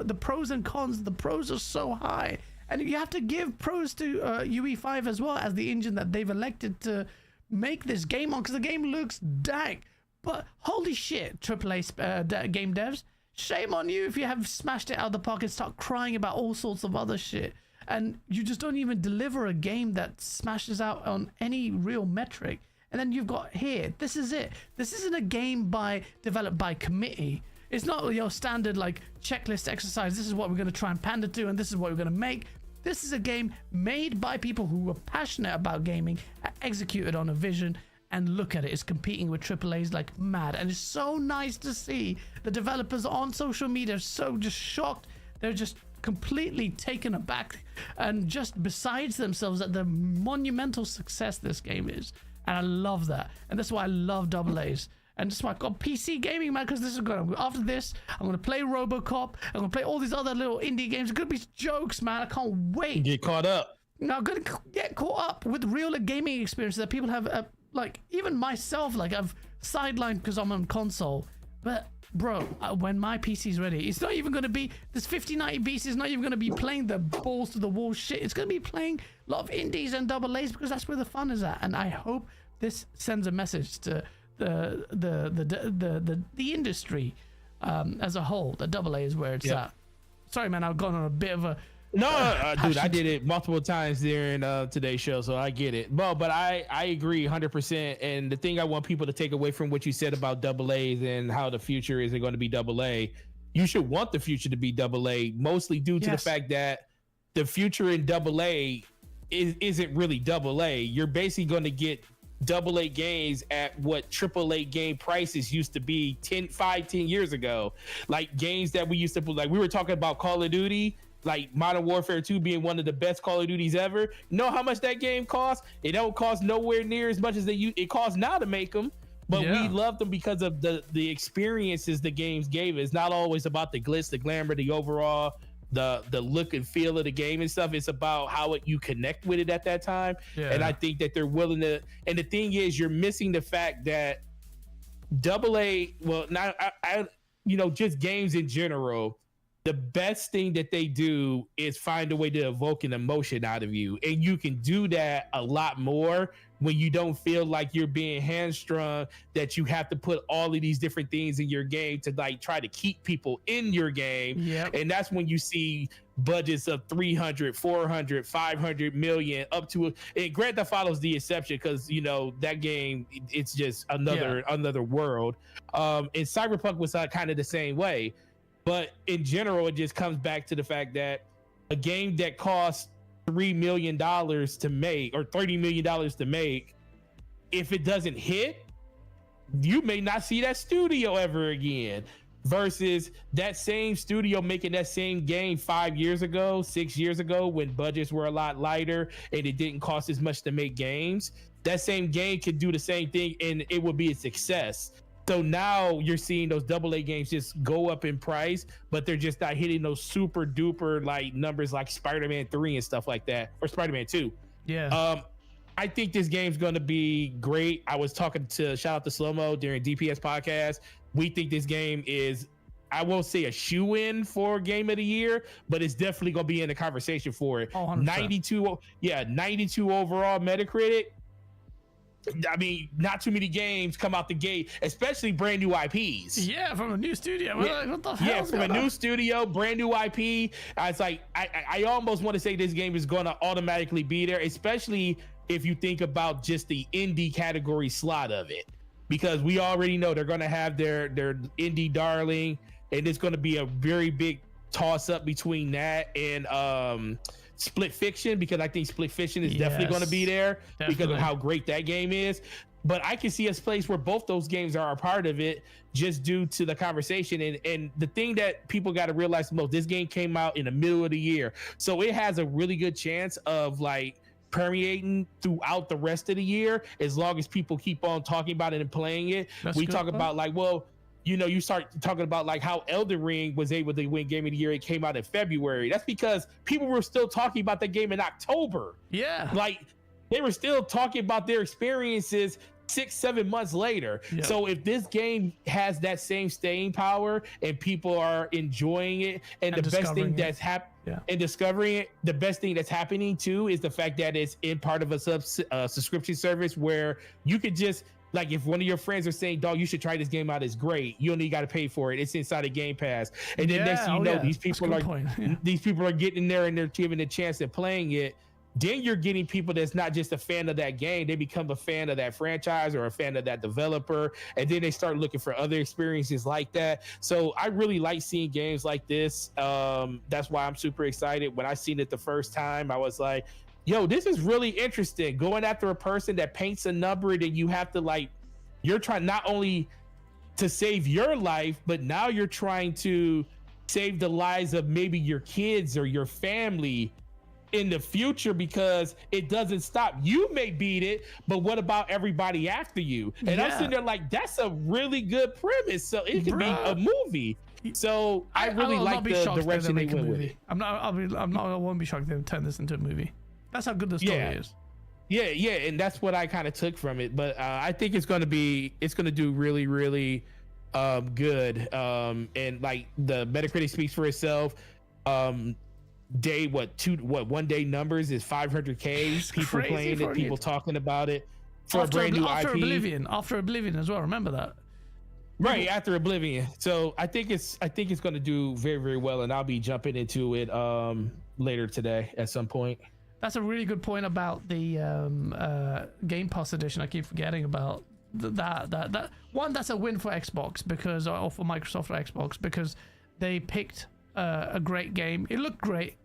the pros and cons. The pros are so high, and you have to give pros to UE5 as well as the engine that they've elected to make this game on, because the game looks dank. But holy shit, AAA game devs, shame on you if you have smashed it out of the park and start crying about all sorts of other shit, and you just don't even deliver a game that smashes out on any real metric. And then you've got here, this is it. This isn't a game developed by committee. It's not your standard like checklist exercise. This is what we're going to try and pander to, and this is what we're going to make. This is a game made by people who were passionate about gaming, executed on a vision, and look at it. It's competing with AAAs like mad. And it's so nice to see the developers on social media so just shocked. They're just completely taken aback and just besides themselves at the monumental success this game is. And I love that. And that's why I love AA's. And that's why I got PC gaming, man, because this is good. After this, I'm going to play RoboCop. I'm going to play all these other little indie games. It's going to be jokes, man. I can't wait. Get caught up. Now, I'm going to get caught up with real gaming experiences that people have, like, even myself, like, I've sidelined because I'm on console. But, bro, when my PC's ready, it's not even going to be, this 5090 beast is not even going to be playing the balls to the wall shit. It's going to be playing a lot of indies and AA's because that's where the fun is at. And I hope this sends a message to the industry as a whole. The AA is where it's at. Sorry, man, I've gone on a bit of a No, dude, I did it multiple times during today's show, so I get it. But I agree 100%. And the thing I want people to take away from what you said about double A's and how the future isn't going to be double A, you should want the future to be double A, mostly due to the fact that the future in double A isn't really double A. You're basically going to get double A games at what triple A game prices used to be 10 years ago. Like games that we used to like, we were talking about Call of Duty, like Modern Warfare 2 being one of the best Call of Duties ever. Know how much that game costs? It don't cost nowhere near as much as it costs now to make them. But we love them because of the experiences the games gave us. It's not always about the glitz, the glamour, the overall, the look and feel of the game and stuff. It's about how you connect with it at that time. And I think that they're willing to. And the thing is, you're missing the fact that AA, well, not just games in general. The best thing that they do is find a way to evoke an emotion out of you. And you can do that a lot more when you don't feel like you're being hamstrung, that you have to put all of these different things in your game to like try to keep people in your game. And that's when you see budgets of 300, 400, 500 million up to and Grand Theft Auto is the exception because that game, it's just another world. And Cyberpunk was kind of the same way. But in general, it just comes back to the fact that a game that costs $3 million to make or $30 million to make, if it doesn't hit, you may not see that studio ever again. Versus that same studio making that same game 5 years ago, 6 years ago, when budgets were a lot lighter and it didn't cost as much to make games. That same game could do the same thing and it would be a success. So now you're seeing those AA games just go up in price, but they're just not hitting those super duper like numbers like Spider-Man 3 and stuff like that, or Spider-Man 2. I think this game's going to be great. I was talking to shout out to Slow-Mo during DPS podcast. We think this game is, I won't say a shoe-in for Game of the Year, but it's definitely going to be in the conversation for it. 92 overall Metacritic. I mean, not too many games come out the gate, especially brand new IPs. Yeah, from a new studio. What the hell? Yeah, from a new studio, brand new IP. It's like I almost want to say this game is going to automatically be there, especially if you think about just the indie category slot of it, because we already know they're going to have their indie darling, and it's going to be a very big toss up between that and Split Fiction, because I think Split Fiction is definitely going to be there because of how great that game is. But I can see a place where both those games are a part of it just due to the conversation. And the thing that people got to realize the most, this game came out in the middle of the year. So it has a really good chance of like permeating throughout the rest of the year, as long as people keep on talking about it and playing it. We talk about like, well, you start talking about like how Elden Ring was able to win Game of the Year. It came out in February. That's because people were still talking about the game in October. Yeah. Like they were still talking about their experiences 6-7 months later. So if this game has that same staying power and people are enjoying it, and the best thing that's and discovering it, the best thing that's happening too is the fact that it's in part of a subscription service where you could just, like, if one of your friends are saying, dog, you should try this game out, it's great, you only got to pay for it, it's inside of Game Pass, and then next thing you know, these people are getting in there and they're given a chance at playing it. Then you're getting people that's not just a fan of that game, they become a fan of that franchise or a fan of that developer, and then they start looking for other experiences like that. So I really like seeing games like this. That's why I'm super excited. When I seen it the first time, I was like, yo, this is really interesting. Going after a person that paints a number, and you have to, like, you're trying not only to save your life, but now you're trying to save the lives of maybe your kids or your family in the future, because it doesn't stop. You may beat it, but what about everybody after you? And I'm sitting there like, that's a really good premise. So it could be a movie. So I really like the direction they went with it. I won't be shocked if they turn this into a movie. That's how good the story is. Yeah, and that's what I kind of took from it. But I think it's going to do really, really good. And like the Metacritic speaks for itself. 1 day numbers is 500K. People playing it, people talking about it for a brand new IP. After Oblivion as well. Remember that. Right, after Oblivion. So I think it's going to do very, very well, and I'll be jumping into it later today at some point. That's a really good point about the Game Pass edition. I keep forgetting about that one. That's a win for Xbox because, or for Microsoft or Xbox, because they picked a great game. It looked great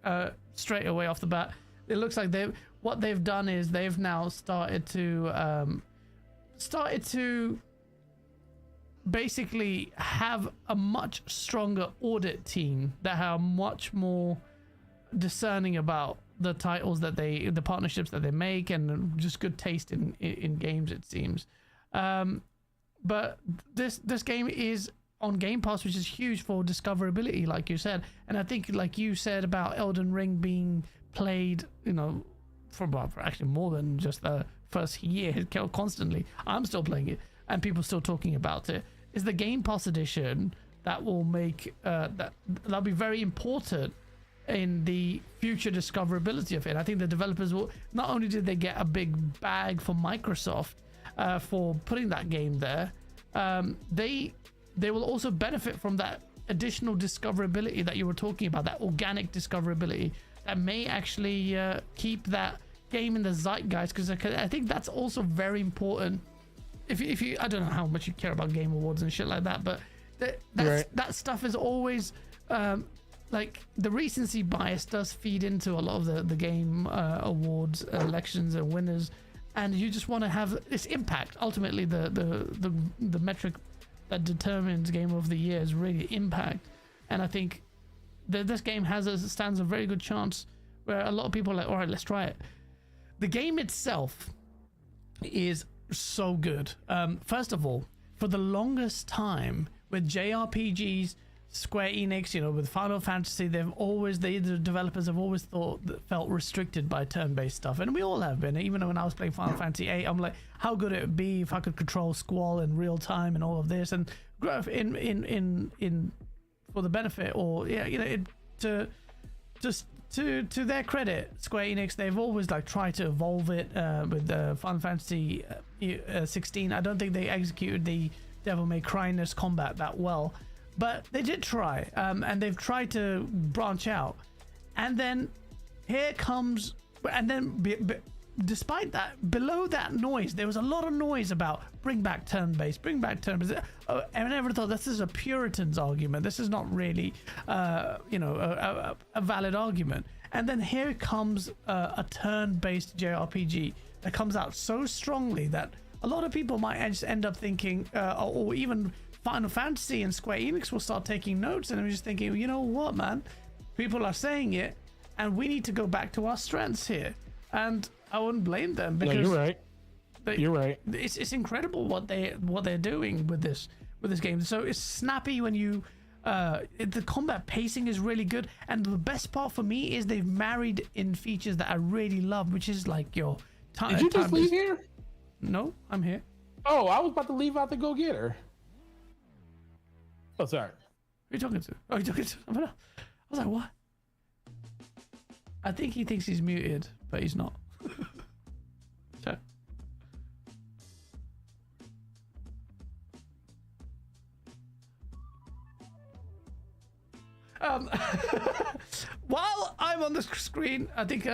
straight away off the bat. It looks like what they've done is they've now started to basically have a much stronger audit team that are much more discerning about the titles that the partnerships that they make, and just good taste in games, it seems. But this game is on Game Pass, which is huge for discoverability, like you said. And I think, like you said about Elden Ring being played, for actually more than just the first year, constantly. I'm still playing it, and people still talking about it. Is the Game Pass edition that will make that'll be very important in the future discoverability of it. I think the developers will, not only did they get a big bag from Microsoft for putting that game there, they will also benefit from that additional discoverability that you were talking about, that organic discoverability that may actually keep that game in the zeitgeist, because I think that's also very important. If you I don't know how much you care about Game Awards and shit like that, but that stuff is always like the recency bias does feed into a lot of the game awards elections and winners, and you just want to have this impact. Ultimately, the metric that determines Game of the Year is really impact, and I think that this game stands a very good chance where a lot of people are like, all right, let's try it. The game itself is so good. First of all, for the longest time with JRPGs, Square Enix, with Final Fantasy, the developers have always felt restricted by turn-based stuff, and we all have been. Even when I was playing Final Fantasy 8, I'm like, how good it would be if I could control Squall in real time and all of this, and in for the benefit, or to their credit, Square Enix, they've always tried to evolve it with Final Fantasy 16. I don't think they executed the Devil May Cry-ness combat that well, but they did try, and they've tried to branch out. And then here comes, and then despite that, below that noise, there was a lot of noise about bring back turn-based. And I never thought this is a Puritan's argument. This is not really, a valid argument. And then here comes a turn-based JRPG that comes out so strongly that a lot of people might just end up thinking, or even Final Fantasy and Square Enix will start taking notes, and I'm just thinking, you know what, man? People are saying it, and we need to go back to our strengths here. And I wouldn't blame them, because you're right. You're right. It's incredible what they're doing with this game. So it's snappy when you the combat pacing is really good, and the best part for me is they've married in features that I really love, which is like your time. Did you just leave here? No, I'm here. Oh, I was about to leave out to go get her. Oh, sorry. Who are you talking to? Oh, you're talking to someone else. I was like, what? I think he thinks he's muted, but he's not. So. While I'm on the screen, I think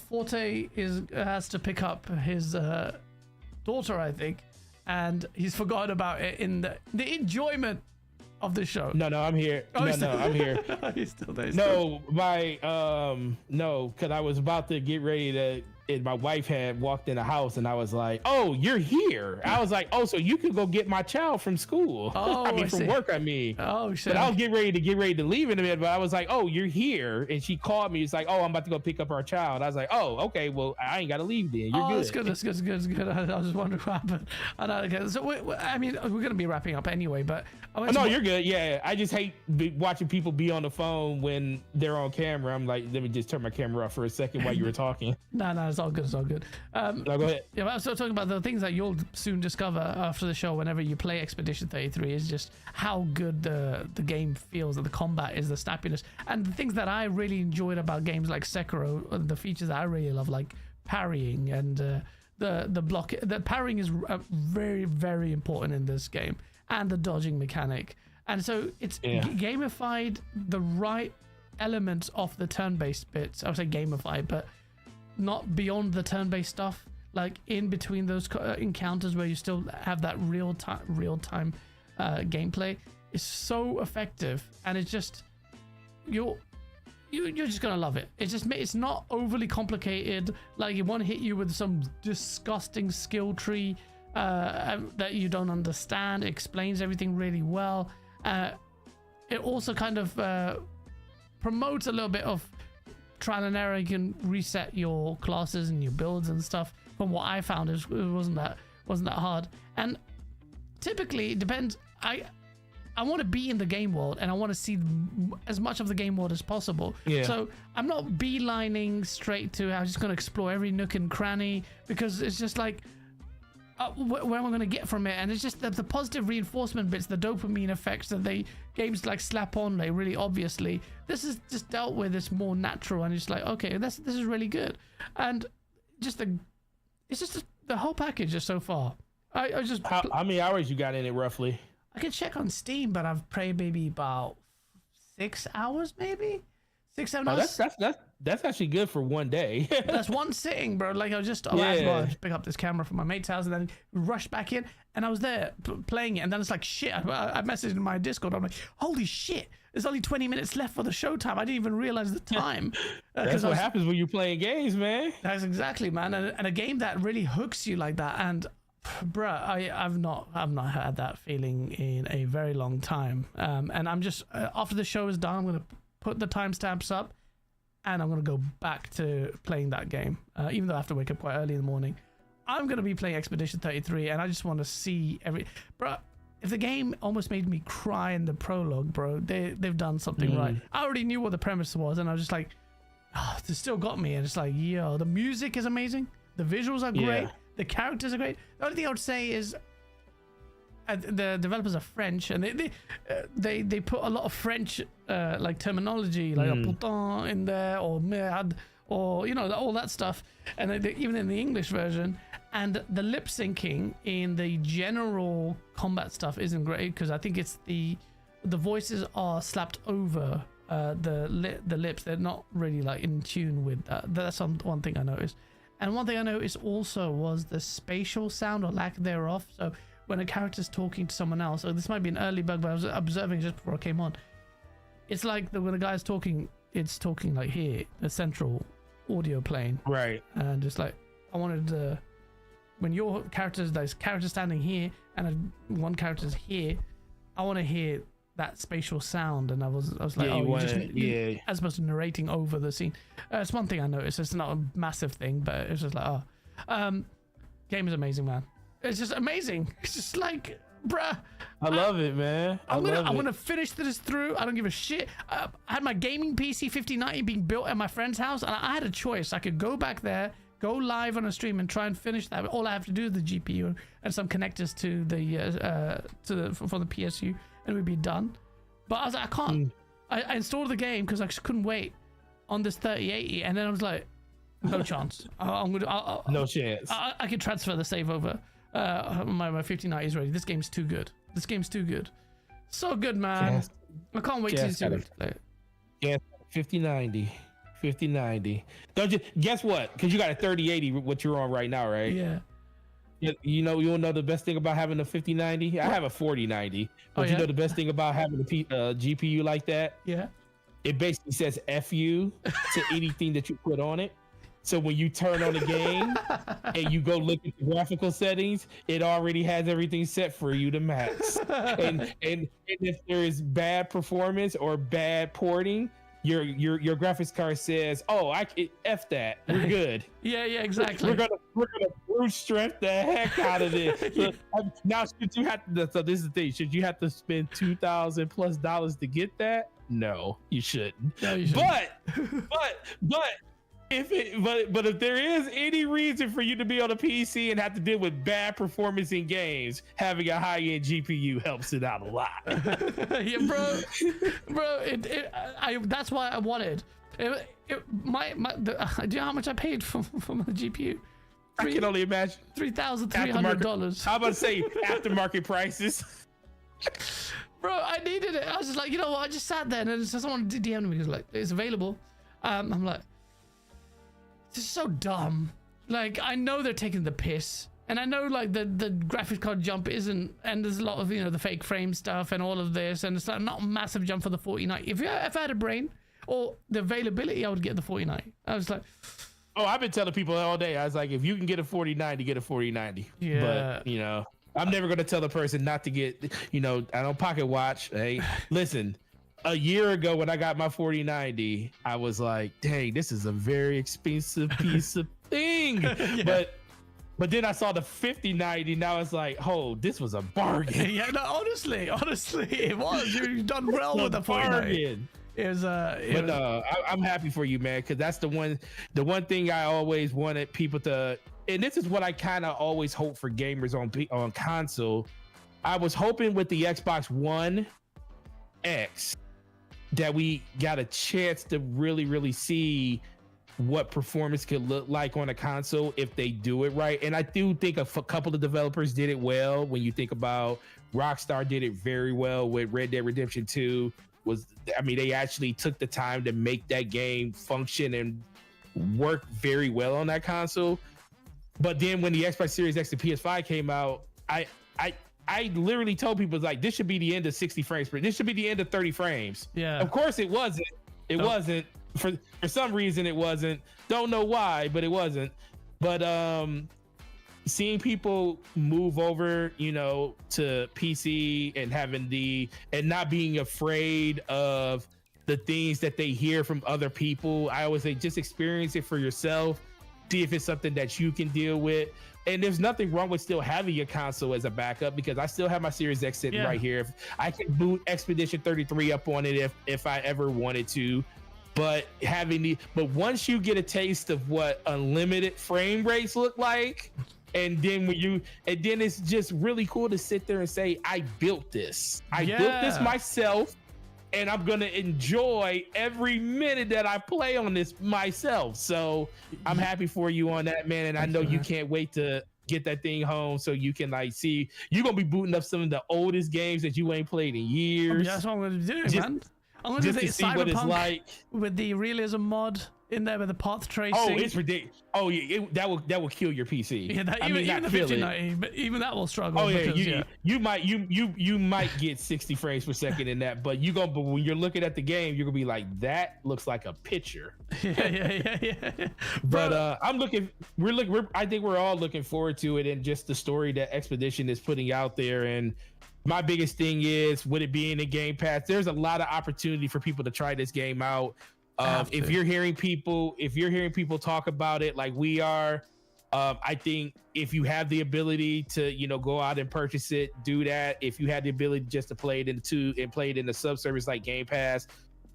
Forte has to pick up his daughter, I think, and he's forgotten about it in the enjoyment of the show. No, I'm here. Oh, I'm here. He's still there. Because I was about to get ready to. And my wife had walked in the house, and I was like, "Oh, you're here." I was like, "Oh, so you could go get my child from school? Oh, from work. I mean, oh shit." But I was getting ready to leave in a minute. But I was like, "Oh, you're here," and she called me. It's like, "Oh, I'm about to go pick up our child." I was like, "Oh, okay. Well, I ain't got to leave then. You're good." That's good. I was just wondering what happened. Okay, so we're gonna be wrapping up anyway, but you're good. Yeah, I just hate watching people be on the phone when they're on camera. I'm like, let me just turn my camera off for a second while you were talking. No, it's all good. It's all good. No, go ahead. Yeah, but I was talking about the things that you'll soon discover after the show whenever you play Expedition 33 is just how good the game feels, that the combat is, the snappiness, and the things that I really enjoyed about games like Sekiro, the features that I really love, like parrying and the block. The parrying is very, very important in this game, and the dodging mechanic. And so it's gamified the right elements of the turn-based bits. I would say gamified, but not beyond the turn-based stuff. Like in between those encounters where you still have that real time gameplay is so effective, and it's just you're just gonna love it. It's not overly complicated. Like it won't hit you with some disgusting skill tree that you don't understand. It explains everything really well. It also kind of promotes a little bit of trial and error. You can reset your classes and your builds and stuff. From what I found, it wasn't that hard. And typically, it depends. I want to be in the game world, and I want to see as much of the game world as possible. Yeah. So I'm not beelining straight to. I'm just going to explore every nook and cranny, because it's just like, where am I going to get from it? And it's just the positive reinforcement bits, the dopamine effects that games like slap on, like really obviously. This is just dealt with. It's more natural, and it's like, okay, this is really good, and it's just the whole package is so far. I just how many hours you got in it roughly? I can check on Steam, but I've played maybe about 6 hours, maybe 6-7 hours. That's actually good for one day. That's one sitting, bro. Like I was just I had to pick up this camera from my mate's house and then rush back in, and I was there playing it, and then it's like shit. I messaged in my Discord. I'm like, holy shit! There's only 20 minutes left for the showtime. I didn't even realize the time. That's what happens when you're playing games, man. That's exactly, man. And a game that really hooks you like that, and bruh, I've not had that feeling in a very long time. And I'm just after the show is done, I'm gonna put the timestamps up, and I'm gonna go back to playing that game. Even though I have to wake up quite early in the morning, I'm gonna be playing Expedition 33, and I just want to see bruh. If the game almost made me cry in the prologue, bro, they've done something right. I already knew what the premise was, and I was just like, oh, it still got me. And it's like, yo, the music is amazing, the visuals are great. The characters are great. The only thing I would say is the developers are French, and they put a lot of French like terminology, like putain in there, or merde, or all that stuff, and even in the English version. And the lip syncing in the general combat stuff isn't great, because I think it's the voices are slapped over the lips. They're not really like in tune with that. That's one thing I noticed. And one thing I noticed also was the spatial sound or lack thereof. So when a character's talking to someone else, this might be an early bug, but I was observing just before I came on. It's like when a guy's talking, it's talking like here, the central audio plane. Right. And it's like, I wanted when your there's character standing here and one character's here, I want to hear that spatial sound. And I was like, as opposed to narrating over the scene. It's one thing I noticed. It's not a massive thing, but it's just like, game is amazing, man. It's just amazing. It's just like, bruh. I love it, man. I'm gonna finish this through. I don't give a shit. I had my gaming PC 5090 being built at my friend's house, and I had a choice. I could go back there, go live on a stream, and try and finish that. All I have to do is the GPU and some connectors to the for the PSU, and we'd be done. But I was like, I can't. I installed the game because I just couldn't wait on this 3080, and then I was like, no chance. No chance. I can transfer the save over. My 5090 is ready. This game's too good. So good, man. Yes. I can't wait to see it. Yeah, 5090. Don't you guess what? Because you got a 3080, what you're on right now, right? Yeah. You know the best thing about having a 5090? I have a 4090. But you know the best thing about having a GPU like that? Yeah. It basically says F you to anything that you put on it. So when you turn on the game and you go look at the graphical settings, it already has everything set for you to max. and if there is bad performance or bad porting, your graphics card says, "Oh, F that. We're good." Yeah, exactly. We're gonna brute strength the heck out of it. So, now, should you have to? So this is the thing. Should you have to spend $2,000+ to get that? No, you shouldn't. No, you shouldn't. But if there is any reason for you to be on a PC and have to deal with bad performance in games, having a high-end GPU helps it out a lot. Yeah, bro. That's why I wanted. Do you know how much I paid for my GPU? I can only imagine. $3,300. How about to say aftermarket prices? Bro, I needed it. I was just like, you know what? I just sat there and then someone DM'd me. He was like, it's available. I'm like, this is so dumb. Like, I know they're taking the piss. And I know, like, the graphics card jump isn't... And there's a lot of, you know, the fake frame stuff and all of this. And it's like not a massive jump for the 4090. If I had a brain or the availability, I would get the 4090. I was like... Oh, I've been telling people all day. I was like, if you can get a 4090, get a 4090. Yeah. But, you know, I'm never going to tell the person not to get, you know, I don't pocket watch. Hey, listen, a year ago when I got my 4090, I was like, dang, this is a very expensive piece of thing. Yeah. But then I saw the 5090. Now it's like, oh, this was a bargain. Yeah, no, honestly, it was. You've done well with the 4090. I'm happy for you, man, because that's the one thing I always wanted people to, and this is what I kind of always hope for gamers on console. I was hoping with the Xbox One X that we got a chance to really see what performance could look like on a console if they do it right. And I do think a couple of developers did it well. When you think about Rockstar did it very well with Red Dead Redemption 2. They actually took the time to make that game function and work very well on that console. But then when the Xbox Series X and PS5 came out, I literally told people, like, this should be the end of 60 frames per. This should be the end of 30 frames. Yeah. Of course it wasn't. It wasn't. For some reason it wasn't. Don't know why, but it wasn't. But seeing people move over, you know, to PC and not being afraid of the things that they hear from other people. I always say, just experience it for yourself. See if it's something that you can deal with. And there's nothing wrong with still having your console as a backup, because I still have my Series X sitting right here. I can boot Expedition 33 up on it if I ever wanted to. But once you get a taste of what unlimited frame rates look like, and then it's just really cool to sit there and say, I built this. I built this myself, and I'm gonna enjoy every minute that I play on this myself. So I'm happy for you on that, man. And I know you can't wait to get that thing home so you can see. You're gonna be booting up some of the oldest games that you ain't played in years. That's what I'm gonna do, man. I'm going to see what it's like with the realism mod in there with the path tracing. Oh, it's ridiculous. Oh, yeah, that will kill your PC. Yeah, even the 5090, but even that will struggle. Oh yeah, you might get 60 frames per second in that, but when you're looking at the game, you're gonna be like, that looks like a picture. Yeah. But I think we're all looking forward to it, and just the story that Expedition is putting out there. And my biggest thing is, with it being in Game Pass, there's a lot of opportunity for people to try this game out. If you're hearing people talk about it like we are, I think if you have the ability to, go out and purchase it, do that. If you have the ability just to play it in a subservice like Game Pass,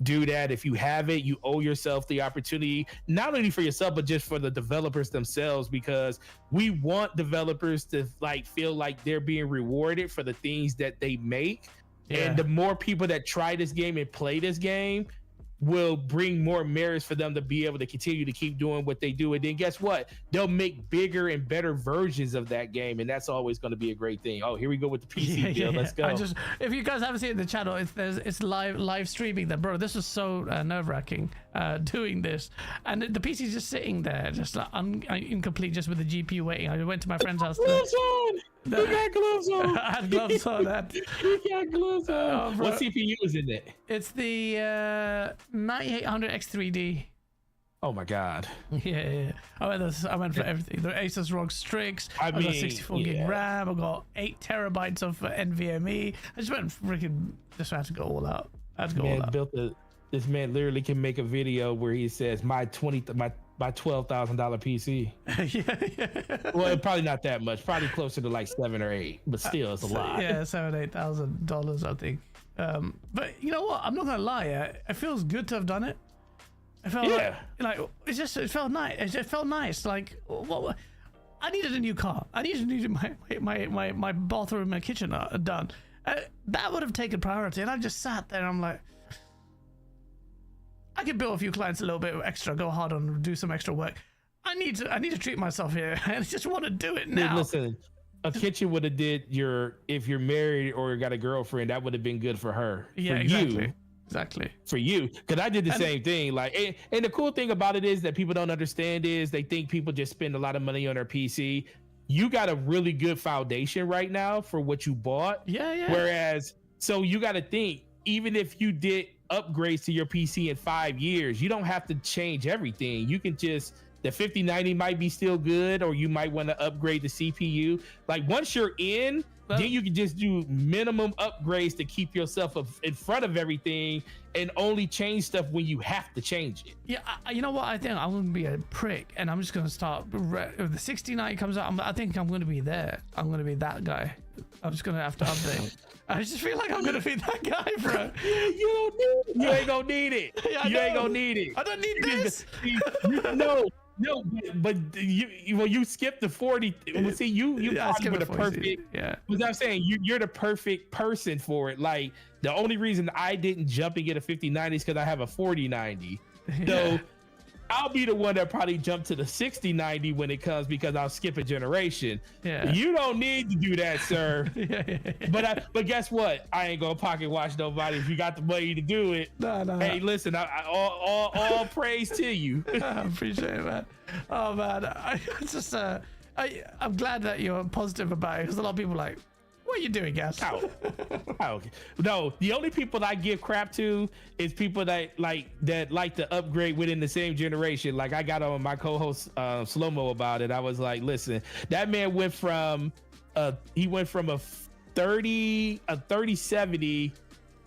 do that. If you have it, you owe yourself the opportunity, not only for yourself, but just for the developers themselves, because we want developers to feel like they're being rewarded for the things that they make. And the more people that try this game and play this game will bring more merits for them to be able to continue to keep doing what they do. And then guess what? They'll make bigger and better versions of that game. And that's always going to be a great thing. Oh, here we go with the PC deal. Let's go. If you guys haven't seen the channel, it's live streaming that, bro. This was so nerve-wracking doing this. And the PC's just sitting there, just incomplete, just with the GPU waiting. I went to my friend's house. You got gloves on. I had gloves on. You got gloves on. What CPU is in it? It's the 9800 X3D. Oh my god. Yeah. I went for everything. The Asus ROG Strix. I got 64 gig RAM. I got 8 terabytes of NVMe. I just had to go all out. This man literally can make a video where he says my $12,000 PC. Yeah. Well, probably not that much. Probably closer to like 7 or 8, but still, it's a lot. Yeah, $7,000-$8,000, I think. But you know what? I'm not gonna lie. It feels good to have done it. It felt it felt nice. It felt nice. Like, what? I needed a new car. I needed my bathroom and my kitchen done. That would have taken priority, and I just sat there. And I'm like, I could bill a few clients a little bit extra, go hard on, do some extra work. I need to treat myself here. I just want to do it now. Listen, a kitchen would have did if you're married or got a girlfriend, that would have been good for her. Yeah, for exactly. You, exactly. For you, because I did the same thing. Like, and the cool thing about it is that people don't understand is they think people just spend a lot of money on their PC. You got a really good foundation right now for what you bought. Yeah. Whereas, so you got to think, even if you did upgrades to your PC in 5 years, you don't have to change everything. You can just, the 5090 might be still good, or you might want to upgrade the CPU. Like once you're in, then you can just do minimum upgrades to keep yourself in front of everything and only change stuff when you have to change it. Yeah, you know what? I think I'm going to be a prick, and I'm just going to start. If the 6090 comes out, I think I'm going to be there. I'm going to be that guy. I'm just going to have to update. I just feel like I'm going to be that guy, bro. You ain't going to need it. Yeah, you ain't going to need it. I don't need this. No, but you skipped the 40. Well, see, you probably were the perfect. Yeah. What I'm saying, you're the perfect person for it. Like the only reason I didn't jump and get a 5090 is because I have a 4090. So I'll be the one that probably jumped to the 6090 when it comes, because I'll skip a generation. Yeah. You don't need to do that, sir. Yeah. But guess what? I ain't gonna pocket watch nobody. If you got the money to do it, No. hey, listen, all praise to you. I appreciate it, man. Oh man, I'm glad that you're positive about it, because a lot of people are like, what are you doing, Gas? Oh, no, the only people that I give crap to is people that like to upgrade within the same generation. Like I got on my co-host Slow-Mo about it. I was like, listen, that man went from a 3070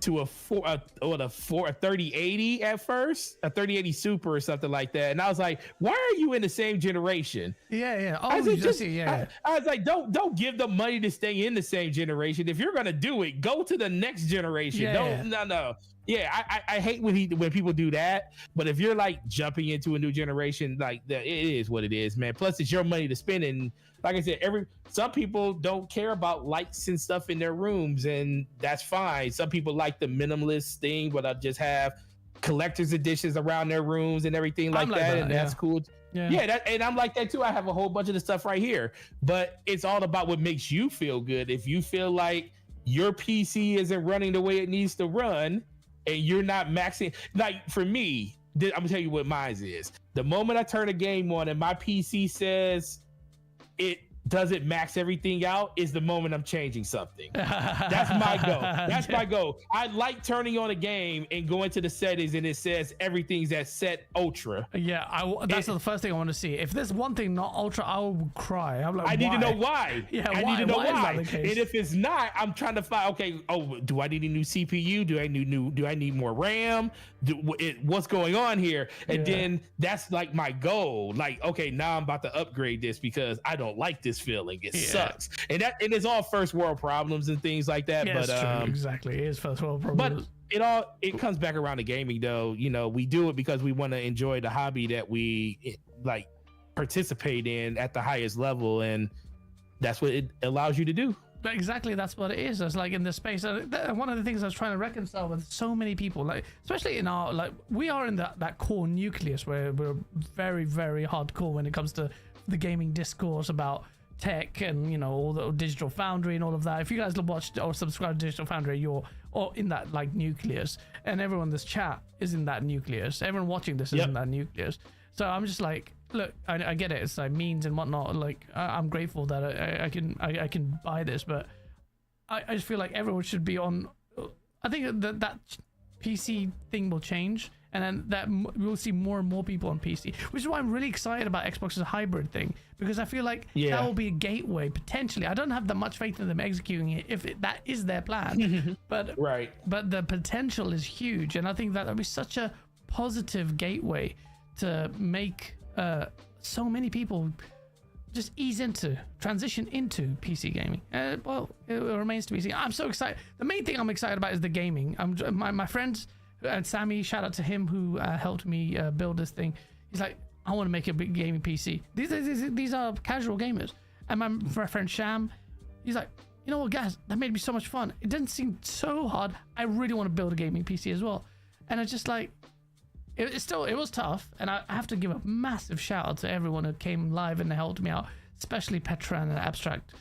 to a 3080 at first, a 3080 Super or something like that. And I was like, why are you in the same generation? Yeah. Oh, I was, yeah. I was like, don't give them money to stay in the same generation. If you're gonna do it, go to the next generation. No. Yeah, I hate when people do that. But if you're like jumping into a new generation, like it is what it is, man. Plus, it's your money to spend. And like I said, some people don't care about lights and stuff in their rooms, and that's fine. Some people like the minimalist thing, but I just have collector's editions around their rooms and everything like that, and that's cool. Yeah, and I'm like that too. I have a whole bunch of the stuff right here, but it's all about what makes you feel good. If you feel like your PC isn't running the way it needs to run, and you're not maxing, like for me, I'm gonna tell you what mine is. The moment I turn a game on and my PC says it doesn't max everything out is the moment I'm changing something. That's my goal. That's my goal. I like turning on a game and going to the settings and it says everything's at set ultra. Yeah, that's the first thing I want to see. If there's one thing not ultra, I will cry. I'm like, I need to know why. Yeah, I need to know why. And if it's not, I'm trying to find. Okay, do I need a new CPU? Do I need more RAM? What's going on here? And then that's like my goal. Like, okay, now I'm about to upgrade this because I don't like this feeling. It sucks. And it's all first world problems and things like that. Yeah, but true. Exactly, it is first world problems. But it comes back around to gaming though. You know, we do it because we want to enjoy the hobby that we like participate in at the highest level, and that's what it allows you to do. But exactly, that's what it is. It's like in the space. One of the things I was trying to reconcile with so many people, like especially in our we are in that core nucleus where we're very, very hardcore when it comes to the gaming discourse about tech and all the Digital Foundry and all of that. If you guys watch or subscribe to Digital Foundry, you're in that like nucleus, and everyone in this chat is in that nucleus. Everyone watching this is in that nucleus. So I'm just like, look, I get it. It's like memes and whatnot. Like I'm grateful that I can buy this, but I just feel like everyone should be on. I think that PC thing will change, and then that we'll see more and more people on PC, which is why I'm really excited about Xbox's hybrid thing, because I feel like that will be a gateway potentially. I don't have that much faith in them executing it if that is their plan, but the potential is huge, and I think that would be such a positive gateway to make so many people just transition into PC gaming. Well, it remains to be seen. I'm so excited. The main thing I'm excited about is the gaming. My friends and Sammy, shout out to him who helped me build this thing. He's like, I want to make a big gaming PC. These are casual gamers. And my friend Sham, he's like, you know what, guys, that made me so much fun. It didn't seem so hard. I really want to build a gaming PC as well. And it's just like, it was tough, and I have to give a massive shout out to everyone who came live and helped me out, especially Petra and Abstract.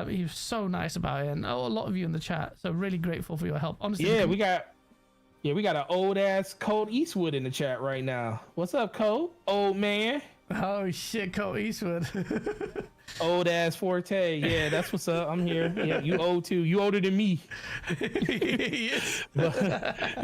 He was so nice about it, and a lot of you in the chat. So really grateful for your help. Honestly, Yeah, we got an old ass Colt Eastwood in the chat right now. What's up, Colt? Old man. Oh shit, Colt Eastwood. Old ass Forte. Yeah, that's what's up. I'm here. Yeah, you old too. You older than me.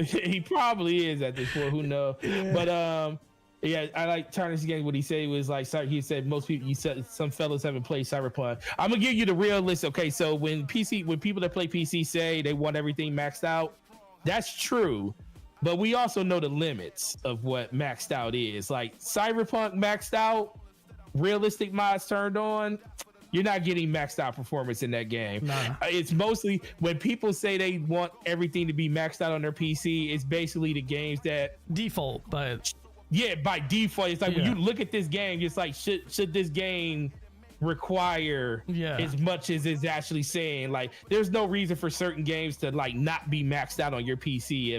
He probably is at this point. Who knows? Yeah. But yeah, I like Turner's game. What he said was like, he said most people. You said some fellas haven't played Cyberpunk. I'm gonna give you the real list. Okay, so when people that play PC say they want everything maxed out, that's true. But we also know the limits of what maxed out is. Like Cyberpunk maxed out, realistic mods turned on, you're not getting maxed out performance in that game. Nah. It's mostly when people say they want everything to be maxed out on their PC, it's basically the games that default, but yeah, by default, it's like when you look at this game, it's like should this game require as much as it's actually saying? Like there's no reason for certain games to like not be maxed out on your PC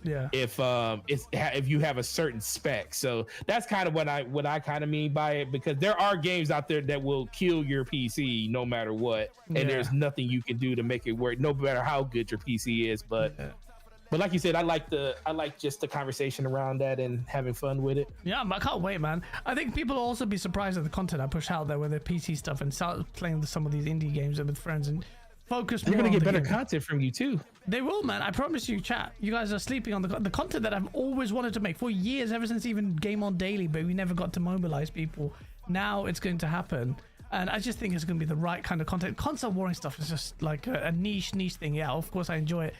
if you have a certain spec. So that's kind of what I kind of mean by it, because there are games out there that will kill your PC no matter what, and there's nothing you can do to make it work, no matter how good your PC is. But like you said, I like just the conversation around that and having fun with it. Yeah, I can't wait, man. I think people will also be surprised at the content I push out there with the PC stuff and start playing some of these indie games with friends and focus. They're gonna get better content from you too. They will, man. I promise you, chat. You guys are sleeping on the content that I've always wanted to make for years, ever since even Game On Daily, but we never got to mobilize people. Now it's going to happen. And I just think it's going to be the right kind of content. Console warring stuff is just like a niche thing. Yeah, of course I enjoy it,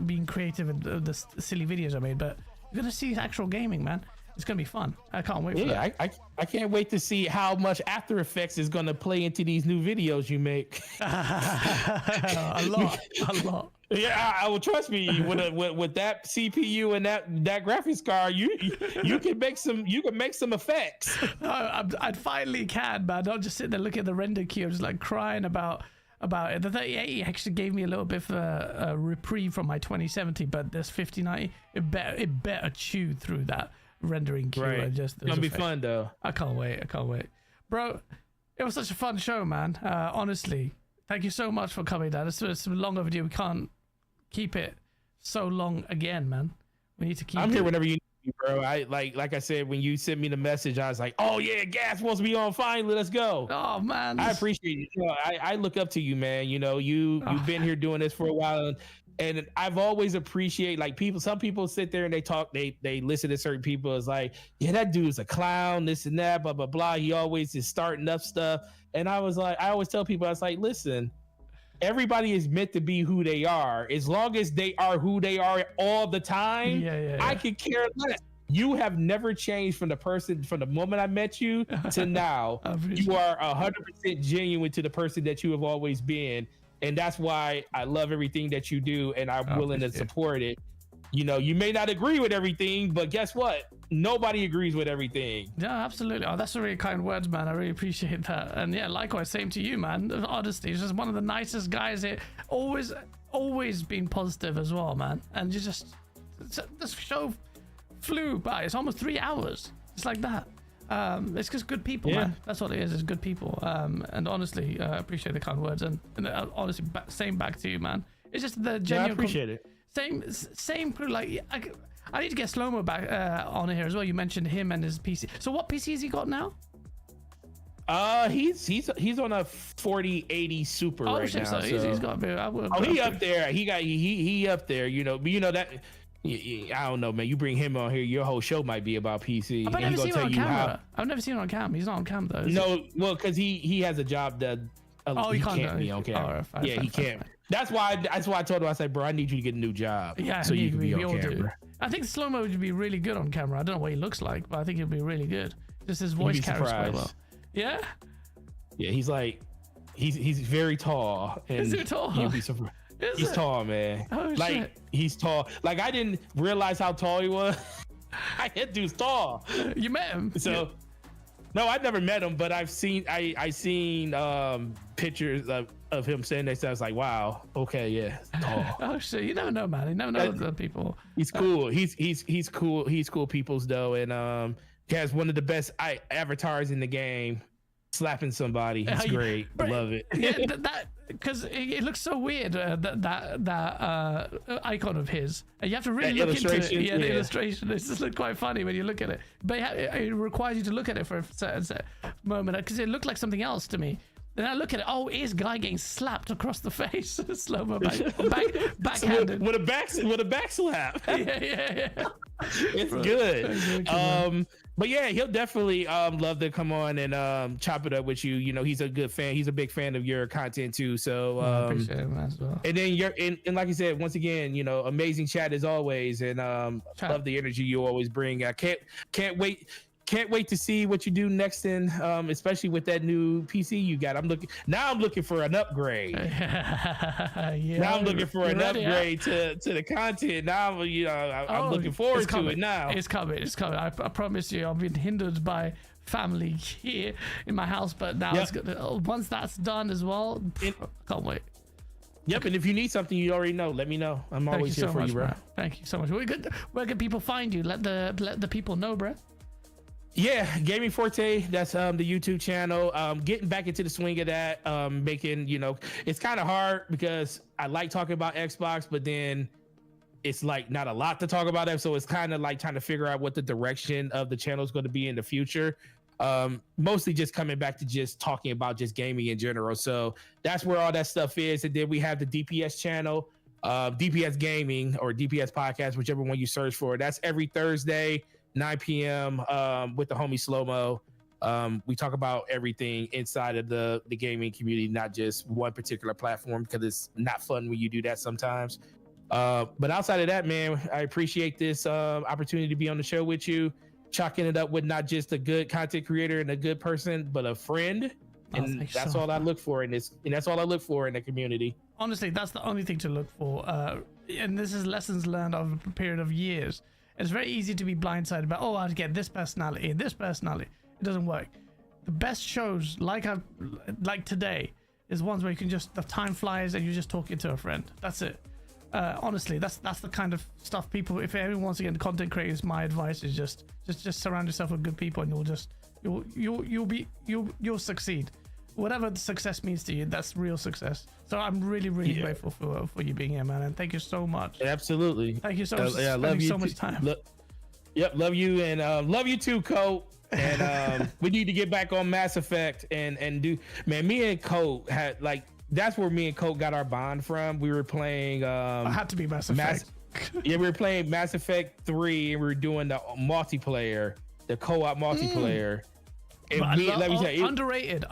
being creative and the silly videos I made, but you're going to see actual gaming, man. It's going to be fun. I can't wait for that. I can't wait to see how much After Effects is going to play into these new videos you make. a lot. Yeah, I will, trust me, with that CPU and that graphics card, you can make some effects. I finally can, man. Not just sitting there looking at the render queue, just like crying about it. The 3080 actually gave me a little bit of a reprieve from my 2070, but this 5090, it better chew through that rendering queue. Right. And just it's gonna be fun though. I can't wait, bro. It was such a fun show, man. Honestly, thank you so much for coming down. It's long overdue. We can't keep it so long again, man. We need to keep. I'm here whenever you need me, bro. I like I said, when you sent me the message, I was like, oh yeah, gas supposed to be on finally. Let's go. Oh man, I appreciate it. You know, I look up to you, man. You know, you've been here doing this for a while. And I've always appreciated, like, some people sit there and they talk, they listen to certain people. It's like, yeah, that dude's a clown, this and that, blah, blah, blah. He always is starting up stuff. And I was like, I always tell people, I was like, listen, everybody is meant to be who they are. As long as they are who they are all the time, I could care less. You have never changed from the moment I met you to now. You are 100% genuine to the person that you have always been. And that's why I love everything that you do, and I'm willing to support it. You know, you may not agree with everything, but guess what? Nobody agrees with everything. Yeah, absolutely. Oh, that's a really kind words, man. I really appreciate that. And yeah, likewise, same to you, man. Honestly, he's just one of the nicest guys here. Always been positive as well, man. And this show flew by. It's almost 3 hours. It's like that. It's just good people, man. That's what it is. It's good people. And honestly, appreciate the kind words. And honestly, same back to you, man. It's just the genuine. I appreciate it. Same crew. Like I need to get Slow-Mo back on here as well. You mentioned him and his PC. So what PC has he got now? He's on a 4080 Super right now. So he's got a bit. He up there. He up there. You know, but you know that. I don't know, man. You bring him on here, your whole show might be about PC. I've never seen him on camera. I've never seen him on cam. He's not on cam though. No, well, because he has a job that he can't be on camera. He can't. That's why I told him, I said, bro, I need you to get a new job. Yeah, so you can be on camera. I think Slow-Mo would be really good on camera. I don't know what he looks like, but I think he'd be really good. Just his voice carries quite well. Yeah. Yeah, he's very tall. And is he tall? You'd be surprised. He's tall, man. Oh, like shit. He's tall. Like I didn't realize how tall he was. That dude's tall. You met him? So no, I've never met him, but I've seen pictures of him saying that. So I was like, wow, okay, yeah, tall. Oh shit, you never know, man. You never know the people. He's cool. He's cool. He's cool peoples though, and he has one of the best avatars in the game. slapping somebody. It's Yeah, great. but- Love it. Yeah, that because it looks so weird. That icon of his, and you have to really That look into it. illustration, Yeah, the yeah. illustration. It just looked quite funny when you look at it, but it requires you to look at it for a certain moment because it looked like something else to me. Then I look at it. Oh, is guy getting slapped across the face? Slow mo backhanded. with a back slap. Yeah. It's good. But yeah, he'll definitely love to come on and chop it up with you. You know, he's a good fan. He's a big fan of your content too. So I appreciate it, man, as well. and then and like I said, once again, you know, amazing chat as always, and love the energy you always bring. I can't wait to see what you do next in especially with that new PC you got. I'm looking for an upgrade. Yeah, Now I'm looking for an ready, upgrade to the content. Now I'm looking forward to it now. It's coming. I promise you. I've been hindered by family here in my house, but now it's good. Once that's done as well, can't wait. Yep, and if you need something, you already know. Let me know. I'm always here for you, bro. Man. Thank you so much. Where can people find you? Let the people know, bro. Yeah, Gaming Forte, that's the YouTube channel. Getting back into the swing of that, making, you know, it's kind of hard because I like talking about Xbox, but then it's like not a lot to talk about it. So it's kind of like trying to figure out what the direction of the channel is going to be in the future. Mostly just coming back to just talking about just gaming in general. So that's where all that stuff is. And then we have the DPS channel, DPS Gaming or DPS Podcast, whichever one you search for. That's every Thursday, 9 p.m. With the homie Slow-Mo. We talk about everything inside of the gaming community, not just one particular platform, because it's not fun when you do that sometimes. But outside of that, man, I appreciate this opportunity to be on the show with you, chalking it up with not just a good content creator and a good person, but a friend. And that's all I look for in this, and that's all I look for in the community. Honestly, that's the only thing to look for. And this is lessons learned over a period of years. It's very easy to be blindsided about, oh, I'd get this personality and this personality. It doesn't work. The best shows, like today, is ones where you can just, the time flies and you're just talking to a friend. That's it. Honestly, that's the kind of stuff people, if anyone wants to get into content creators, my advice is just surround yourself with good people and you'll succeed. Whatever the success means to you, that's real success. So I'm really grateful for you being here, man, and thank you so much. Absolutely. Thank you so much. I love you. So much time. Love you, and love you too, Colt. And we need to get back on Mass Effect and do. Man, me and Colt had that's where me and Colt got our bond from. We were playing. I had to be Mass Effect. We were playing Mass Effect 3, and we were doing the multiplayer, the co-op multiplayer. And let me tell you, underrated.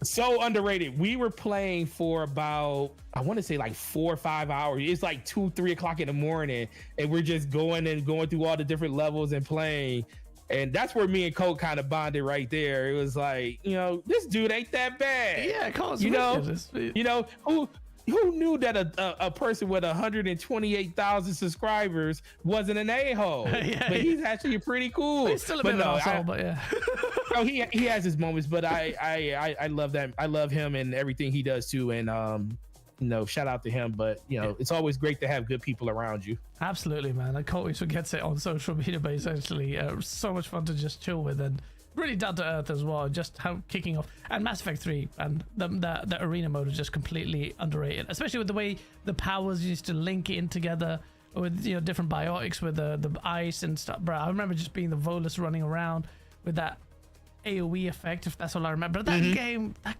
So underrated. We were playing for about, I want to say like 4 or 5 hours. It's like 2-3 o'clock in the morning, and we're just going through all the different levels and playing. And that's where me and Colt kind of bonded right there. It was like, you know, this dude ain't that bad. Yeah, Colt's who knew that a person with 128,000 subscribers wasn't an a-hole? Yeah, but he's actually pretty cool. He's still a bit of an asshole, but yeah. Oh, he has his moments, but I love that. I love him and everything he does too. And shout out to him. But it's always great to have good people around you. Absolutely, man. I can't always forget it on social media, but it's actually so much fun to just chill with and really down to earth as well. Just how kicking off, and Mass Effect 3 and the arena mode is just completely underrated, especially with the way the powers used to link in together with different biotics with the ice and stuff. Bro, I remember just being the Volus running around with that AoE effect, if that's all I remember. That game, oh,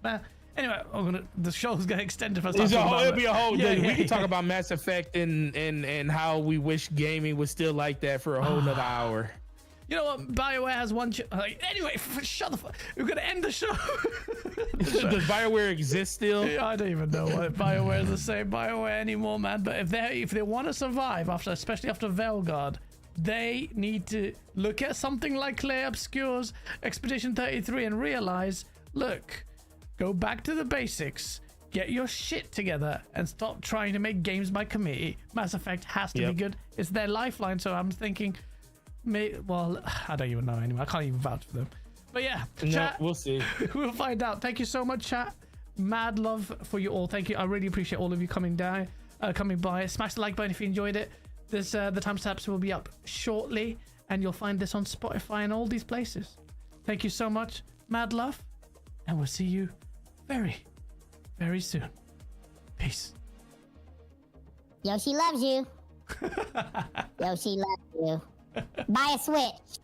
man. Anyway, the show's gonna extend if I start talking about it. It'll be a whole day. We can talk about Mass Effect and how we wish gaming was still like that for a whole nother hour. You know what? BioWare has one. Anyway, shut the fuck. We're gonna end the show. Does BioWare exist still? I don't even know what BioWare is the same BioWare anymore, man. But if they want to survive especially after Veilguard, they need to look at something like Clay Obscure's Expedition 33 and realize, look, go back to the basics, get your shit together, and stop trying to make games by committee. Mass Effect has to be good. It's their lifeline. So I'm thinking. Well, I don't even know anymore. I can't even vouch for them. But yeah, chat, we'll see. We'll find out. Thank you so much, chat. Mad love for you all. Thank you. I really appreciate all of you coming by. Smash the like button if you enjoyed it. The timestamps will be up shortly, and you'll find this on Spotify and all these places. Thank you so much. mad love, and we'll see you very, very soon. Peace. Yoshi loves you. Yoshi loves you. Buy a Switch.